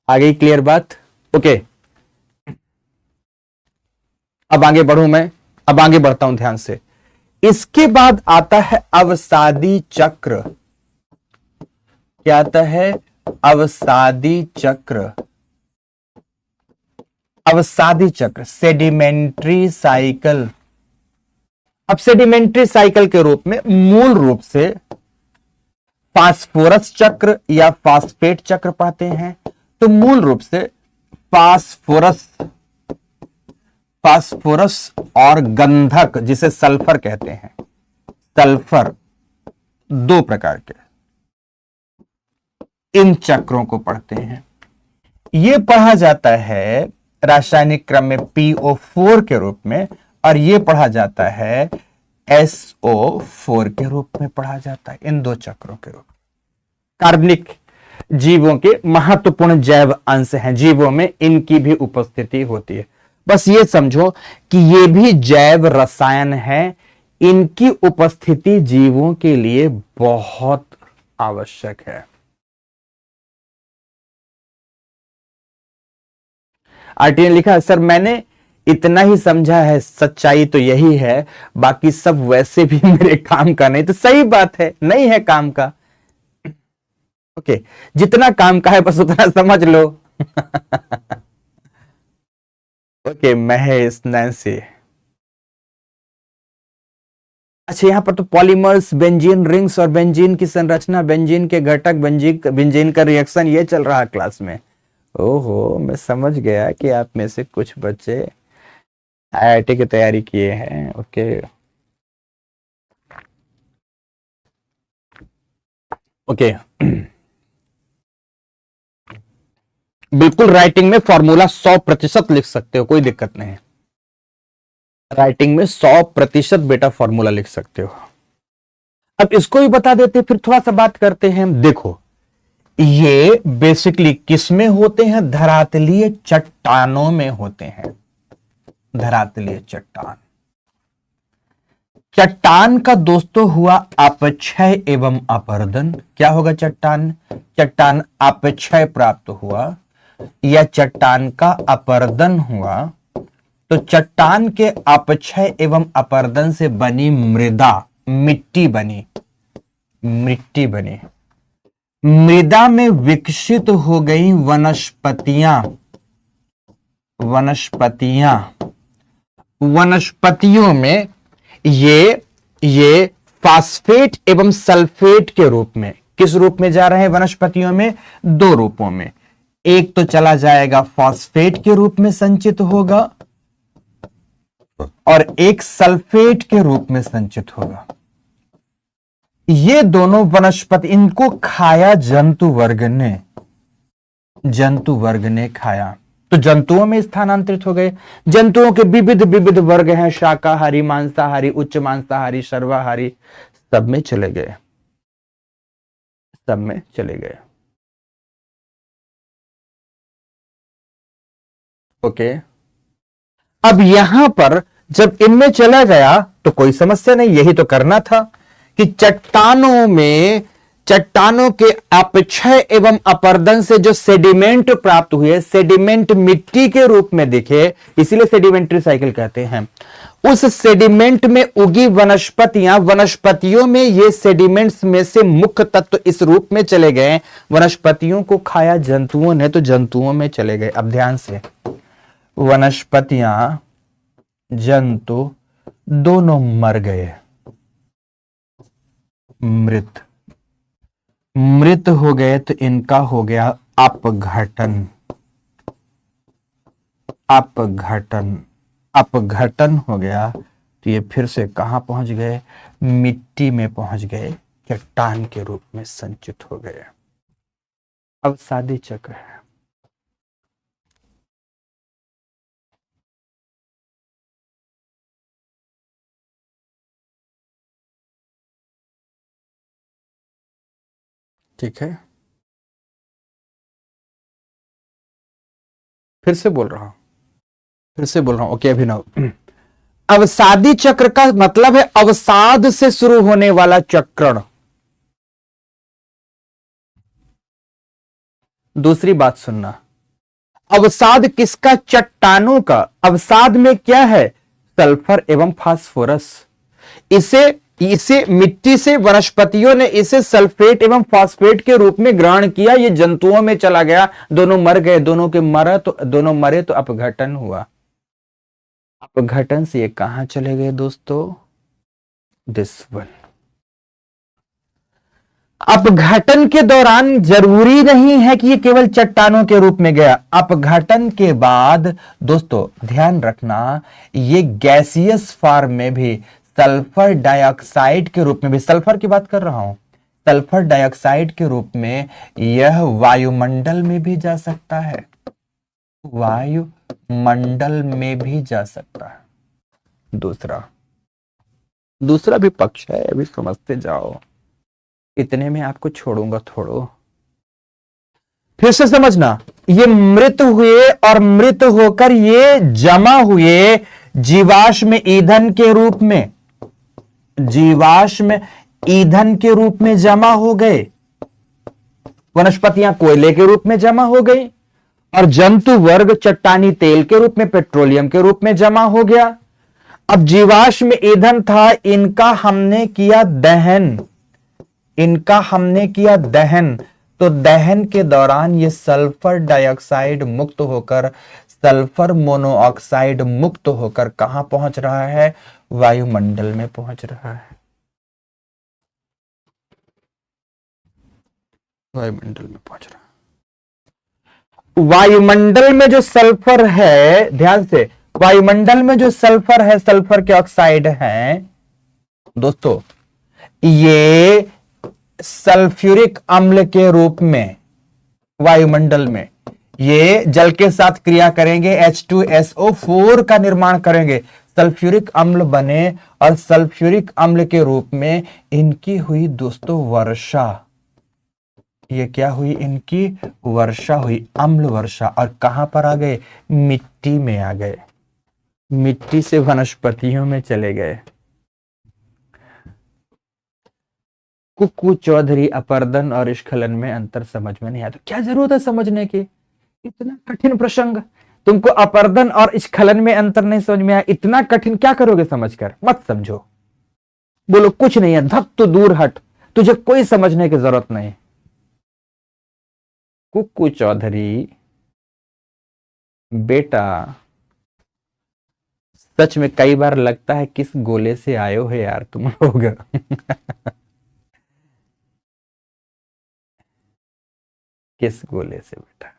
आगे क्लियर बात? ओके, अब आगे बढ़ूं मैं, अब आगे बढ़ता हूं ध्यान से। इसके बाद आता है अवसादी चक्र। क्या आता है? अवसादी चक्र। अवसादी चक्र, सेडिमेंट्री साइकिल। अब सेडिमेंट्री साइकिल के रूप में मूल रूप से फास्फोरस चक्र या फास्फेट चक्र पाते हैं। तो मूल रूप से फास्फोरस, फास्फोरस और गंधक जिसे सल्फर कहते हैं, सल्फर, दो प्रकार के इन चक्रों को पढ़ते हैं। यह पढ़ा जाता है रासायनिक क्रम में PO4 के रूप में, और यह पढ़ा जाता है SO4 के रूप में पढ़ा जाता है, इन दो चक्रों के रूप में। कार्बनिक जीवों के महत्वपूर्ण जैव अंश हैं, जीवों में इनकी भी उपस्थिति होती है। बस ये समझो कि ये भी जैव रसायन है, इनकी उपस्थिति जीवों के लिए बहुत आवश्यक है। आरटी ने लिखा, सर मैंने इतना ही समझा है, सच्चाई तो यही है, बाकी सब वैसे भी मेरे काम का नहीं। तो सही बात है, नहीं है काम का। ओके, जितना काम का है बस उतना समझ लो। Okay, Mahesh, Nancy. अच्छा, यहां पर तो पॉलीमर्स, बेंजीन रिंग्स और बेंजीन की संरचना, बेंजीन के घटक, बेंजीन का रिएक्शन, ये चल रहा है क्लास में। ओहो, मैं समझ गया कि आप में से कुछ बच्चे IIT की तैयारी किए हैं। ओके ओके, बिल्कुल राइटिंग में फॉर्मूला 100% लिख सकते हो, कोई दिक्कत नहीं। राइटिंग में 100% बेटा फॉर्मूला लिख सकते हो। अब इसको भी बता देते, फिर थोड़ा सा बात करते हैं। देखो, ये बेसिकली किस में होते हैं? धरातलीय चट्टानों में होते हैं। धरातलीय चट्टान, चट्टान का दोस्तों हुआ अपक्षय एवं अपरदन। क्या होगा? चट्टान, चट्टान अपक्षय प्राप्त हुआ या चट्टान का अपरदन हुआ, तो चट्टान के अपक्षय एवं अपरदन से बनी मृदा, मिट्टी बनी, मिट्टी बनी, मृदा में विकसित हो गई वनस्पतियां, वनस्पतियां, वनस्पतियों में ये फास्फेट एवं सल्फेट के रूप में, किस रूप में जा रहे हैं वनस्पतियों में? दो रूपों में। एक तो चला जाएगा फास्फेट के रूप में संचित होगा, और एक सल्फेट के रूप में संचित होगा। ये दोनों वनस्पति, इनको खाया जंतु वर्ग ने, जंतु वर्ग ने खाया, तो जंतुओं में स्थानांतरित हो गए। जंतुओं के विविध विविध वर्ग हैं, शाकाहारी, मांसाहारी, उच्च मांसाहारी, सर्वाहारी, सब में चले गए, सब में चले गए। ओके, अब यहां पर जब इनमें चला गया तो कोई समस्या नहीं, यही तो करना था कि चट्टानों में, चट्टानों के अपक्षय एवं अपरदन से जो सेडिमेंट प्राप्त हुए, सेडिमेंट मिट्टी के रूप में दिखे, इसीलिए सेडिमेंट्री साइकिल कहते हैं। उस सेडिमेंट में उगी वनस्पतियां, वनस्पतियों में ये सेडिमेंट्स में से मुख्य तत्व इस रूप में चले गए। वनस्पतियों को खाया जंतुओं ने, तो जंतुओं में चले गए। अब ध्यान से, वनस्पतियां, जंतु दोनों मर गए, मृत, मृत हो गए, तो इनका हो गया अपघटन, अपघटन, अपघटन हो गया, तो ये फिर से कहां पहुंच गए? मिट्टी में पहुंच गए, चट्टान के रूप में संचित हो गए। अवसादी चक्र है। ठीक है, फिर से बोल रहा हूं, ओके अभिनव। अवसादी चक्र का मतलब है अवसाद से शुरू होने वाला चक्रण। दूसरी बात सुनना, अवसाद किसका? चट्टानों का। अवसाद में क्या है? सल्फर एवं फास्फोरस। इसे इसे मिट्टी से वनस्पतियों ने इसे सल्फेट एवं फास्फेट के रूप में ग्रहण किया, ये जंतुओं में चला गया, दोनों मर गए, दोनों मरे तो अपघटन हुआ। अपघटन से ये कहां चले गए दोस्तों? This one. अपघटन के दौरान जरूरी नहीं है कि ये केवल चट्टानों के रूप में गया। अपघटन के बाद दोस्तों ध्यान रखना, ये गैसियस फॉर्म में भी, सल्फर डाइऑक्साइड के रूप में भी, सल्फर की बात कर रहा हूं, सल्फर डाइऑक्साइड के रूप में यह वायुमंडल में भी जा सकता है, वायुमंडल में भी जा सकता है। दूसरा भी पक्ष है, अभी समझते जाओ, इतने में आपको छोड़ूंगा थोड़ो। फिर से समझना, ये मृत हुए और मृत होकर ये जमा हुए जीवाश्म ईंधन के रूप में, जीवाश्म ईंधन के रूप में जमा हो गए। वनस्पतियां कोयले के रूप में जमा हो गई और जंतु वर्ग चट्टानी तेल के रूप में, पेट्रोलियम के रूप में जमा हो गया। अब जीवाश्म ईंधन था, इनका हमने किया दहन, तो दहन के दौरान ये सल्फर डाइऑक्साइड मुक्त होकर, सल्फर मोनोऑक्साइड मुक्त होकर कहां पहुंच रहा है? वायुमंडल में पहुंच रहा है, वायुमंडल में पहुंच रहा है। वायुमंडल में जो सल्फर है, ध्यान से, वायुमंडल में जो सल्फर है, सल्फर के ऑक्साइड हैं दोस्तों, ये सल्फ्यूरिक अम्ल के रूप में वायुमंडल में ये जल के साथ क्रिया करेंगे, H2SO4 का निर्माण करेंगे, सल्फ्यूरिक अम्ल बने और सल्फ्यूरिक अम्ल के रूप में इनकी हुई दोस्तों वर्षा। ये क्या हुई? इनकी वर्षा हुई, अम्ल वर्षा। और कहां पर आ गए? मिट्टी में आ गए, मिट्टी से वनस्पतियों में चले गए। कुक्कू चौधरी, अपर्दन और स्खलन में अंतर समझ में नहीं आया तो क्या जरूरत है समझने की? इतना कठिन प्रसंग, तुमको अपर्दन और स्खलन में अंतर नहीं समझ में आया, इतना कठिन क्या करोगे समझकर? मत समझो, बोलो कुछ नहीं है, धक तो दूर हट, तुझे कोई समझने की जरूरत नहीं। कुक्कू चौधरी बेटा, सच में कई बार लगता है किस गोले से आए हो यार तुम लोग। किस गोले से बेटा?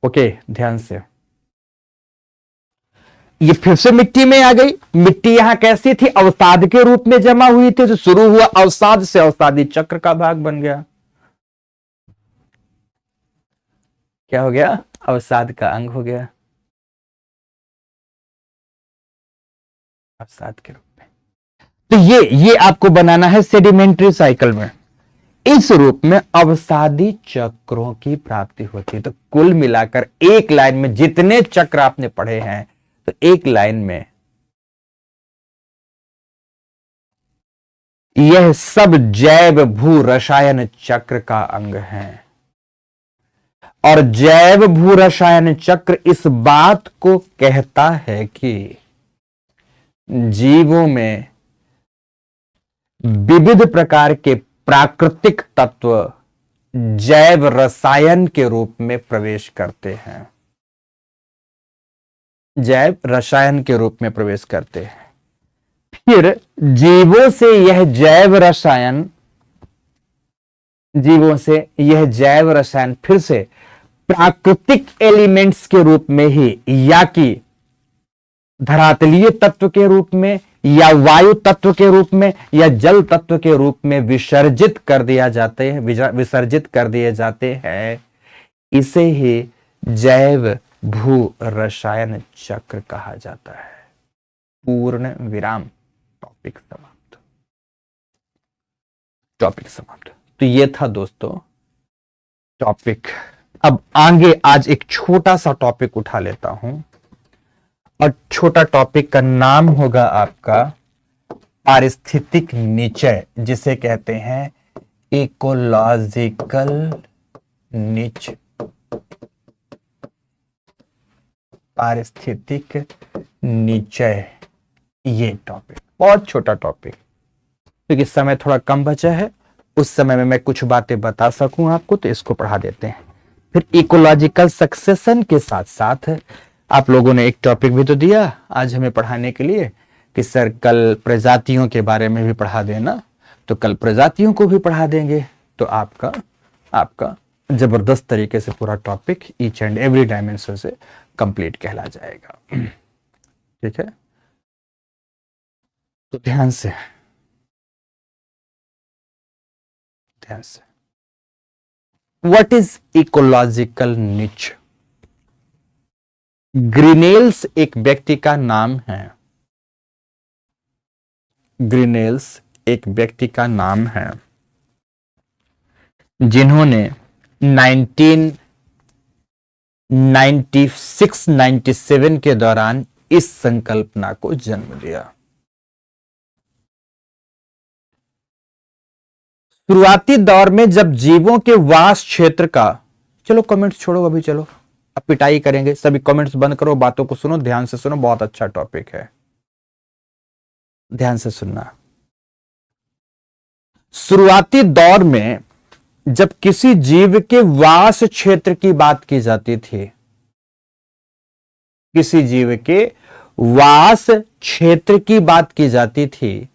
ओके ध्यान से, ये फिर से मिट्टी में आ गई। मिट्टी यहां कैसी थी? अवसाद के रूप में जमा हुई थी, तो शुरू हुआ अवसाद से, अवसादी चक्र का भाग बन गया। क्या हो गया? अवसाद का अंग हो गया, अवसाद के रूप में। तो ये आपको बनाना है सेडिमेंट्री साइकिल में। इस रूप में अवसादी चक्रों की प्राप्ति होती है। तो कुल मिलाकर एक लाइन में जितने चक्र आपने पढ़े हैं, तो एक लाइन में यह सब जैव भू रसायन चक्र का अंग है। और जैव भू रसायन चक्र इस बात को कहता है कि जीवों में विविध प्रकार के प्राकृतिक तत्व जैव रसायन के रूप में प्रवेश करते हैं, जैव रसायन के रूप में प्रवेश करते हैं। फिर जीवों से यह जैव रसायन फिर से प्राकृतिक एलिमेंट्स के रूप में ही, या कि धरातलीय तत्व के रूप में, या वायु तत्व के रूप में, या जल तत्व के रूप में विसर्जित कर दिए जाते हैं। इसे ही जैव भू रसायन चक्र कहा जाता है। पूर्ण विराम। टॉपिक समाप्त। टॉपिक समाप्त। तो ये था दोस्तों टॉपिक। अब आगे आज एक छोटा सा टॉपिक उठा लेता हूं, और छोटा टॉपिक का नाम होगा आपका पारिस्थितिक निचय, जिसे कहते हैं इकोलॉजिकल निच। पारिस्थितिक निचय, ये टॉपिक बहुत छोटा टॉपिक, क्योंकि समय थोड़ा कम बचा है, उस समय में मैं कुछ बातें बता सकूं आपको, तो इसको पढ़ा देते हैं। फिर इकोलॉजिकल सक्सेशन के साथ साथ आप लोगों ने एक टॉपिक भी तो दिया आज हमें पढ़ाने के लिए कि सर कल प्रजातियों के बारे में भी पढ़ा देना, तो कल प्रजातियों को भी पढ़ा देंगे। तो आपका जबरदस्त तरीके से पूरा topic each and every dimension से कंप्लीट कहला जाएगा। ठीक है, तो ध्यान से व्हाट इज इकोलॉजिकल निच। ग्रिनेल्स एक व्यक्ति का नाम है। ग्रिनेल्स एक व्यक्ति का नाम है जिन्होंने 1996-97 के दौरान इस संकल्पना को जन्म दिया। शुरुआती दौर में जब जीवों के वास क्षेत्र का, चलो कमेंट्स छोड़ो अभी, चलो अब पिटाई करेंगे, सभी कमेंट्स बंद करो, बातों को सुनो, ध्यान से सुनो, बहुत अच्छा टॉपिक है, ध्यान से सुनना। शुरुआती दौर में जब किसी जीव के वास क्षेत्र की बात की जाती थी, किसी जीव के वास क्षेत्र की बात की जाती थी,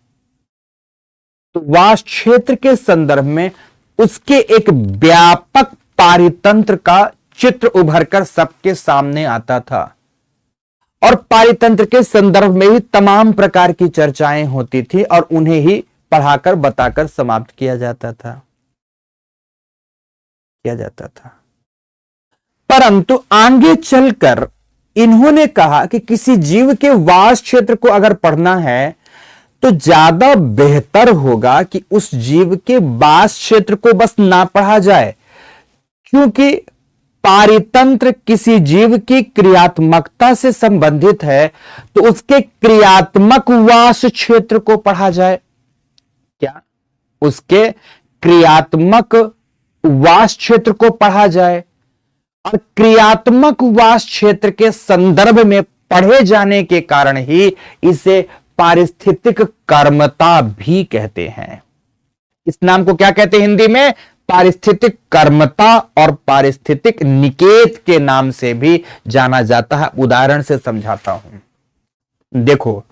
तो वास क्षेत्र के संदर्भ में उसके एक व्यापक पारितंत्र का चित्र उभरकर सबके सामने आता था, और पारितंत्र के संदर्भ में ही तमाम प्रकार की चर्चाएं होती थी, और उन्हें ही पढ़ाकर बताकर समाप्त किया जाता था। परंतु आगे चलकर इन्होंने कहा कि किसी जीव के वास क्षेत्र को अगर पढ़ना है तो ज्यादा बेहतर होगा कि उस जीव के वास क्षेत्र को बस ना पढ़ा जाए, क्योंकि पारितंत्र किसी जीव की क्रियात्मकता से संबंधित है, तो उसके क्रियात्मक वास क्षेत्र को पढ़ा जाए। क्या उसके क्रियात्मक वास क्षेत्र को पढ़ा जाए, और क्रियात्मक वास क्षेत्र के संदर्भ में पढ़े जाने के कारण ही इसे पारिस्थितिक कर्मता भी कहते हैं। इस नाम को क्या कहते हैं हिंदी में? पारिस्थितिक कर्मता और पारिस्थितिक निकेत के नाम से भी जाना जाता है। उदाहरण से समझाता हूं। देखो,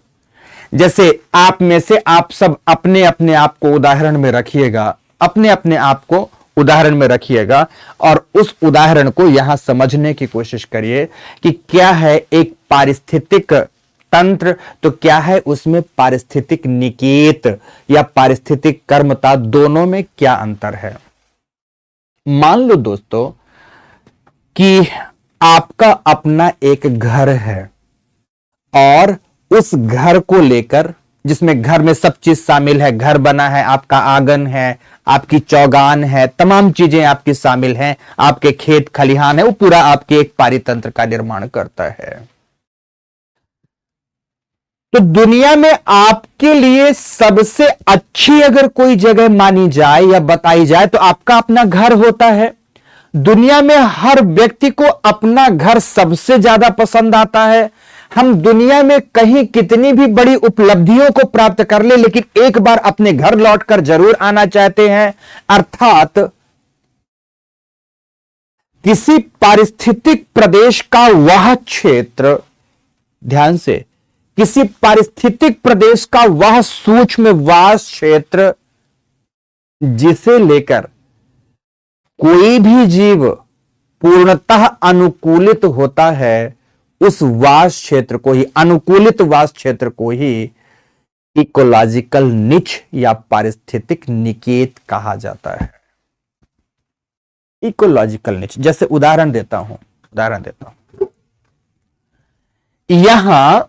जैसे आप में से आप सब अपने अपने आप को उदाहरण में रखिएगा, अपने अपने आप को उदाहरण में रखिएगा, और उस उदाहरण को यहां समझने की कोशिश करिए कि क्या है एक पारिस्थितिक तंत्र, तो क्या है उसमें पारिस्थितिक निकेत या पारिस्थितिक कर्मता, दोनों में क्या अंतर है। मान लो दोस्तों कि आपका अपना एक घर है, और उस घर को लेकर, जिसमें घर में सब चीज शामिल है, घर बना है, आपका आंगन है, आपकी चौगान है, तमाम चीजें आपकी शामिल हैं, आपके खेत खलिहान है, वो पूरा आपके एक पारितंत्र का निर्माण करता है। तो दुनिया में आपके लिए सबसे अच्छी अगर कोई जगह मानी जाए या बताई जाए तो आपका अपना घर होता है। दुनिया में हर व्यक्ति को अपना घर सबसे ज्यादा पसंद आता है। हम दुनिया में कहीं कितनी भी बड़ी उपलब्धियों को प्राप्त कर ले, लेकिन एक बार अपने घर लौटकर जरूर आना चाहते हैं। अर्थात किसी पारिस्थितिक प्रदेश का वह क्षेत्र, ध्यान से, किसी पारिस्थितिक प्रदेश का वह सूक्ष्म वास क्षेत्र जिसे लेकर कोई भी जीव पूर्णतः अनुकूलित होता है, उस वास क्षेत्र को ही, अनुकूलित वास क्षेत्र को ही इकोलॉजिकल निच या पारिस्थितिक निकेत कहा जाता है। इकोलॉजिकल निच, जैसे उदाहरण देता हूं, यहां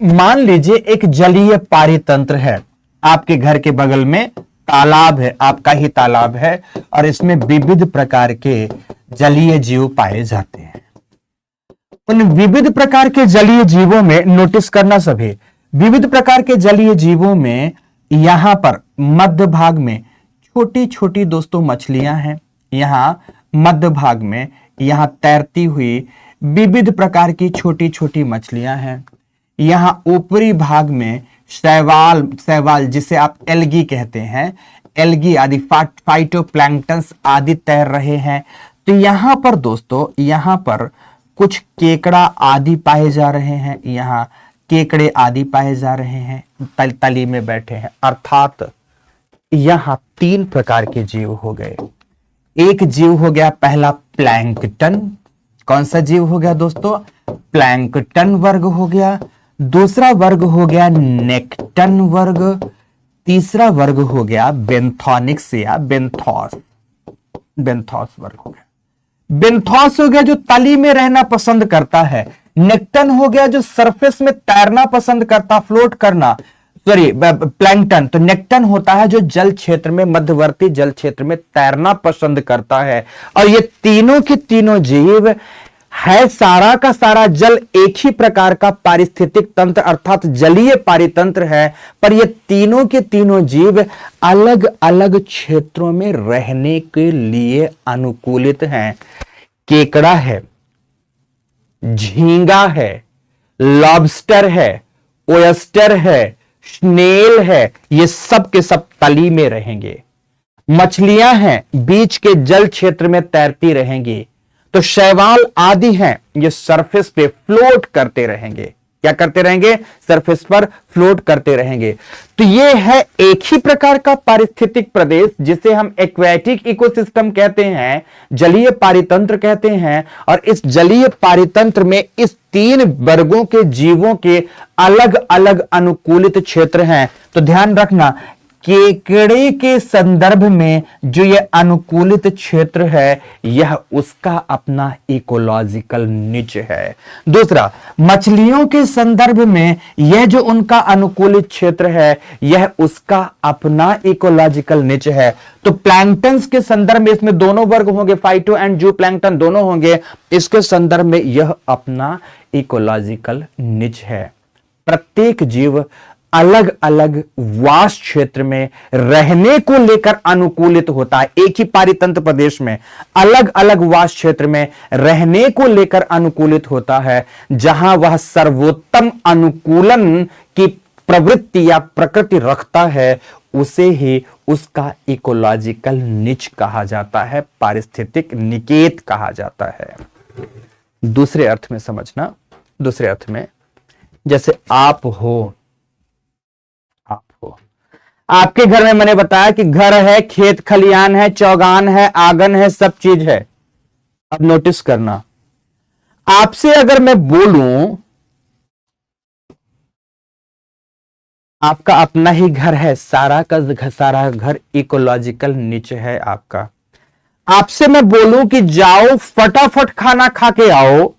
मान लीजिए एक जलीय पारितंत्र है, आपके घर के बगल में तालाब है, आपका ही तालाब है, और इसमें विविध प्रकार के जलीय जीव पाए जाते हैं। उन विविध प्रकार के जलीय जीवों में नोटिस करना सभी, विविध प्रकार के जलीय जीवों में यहां पर मध्य भाग में छोटी छोटी दोस्तों मछलियां हैं। यहां मध्य भाग में यहां तैरती हुई विविध प्रकार की छोटी छोटी मछलियां हैं। यहां ऊपरी भाग में शैवाल जिसे आप एल्गी कहते हैं, एल्गी आदि फाइटोप्लैंक्टन्स आदि तैर रहे हैं। तो यहां पर दोस्तों, यहां पर कुछ केकड़ा आदि पाए जा रहे हैं, यहां केकड़े आदि पाए जा रहे हैं, तली में बैठे हैं। अर्थात यहां 3 प्रकार के जीव हो गए। एक जीव हो गया पहला प्लैंकटन, कौन सा जीव हो गया दोस्तों? प्लैंकटन वर्ग हो गया। दूसरा वर्ग हो गया नेक्टन वर्ग। तीसरा वर्ग हो गया बेंथोनिक्स या बेंथोस वर्ग हो गया। बेंथोस हो गया जो तली में रहना पसंद करता है। नेक्टन हो गया जो सरफेस में तैरना पसंद करता, फ्लोट करना। Sorry, plankton. तो नेक्टन होता है जो जल क्षेत्र में, मध्यवर्ती जल क्षेत्र में तैरना पसंद करता है। और ये तीनों के तीनों जीव है, सारा का सारा जल एक ही प्रकार का पारिस्थितिक तंत्र अर्थात जलीय पारितंत्र है, पर ये तीनों के तीनों जीव अलग अलग क्षेत्रों में रहने के लिए अनुकूलित हैं। केकड़ा है, झींगा है, लॉबस्टर है, ओयस्टर है, स्नेल है, ये सब के सब तली में रहेंगे। मछलियां हैं, बीच के जल क्षेत्र में तैरती रहेंगी। तो शैवाल आदि हैं, ये सरफेस पे फ्लोट करते रहेंगे। क्या करते रहेंगे? सरफेस पर फ्लोट करते रहेंगे। तो ये है एक ही प्रकार का पारिस्थितिक प्रदेश जिसे हम एक्वेटिक इकोसिस्टम कहते हैं, जलीय पारितंत्र कहते हैं। और इस जलीय पारितंत्र में इस 3 वर्गों के जीवों के अलग अलग अनुकूलित क्षेत्र हैं। तो ध्यान रखना, केकड़े के संदर्भ में जो यह अनुकूलित क्षेत्र है, यह उसका अपना इकोलॉजिकल निच है। दूसरा, मछलियों के संदर्भ में यह जो उनका अनुकूलित क्षेत्र है, यह उसका अपना इकोलॉजिकल निच है। तो प्लैंक्टन्स के संदर्भ में इसमें दोनों वर्ग होंगे, फाइटो एंड जू प्लैंक्टन दोनों होंगे। इसके संदर्भ में यह अपना इकोलॉजिकल निच है। प्रत्येक जीव अलग अलग वास क्षेत्र में रहने को लेकर अनुकूलित होता है। एक ही पारितंत्र प्रदेश में अलग अलग वास क्षेत्र में रहने को लेकर अनुकूलित होता है। जहां वह सर्वोत्तम अनुकूलन की प्रवृत्ति या प्रकृति रखता है, उसे ही उसका इकोलॉजिकल निच कहा जाता है, पारिस्थितिक निकेत कहा जाता है। दूसरे अर्थ में समझना, दूसरे अर्थ में जैसे आप हो, आपके घर में मैंने बताया कि घर है, खेत खलियान है, चौगान है, आंगन है, सब चीज है। अब नोटिस करना, आपसे अगर मैं बोलूं आपका अपना ही घर है, सारा का सारा घर इकोलॉजिकल निच है आपका। आपसे मैं बोलूं कि जाओ फटाफट खाना खा के आओ,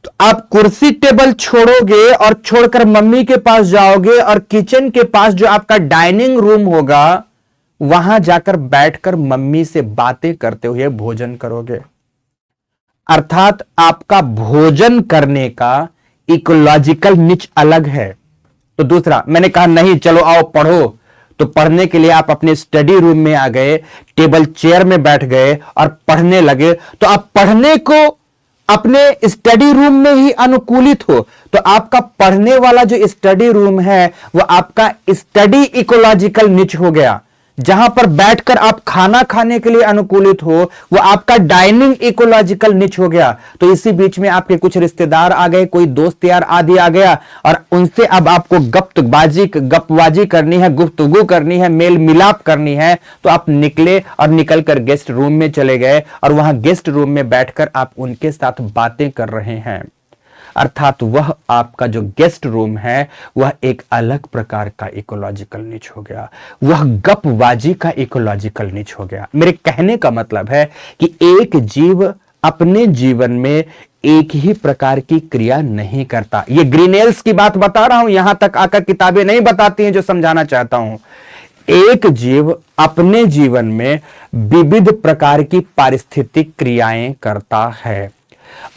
तो आप कुर्सी टेबल छोड़ोगे और छोड़कर मम्मी के पास जाओगे और किचन के पास जो आपका डाइनिंग रूम होगा, वहां जाकर बैठकर मम्मी से बातें करते हुए भोजन करोगे। अर्थात आपका भोजन करने का इकोलॉजिकल निच अलग है। तो दूसरा, मैंने कहा नहीं चलो आओ पढ़ो, तो पढ़ने के लिए आप अपने स्टडी रूम में आ गए, टेबल चेयर में बैठ गए और पढ़ने लगे। तो आप पढ़ने को अपने स्टडी रूम में ही अनुकूलित हो, तो आपका पढ़ने वाला जो स्टडी रूम है वो आपका स्टडी इकोलॉजिकल निच हो गया। जहां पर बैठकर आप खाना खाने के लिए अनुकूलित हो, वो आपका डाइनिंग इकोलॉजिकल निच हो गया। तो इसी बीच में आपके कुछ रिश्तेदार आ गए, कोई दोस्त यार आदि आ गया, और उनसे अब आपको गपबाजी करनी है, गुफ्तगू करनी है, मेल मिलाप करनी है। तो आप निकले और निकलकर गेस्ट रूम में चले गए और वहां गेस्ट रूम में बैठकर आप उनके साथ बातें कर रहे हैं। अर्थात वह आपका जो गेस्ट रूम है वह एक अलग प्रकार का इकोलॉजिकल निच हो गया, वह गपबाजी का इकोलॉजिकल निच हो गया। मेरे कहने का मतलब है कि एक जीव अपने जीवन में एक ही प्रकार की क्रिया नहीं करता। ये ग्रीनेल्स की बात बता रहा हूं, यहां तक आकर किताबें नहीं बताती हैं जो समझाना चाहता हूं। एक जीव अपने जीवन में विविध प्रकार की पारिस्थितिक क्रियाएं करता है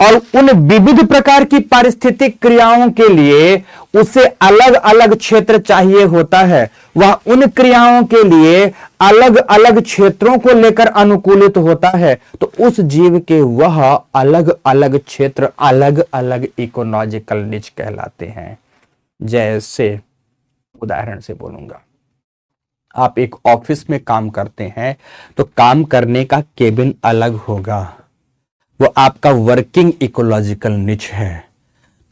और उन विविध प्रकार की पारिस्थितिक क्रियाओं के लिए उसे अलग अलग क्षेत्र चाहिए होता है। वह उन क्रियाओं के लिए अलग अलग क्षेत्रों को लेकर अनुकूलित होता है। तो उस जीव के वह अलग अलग क्षेत्र अलग अलग इकोलॉजिकल निच कहलाते हैं। जैसे उदाहरण से बोलूंगा, आप एक ऑफिस में काम करते हैं तो काम करने का केबिन अलग होगा, वो आपका वर्किंग इकोलॉजिकल निच है।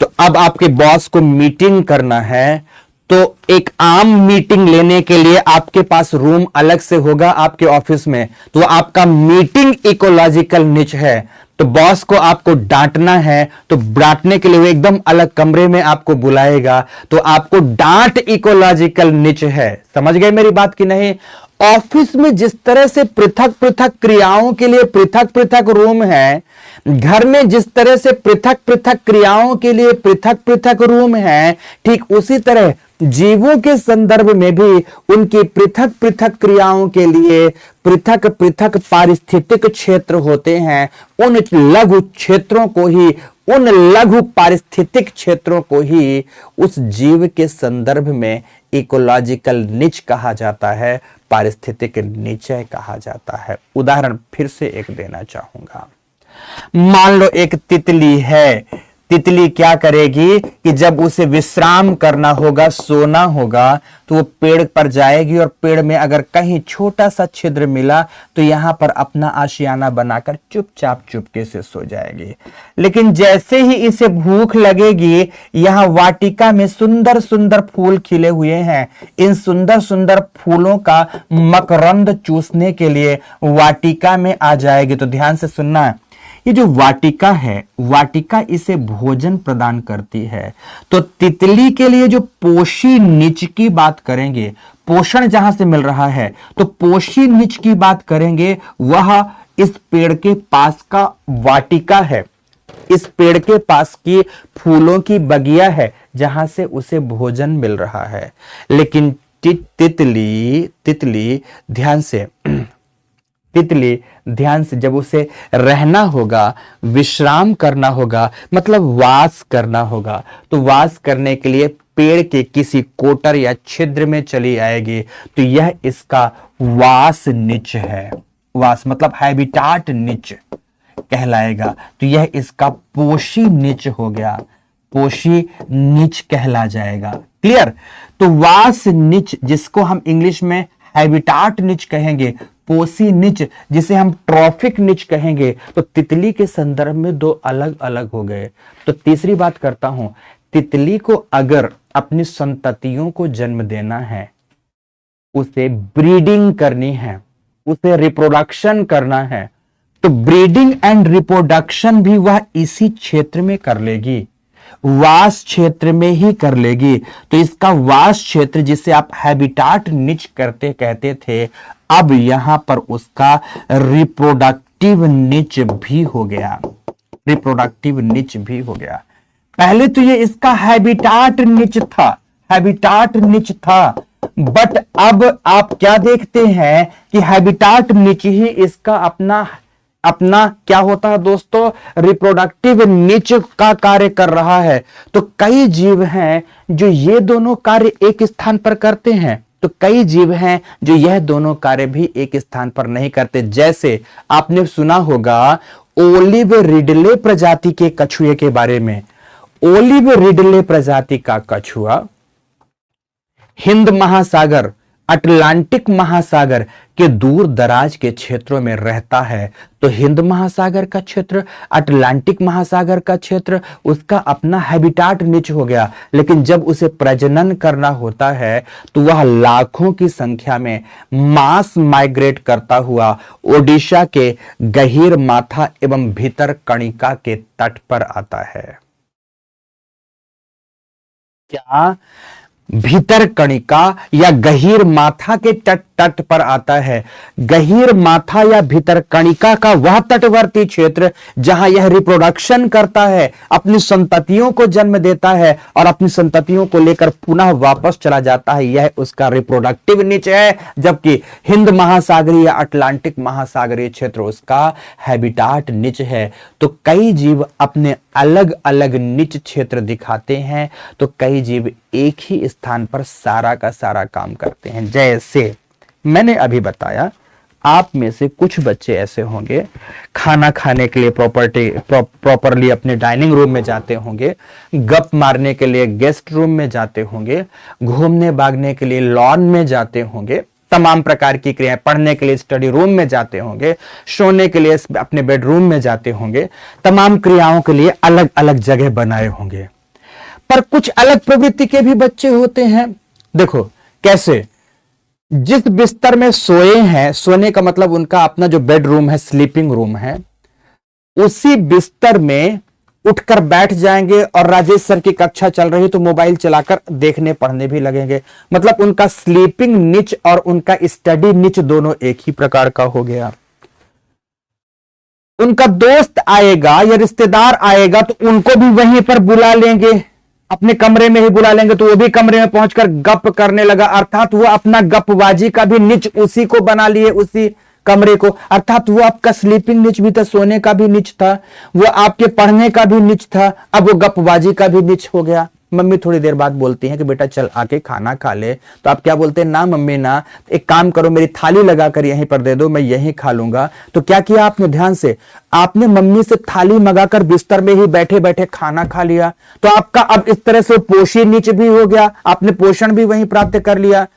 तो अब आपके बॉस को मीटिंग करना है तो एक आम मीटिंग लेने के लिए आपके पास रूम अलग से होगा आपके ऑफिस में, तो आपका मीटिंग इकोलॉजिकल निच है। तो बॉस को आपको डांटना है तो डांटने के लिए वो एकदम अलग कमरे में आपको बुलाएगा, तो आपको डांट इकोलॉजिकल निच है। समझ गए मेरी बात की नहीं? ऑफिस में जिस तरह से पृथक पृथक क्रियाओं के लिए पृथक पृथक रूम है, घर में जिस तरह से पृथक पृथक क्रियाओं के लिए पृथक पृथक रूम है, ठीक उसी तरह जीवों के संदर्भ में भी उनकी पृथक पृथक क्रियाओं के लिए पृथक पृथक पारिस्थितिक क्षेत्र होते हैं। उन लघु क्षेत्रों को ही, उन लघु पारिस्थितिक क्षेत्रों को ही उस जीव के संदर्भ में इकोलॉजिकल निच कहा जाता है, पारिस्थितिक निचय कहा जाता है। उदाहरण फिर से एक देना चाहूंगा। मान लो एक तितली है, तितली क्या करेगी कि जब उसे विश्राम करना होगा, सोना होगा, तो वो पेड़ पर जाएगी और पेड़ में अगर कहीं छोटा सा छिद्र मिला तो यहां पर अपना आशियाना बनाकर चुपचाप चुपके से सो जाएगी। लेकिन जैसे ही इसे भूख लगेगी, यहां वाटिका में सुंदर सुंदर फूल खिले हुए हैं, इन सुंदर सुंदर फूलों का मकरंद चूसने के लिए वाटिका में आ जाएगी। तो ध्यान से सुनना, ये जो वाटिका है, वाटिका इसे भोजन प्रदान करती है। तो तितली के लिए जो पोषी निच की बात करेंगे, पोषण जहां से मिल रहा है, तो पोषी निच की बात करेंगे, वह इस पेड़ के पास का वाटिका है, इस पेड़ के पास की फूलों की बगिया है जहां से उसे भोजन मिल रहा है। लेकिन तितली ध्यान से जब उसे रहना होगा, विश्राम करना होगा, मतलब वास करना होगा, तो वास करने के लिए पेड़ के किसी कोटर या छिद्र में चली आएगी। तो यह इसका वास निच है। वास मतलब हैबिटाट निच कहलाएगा। तो यह इसका पोषी निच हो गया, पोषी निच कहला जाएगा। क्लियर? तो वास निच जिसको हम इंग्लिश में हैबिटाट निच कहेंगे, पोषी निच जिसे हम ट्रॉफिक निच कहेंगे, तो तितली के संदर्भ में दो अलग अलग हो गए। तो तीसरी बात करता हूं, तितली को अगर अपनी संततियों को जन्म देना है, उसे ब्रीडिंग करनी है, उसे रिप्रोडक्शन करना है, तो ब्रीडिंग एंड रिप्रोडक्शन भी वह इसी क्षेत्र में कर लेगी, वास क्षेत्र में ही कर लेगी। तो इसका वास क्षेत्र जिसे आप हैबिटाट निच कहते थे, अब यहां पर उसका रिप्रोडक्टिव निच भी हो गया, रिप्रोडक्टिव निच भी हो गया। पहले तो ये इसका हैबिटाट निच था, हैबिटाट निच था, बट अब आप क्या देखते हैं कि हैबिटाट निच ही इसका अपना क्या होता है दोस्तों, रिप्रोडक्टिव निच का कार्य कर रहा है। तो कई जीव हैं जो ये दोनों कार्य एक स्थान पर करते हैं, तो कई जीव हैं जो यह दोनों कार्य भी एक स्थान पर नहीं करते। जैसे आपने सुना होगा ओलिव रिडले प्रजाति के कछुए के बारे में। ओलिव रिडले प्रजाति का कछुआ हिंद महासागर, अटलांटिक महासागर के दूर दराज के क्षेत्रों में रहता है। तो हिंद महासागर का क्षेत्र, अटलांटिक महासागर का क्षेत्र, उसका अपना हैबिटाट निच हो गया। लेकिन जब उसे प्रजनन करना होता है तो वह लाखों की संख्या में मास माइग्रेट करता हुआ ओडिशा के गहीर माथा एवं भीतर कणिका के तट पर आता है। क्या भीतर कणिका या गहीर माथा के तट तट पर आता है। गहीर माथा या भीतर कणिका का वह तटवर्ती क्षेत्र जहां यह रिप्रोडक्शन करता है, अपनी संततियों को जन्म देता है और अपनी संततियों को लेकर पुनः वापस चला जाता है, यह उसका रिप्रोडक्टिव निच है। जबकि हिंद महासागरीय या अटलांटिक महासागरीय क्षेत्र उसका हैबिटाट निच है। तो कई जीव अपने अलग अलग निच क्षेत्र दिखाते हैं, तो कई जीव एक ही स्थान पर सारा का सारा काम करते हैं। जैसे मैंने अभी बताया, आप में से कुछ बच्चे ऐसे होंगे खाना खाने के लिए प्रॉपरली अपने डाइनिंग रूम में जाते होंगे, गप मारने के लिए गेस्ट रूम में जाते होंगे, घूमने भागने के लिए लॉन में जाते होंगे, तमाम प्रकार की क्रियाएं, पढ़ने के लिए स्टडी रूम में जाते होंगे, सोने के लिए अपने बेडरूम में जाते होंगे, तमाम क्रियाओं के लिए अलग अलग जगह बनाए होंगे। पर कुछ अलग प्रवृत्ति के भी बच्चे होते हैं। देखो कैसे, जिस बिस्तर में सोए हैं, सोने का मतलब उनका अपना जो बेडरूम है, स्लीपिंग रूम है, उसी बिस्तर में उठकर बैठ जाएंगे और राजेश सर की कक्षा चल रही तो मोबाइल चलाकर देखने पढ़ने भी लगेंगे। मतलब उनका स्लीपिंग निच और उनका स्टडी निच दोनों एक ही प्रकार का हो गया। उनका दोस्त आएगा या रिश्तेदार आएगा तो उनको भी वहीं पर बुला लेंगे, अपने कमरे में ही बुला लेंगे, तो वो भी कमरे में पहुंचकर गप करने लगा। अर्थात वो अपना गपबाजी का भी निच उसी को बना लिए, उसी कमरे को। अर्थात वो आपका स्लीपिंग निच भी था, सोने का भी निच था, वो आपके पढ़ने का भी निच था, अब वो गपबाजी का भी निच हो गया। मम्मी थोड़ी देर बाद बोलती हैं कि बेटा चल आके खाना खा ले, तो आप क्या बोलते हैं, ना मम्मी ना, एक काम करो मेरी थाली लगाकर यहीं पर दे दो, मैं यहीं खा लूंगा। तो क्या किया आपने, ध्यान से आपने मम्मी से थाली मंगाकर बिस्तर में ही बैठे बैठे खाना खा लिया। तो आपका अब इस तरह से पोषी निच भी हो गया, आपने पोषण भी वहीं प्राप्त कर लिया।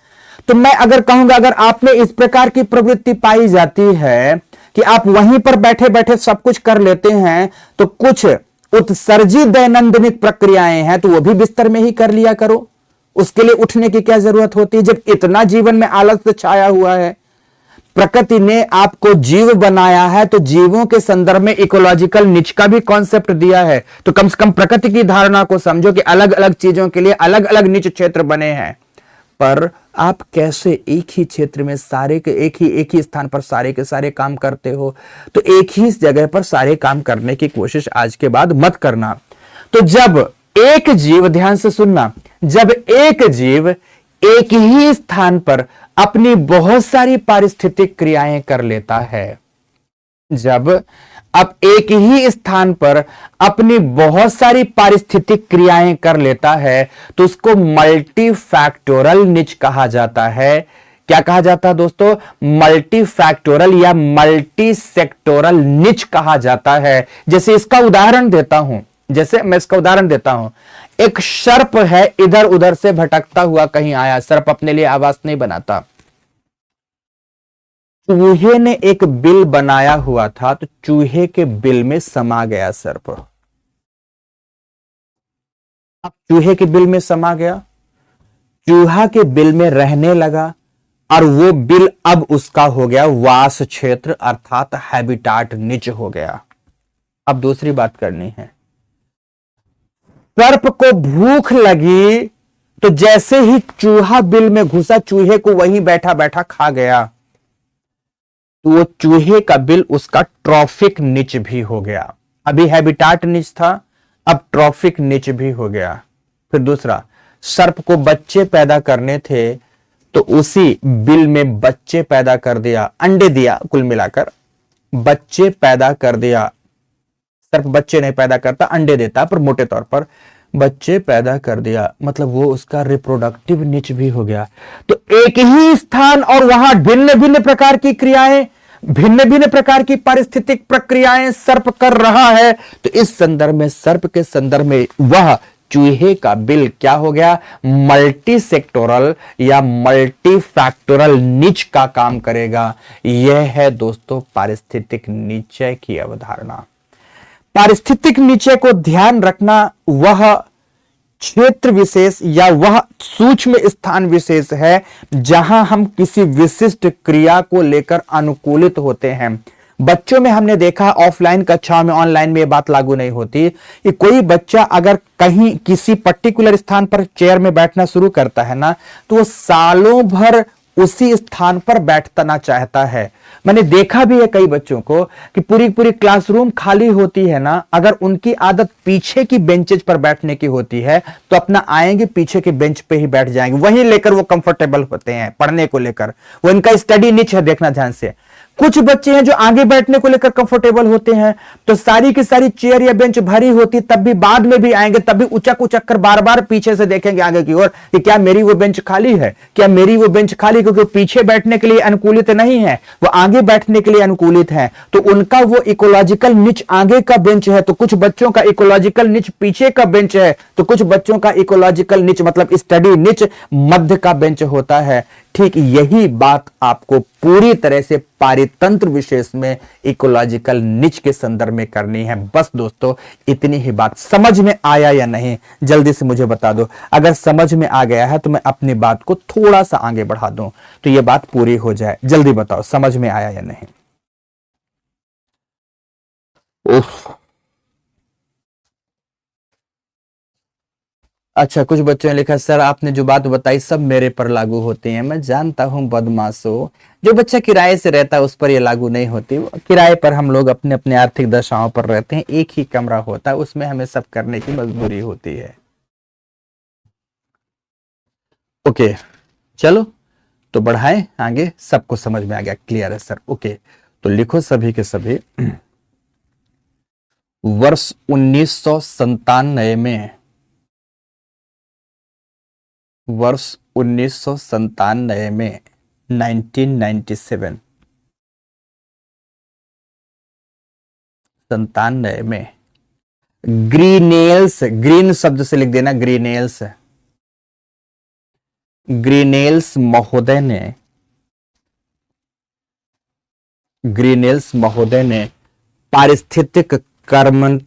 तो मैं अगर कहूंगा, अगर आप में इस प्रकार की प्रवृत्ति पाई जाती है कि आप वहीं पर बैठे बैठे सब कुछ कर लेते हैं, तो कुछ उत्सर्जी दैनंदिन प्रक्रियाएं हैं तो वो भी बिस्तर में ही कर लिया करो। उसके लिए उठने की क्या जरूरत होती है, जब इतना जीवन में आलस्य छाया हुआ है। प्रकृति ने आपको जीव बनाया है तो जीवों के संदर्भ में इकोलॉजिकल निच का भी कॉन्सेप्ट दिया है। तो कम से कम प्रकृति की धारणा को समझो कि अलग अलग चीजों के लिए अलग अलग निच क्षेत्र बने हैं। पर आप कैसे एक ही क्षेत्र में सारे के एक ही स्थान पर सारे के सारे काम करते हो। तो एक ही जगह पर सारे काम करने की कोशिश आज के बाद मत करना। तो जब एक जीव, ध्यान से सुनना, जब एक जीव एक ही स्थान पर अपनी बहुत सारी पारिस्थितिक क्रियाएं कर लेता है, जब अब एक ही स्थान पर अपनी बहुत सारी पारिस्थितिक क्रियाएं कर लेता है तो उसको मल्टीफैक्टोरल निच कहा जाता है। क्या कहा जाता है दोस्तों, मल्टीफैक्टोरल या मल्टी सेक्टोरल निच कहा जाता है। जैसे इसका उदाहरण देता हूं, एक सर्प है, इधर उधर से भटकता हुआ कहीं आया। सर्प अपने लिए आवास नहीं बनाता, चूहे ने एक बिल बनाया हुआ था तो चूहे के बिल में समा गया सर्प। अब चूहे के बिल में समा गया, चूहा के बिल में रहने लगा और वो बिल अब उसका हो गया वास क्षेत्र, अर्थात हैबिटाट निच हो गया। अब दूसरी बात करनी है, सर्प को भूख लगी तो जैसे ही चूहा बिल में घुसा, चूहे को वहीं बैठा बैठा खा गया। तो वो चूहे का बिल उसका ट्रॉफिक निच भी हो गया। अभी हैबिटाट निच था, अब ट्रॉफिक निच भी हो गया। फिर दूसरा, सर्प को बच्चे पैदा करने थे तो उसी बिल में बच्चे पैदा कर दिया, अंडे दिया, कुल मिलाकर बच्चे पैदा कर दिया। सर्प बच्चे नहीं पैदा करता, अंडे देता, पर मोटे तौर पर बच्चे पैदा कर दिया, मतलब वो उसका रिप्रोडक्टिव निच भी हो गया। तो एक ही स्थान और वहां भिन्न भिन्न प्रकार की क्रियाएं, भिन्न भिन्न प्रकार की पारिस्थितिक प्रक्रियाएं सर्प कर रहा है। तो इस संदर्भ में, सर्प के संदर्भ में, वह चूहे का बिल क्या हो गया, मल्टी सेक्टोरल या मल्टी फैक्टोरल निच का काम करेगा। यह है दोस्तों पारिस्थितिक निचय की अवधारणा। पारिस्थितिक निचय को ध्यान रखना, वह क्षेत्र विशेष या वह सूक्ष्म स्थान विशेष है जहां हम किसी विशिष्ट क्रिया को लेकर अनुकूलित होते हैं। बच्चों में हमने देखा, ऑफलाइन कक्षाओं में, ऑनलाइन में ये बात लागू नहीं होती, कि कोई बच्चा अगर कहीं किसी पर्टिकुलर स्थान पर चेयर में बैठना शुरू करता है ना, तो वो सालों भर उसी स्थान पर बैठना चाहता है। मैंने देखा भी है कई बच्चों को कि पूरी पूरी क्लासरूम खाली होती है ना, अगर उनकी आदत पीछे की बेंचेज पर बैठने की होती है तो अपना आएंगे पीछे के बेंच पे ही बैठ जाएंगे, वहीं लेकर वो कंफर्टेबल होते हैं पढ़ने को लेकर। वो इनका स्टडी निच है, देखना ध्यान से। कुछ बच्चे हैं जो आगे बैठने को लेकर कंफर्टेबल होते हैं, तो सारी की सारी चेयर या बेंच भरी होती, तब भी बाद में भी आएंगे, तब भी उचक उचक कर बार बार पीछे से देखेंगे आगे की ओर कि क्या मेरी वो बेंच खाली है, क्या मेरी वो बेंच खाली, क्योंकि पीछे बैठने के लिए अनुकूलित नहीं है, वो आगे बैठने के लिए अनुकूलित है। तो उनका वो इकोलॉजिकल निच आगे का बेंच है, तो कुछ बच्चों का इकोलॉजिकल निच पीछे का बेंच है, तो कुछ बच्चों का इकोलॉजिकल निच मतलब स्टडी निच मध्य का बेंच होता है। ठीक यही बात आपको पूरी तरह से पारितंत्र विशेष में इकोलॉजिकल निच के संदर्भ में करनी है। बस दोस्तों इतनी ही बात। समझ में आया या नहीं जल्दी से मुझे बता दो। अगर समझ में आ गया है तो मैं अपनी बात को थोड़ा सा आगे बढ़ा दूं तो यह बात पूरी हो जाए। जल्दी बताओ समझ में आया या नहीं। उफ। अच्छा, कुछ बच्चों ने लिखा सर आपने जो बात बताई सब मेरे पर लागू होती हैं। मैं जानता हूं बदमाशों, जो बच्चा किराए से रहता है उस पर ये लागू नहीं होती। किराए पर हम लोग अपने अपने आर्थिक दशाओं पर रहते हैं, एक ही कमरा होता है, उसमें हमें सब करने की मजबूरी होती है। ओके चलो तो बढ़ाएं आगे। सबको समझ में आ गया, क्लियर है सर। ओके तो लिखो सभी के सभी वर्ष 1997 में, वर्ष 1997 में 1997 97 में ग्रीनेल्स, ग्रीन शब्द से लिख देना ग्रीनेल्स, ग्रीनेल्स महोदय ने, ग्रीनेल्स महोदय ने पारिस्थितिक कर्म,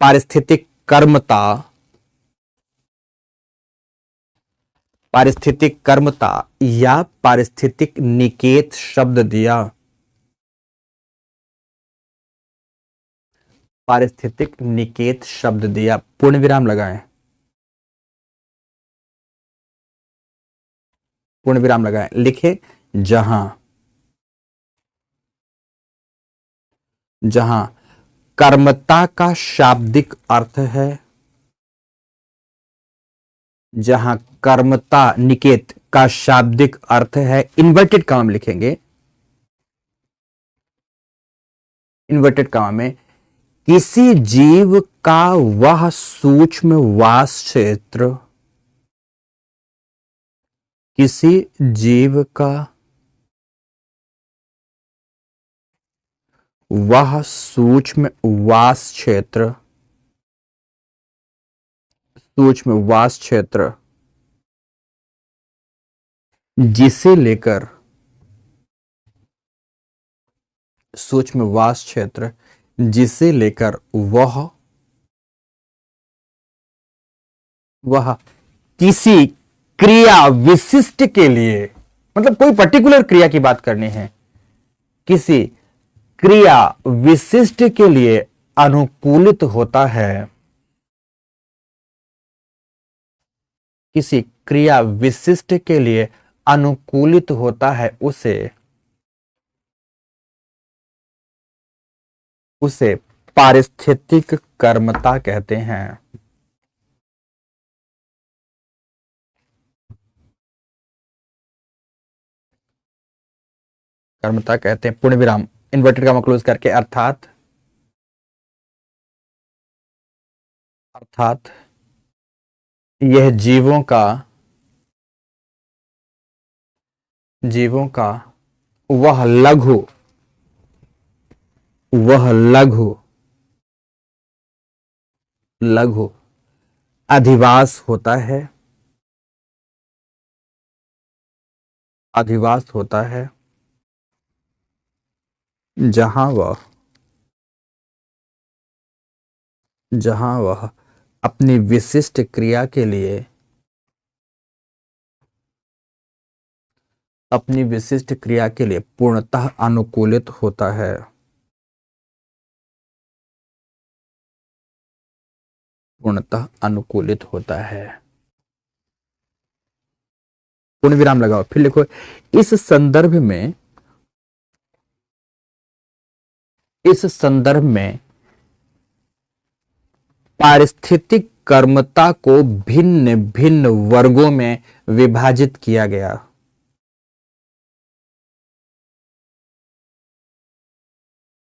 पारिस्थितिक कर्मता, पारिस्थितिक कर्मता या पारिस्थितिक निकेत शब्द दिया, पारिस्थितिक निकेत शब्द दिया, पूर्ण विराम लगाएं, पूर्ण विराम लगाएं, लिखे जहां, जहां कर्मता का शाब्दिक अर्थ है, जहां कर्मता निकेत का शाब्दिक अर्थ है, इन्वर्टेड कॉमा लिखेंगे, इन्वर्टेड कॉमा में किसी जीव का वह सूक्ष्म वास क्षेत्र, किसी जीव का वह सूक्ष्म वास क्षेत्र, सूक्ष्म वास क्षेत्र जिसे लेकर, सूक्ष्म वास क्षेत्र जिसे लेकर वह किसी क्रिया विशिष्ट के लिए, मतलब कोई पर्टिकुलर क्रिया की बात करनी है, किसी क्रिया विशिष्ट के लिए अनुकूलित होता है, किसी क्रिया विशिष्ट के लिए अनुकूलित होता है, उसे, उसे पारिस्थितिक कर्मता कहते हैं। कर्मता कहते हैं, पूर्ण विराम, इन्वर्टेड कॉमा क्लोज करके, अर्थात, अर्थात यह जीवों का, जीवों का वह लघु, वह लघु, लघु अधिवास होता है, अधिवास होता है जहां वह, जहां वह अपनी विशिष्ट क्रिया के लिए, अपनी विशिष्ट क्रिया के लिए पूर्णतः अनुकूलित होता है, पूर्णतः अनुकूलित होता है, पूर्ण विराम लगाओ, फिर लिखो इस संदर्भ में पारिस्थितिक कर्मता को भिन्न भिन्न वर्गों में विभाजित किया गया।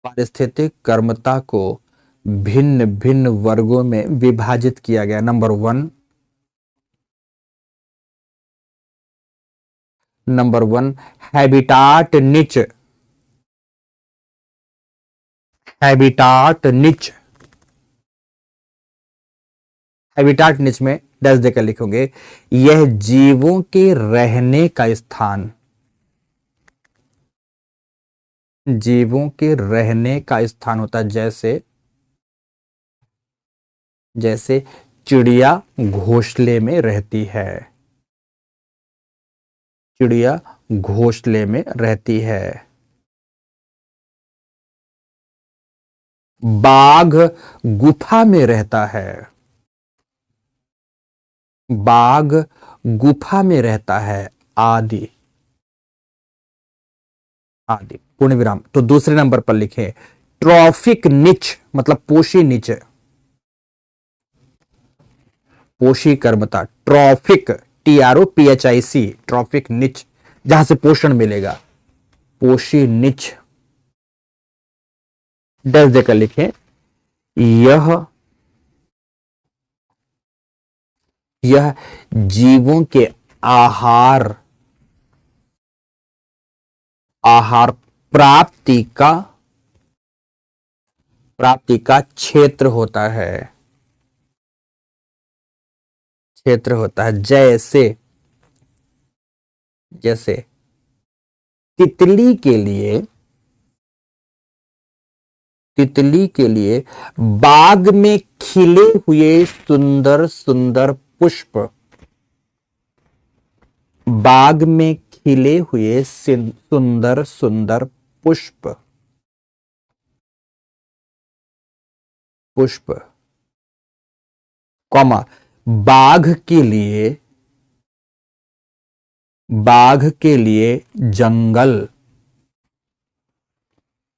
पारिस्थितिक कर्मता को भिन्न भिन्न वर्गों में विभाजित किया गया। नंबर 1 हैबिटाट निच। हैबिटाट निच में डैश देकर लिखोगे, यह जीवों के रहने का स्थान, जीवों के रहने का स्थान होता है। जैसे चिड़िया घोंसले में रहती है, चिड़िया घोंसले में रहती है। बाघ गुफा में रहता है, बाघ गुफा में रहता है, आदि आदि। पूर्ण विराम। तो दूसरे नंबर पर लिखे ट्रॉफिक निच, मतलब पोषी निच, पोषी कर्मता। ट्रॉफिक TROPHIC, ट्रॉफिक निच, जहां से पोषण मिलेगा, पोषी निच। डैश देकर लिखे, यह जीवों के आहार प्राप्ति का क्षेत्र होता है, जैसे तितली के लिए बाग में खिले हुए सुंदर सुंदर पुष्प, बाग में खिले हुए सुंदर सुंदर पुष्प, कॉमा, बाघ के लिए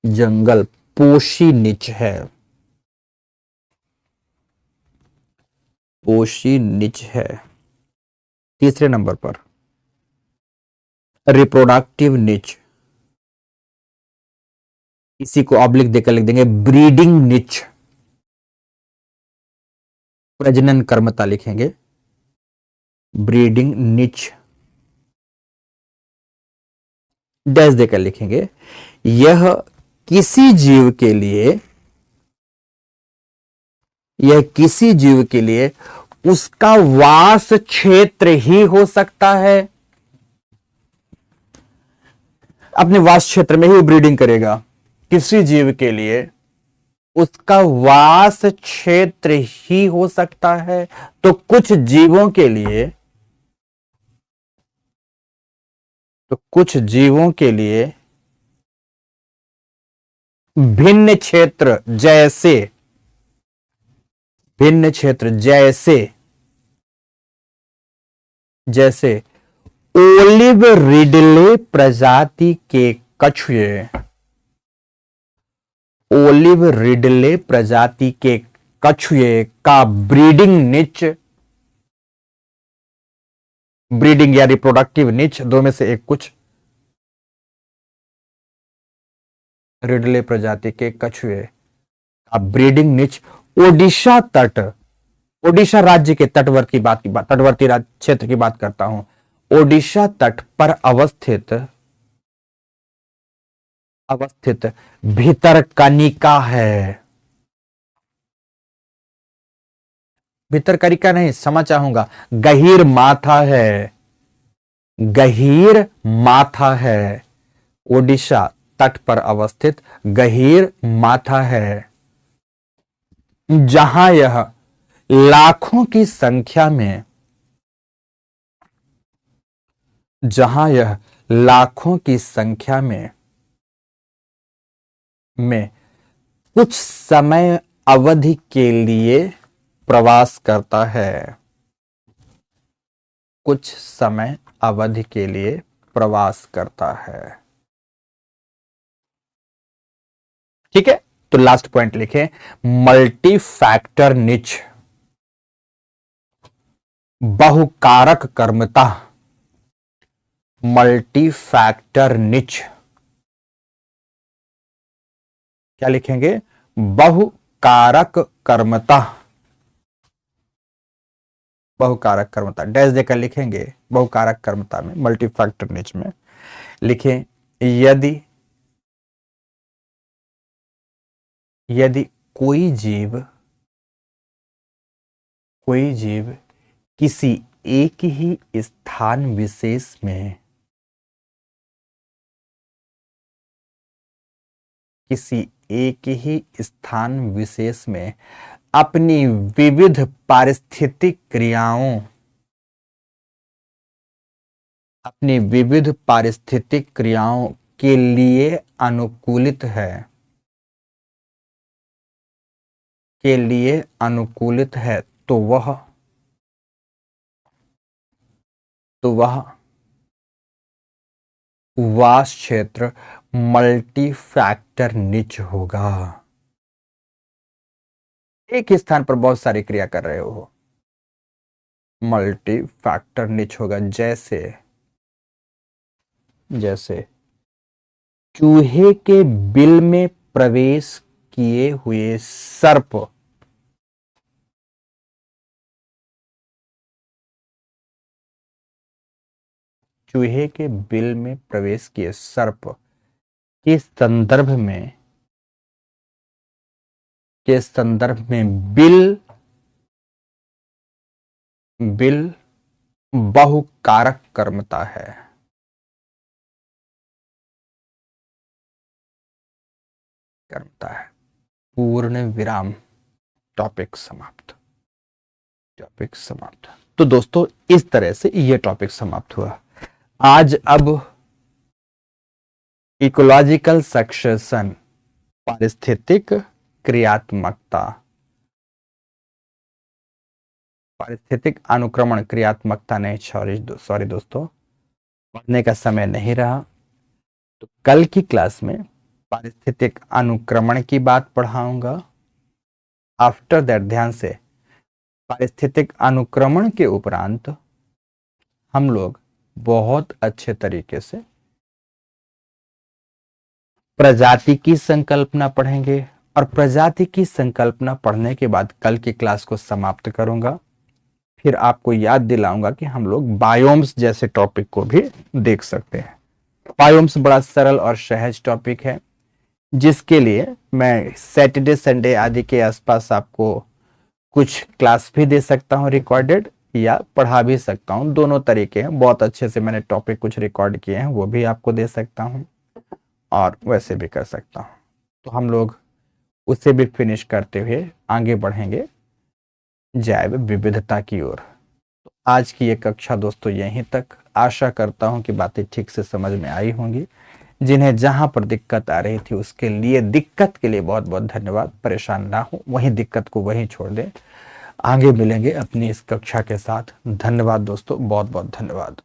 जंगल पोषी निच है, पोषी निच है। तीसरे नंबर पर रिप्रोडक्टिव निच, इसी को ऑब्लिक देकर लिख देंगे ब्रीडिंग निच, प्रजनन कर्मता लिखेंगे, ब्रीडिंग निच। डैश देकर लिखेंगे, यह किसी जीव के लिए उसका वास क्षेत्र ही हो सकता है, अपने वास क्षेत्र में ही वो ब्रीडिंग करेगा। किसी जीव के लिए उसका वास क्षेत्र ही हो सकता है, तो कुछ जीवों के लिए भिन्न क्षेत्र जैसे ओलिव रिडले प्रजाति के कछुए, ओलिव रिडले प्रजाति के कछुए का ब्रीडिंग या रिप्रोडक्टिव निच, दो में से एक कुछ, रिडले प्रजाति के कछुए का ब्रीडिंग निच ओडिशा राज्य के तटवर्ती राज्य क्षेत्र की बात करता हूं। ओडिशा तट पर अवस्थित भितरकनिका है, भितरकनिका नहीं, क्षमा चाहूंगा, गहीर माथा है, ओडिशा तट पर अवस्थित गहीर माथा है, जहां यह लाखों की संख्या में कुछ समय अवधि के लिए प्रवास करता है, कुछ समय अवधि के लिए प्रवास करता है। ठीक है, तो लास्ट पॉइंट लिखें, मल्टी फैक्टर निच बहुकारक कर्मता। मल्टी फैक्टर निच क्या लिखेंगे, बहुकारक कर्मता। बहुकारक कर्मता डैश देकर लिखेंगे। बहुकारक कर्मता में मल्टी फैक्टर निच में लिखें, यदि कोई जीव किसी एक ही स्थान विशेष में अपनी विविध पारिस्थितिक क्रियाओं के लिए अनुकूलित है तो वह वास क्षेत्र मल्टी फैक्टर निच होगा। एक ही स्थान पर बहुत सारी क्रिया कर रहे हो, मल्टी फैक्टर निच होगा। जैसे चूहे के बिल में प्रवेश किए हुए सर्प के संदर्भ में बिल बहुकारक कर्मता है। पूर्ण विराम। टॉपिक समाप्त। तो दोस्तों इस तरह से ये टॉपिक समाप्त हुआ। आज अब इकोलॉजिकल सक्सेशन, पारिस्थितिक अनुक्रमण क्रियात्मकता नहीं, सॉरी दोस्तों, पढ़ने का समय नहीं रहा। तो कल की क्लास में पारिस्थितिक अनुक्रमण की बात पढ़ाऊंगा। आफ्टर दैट ध्यान से, पारिस्थितिक अनुक्रमण के उपरांत हम लोग बहुत अच्छे तरीके से प्रजाति की संकल्पना पढ़ेंगे, और प्रजाति की संकल्पना पढ़ने के बाद कल की क्लास को समाप्त करूंगा। फिर आपको याद दिलाऊंगा कि हम लोग बायोम्स जैसे टॉपिक को भी देख सकते हैं। बायोम्स बड़ा सरल और सहज टॉपिक है, जिसके लिए मैं सैटरडे संडे आदि के आसपास आपको कुछ क्लास भी दे सकता हूं रिकॉर्डेड, या पढ़ा भी सकता हूं। दोनों तरीके हैं। बहुत अच्छे से मैंने टॉपिक कुछ रिकॉर्ड किए हैं, वो भी आपको दे सकता हूं, और वैसे भी कर सकता हूं। तो हम लोग उसे भी फिनिश करते हुए आगे बढ़ेंगे जैव विविधता की ओर। तो आज की ये कक्षा दोस्तों यहीं तक। आशा करता हूं कि बातें ठीक से समझ में आई होंगी। जिन्हें जहां पर दिक्कत आ रही थी उसके लिए, दिक्कत के लिए बहुत बहुत धन्यवाद। परेशान ना हो, वहीं दिक्कत को वहीं छोड़ दें। आगे मिलेंगे अपनी इस कक्षा के साथ। धन्यवाद दोस्तों, बहुत बहुत धन्यवाद।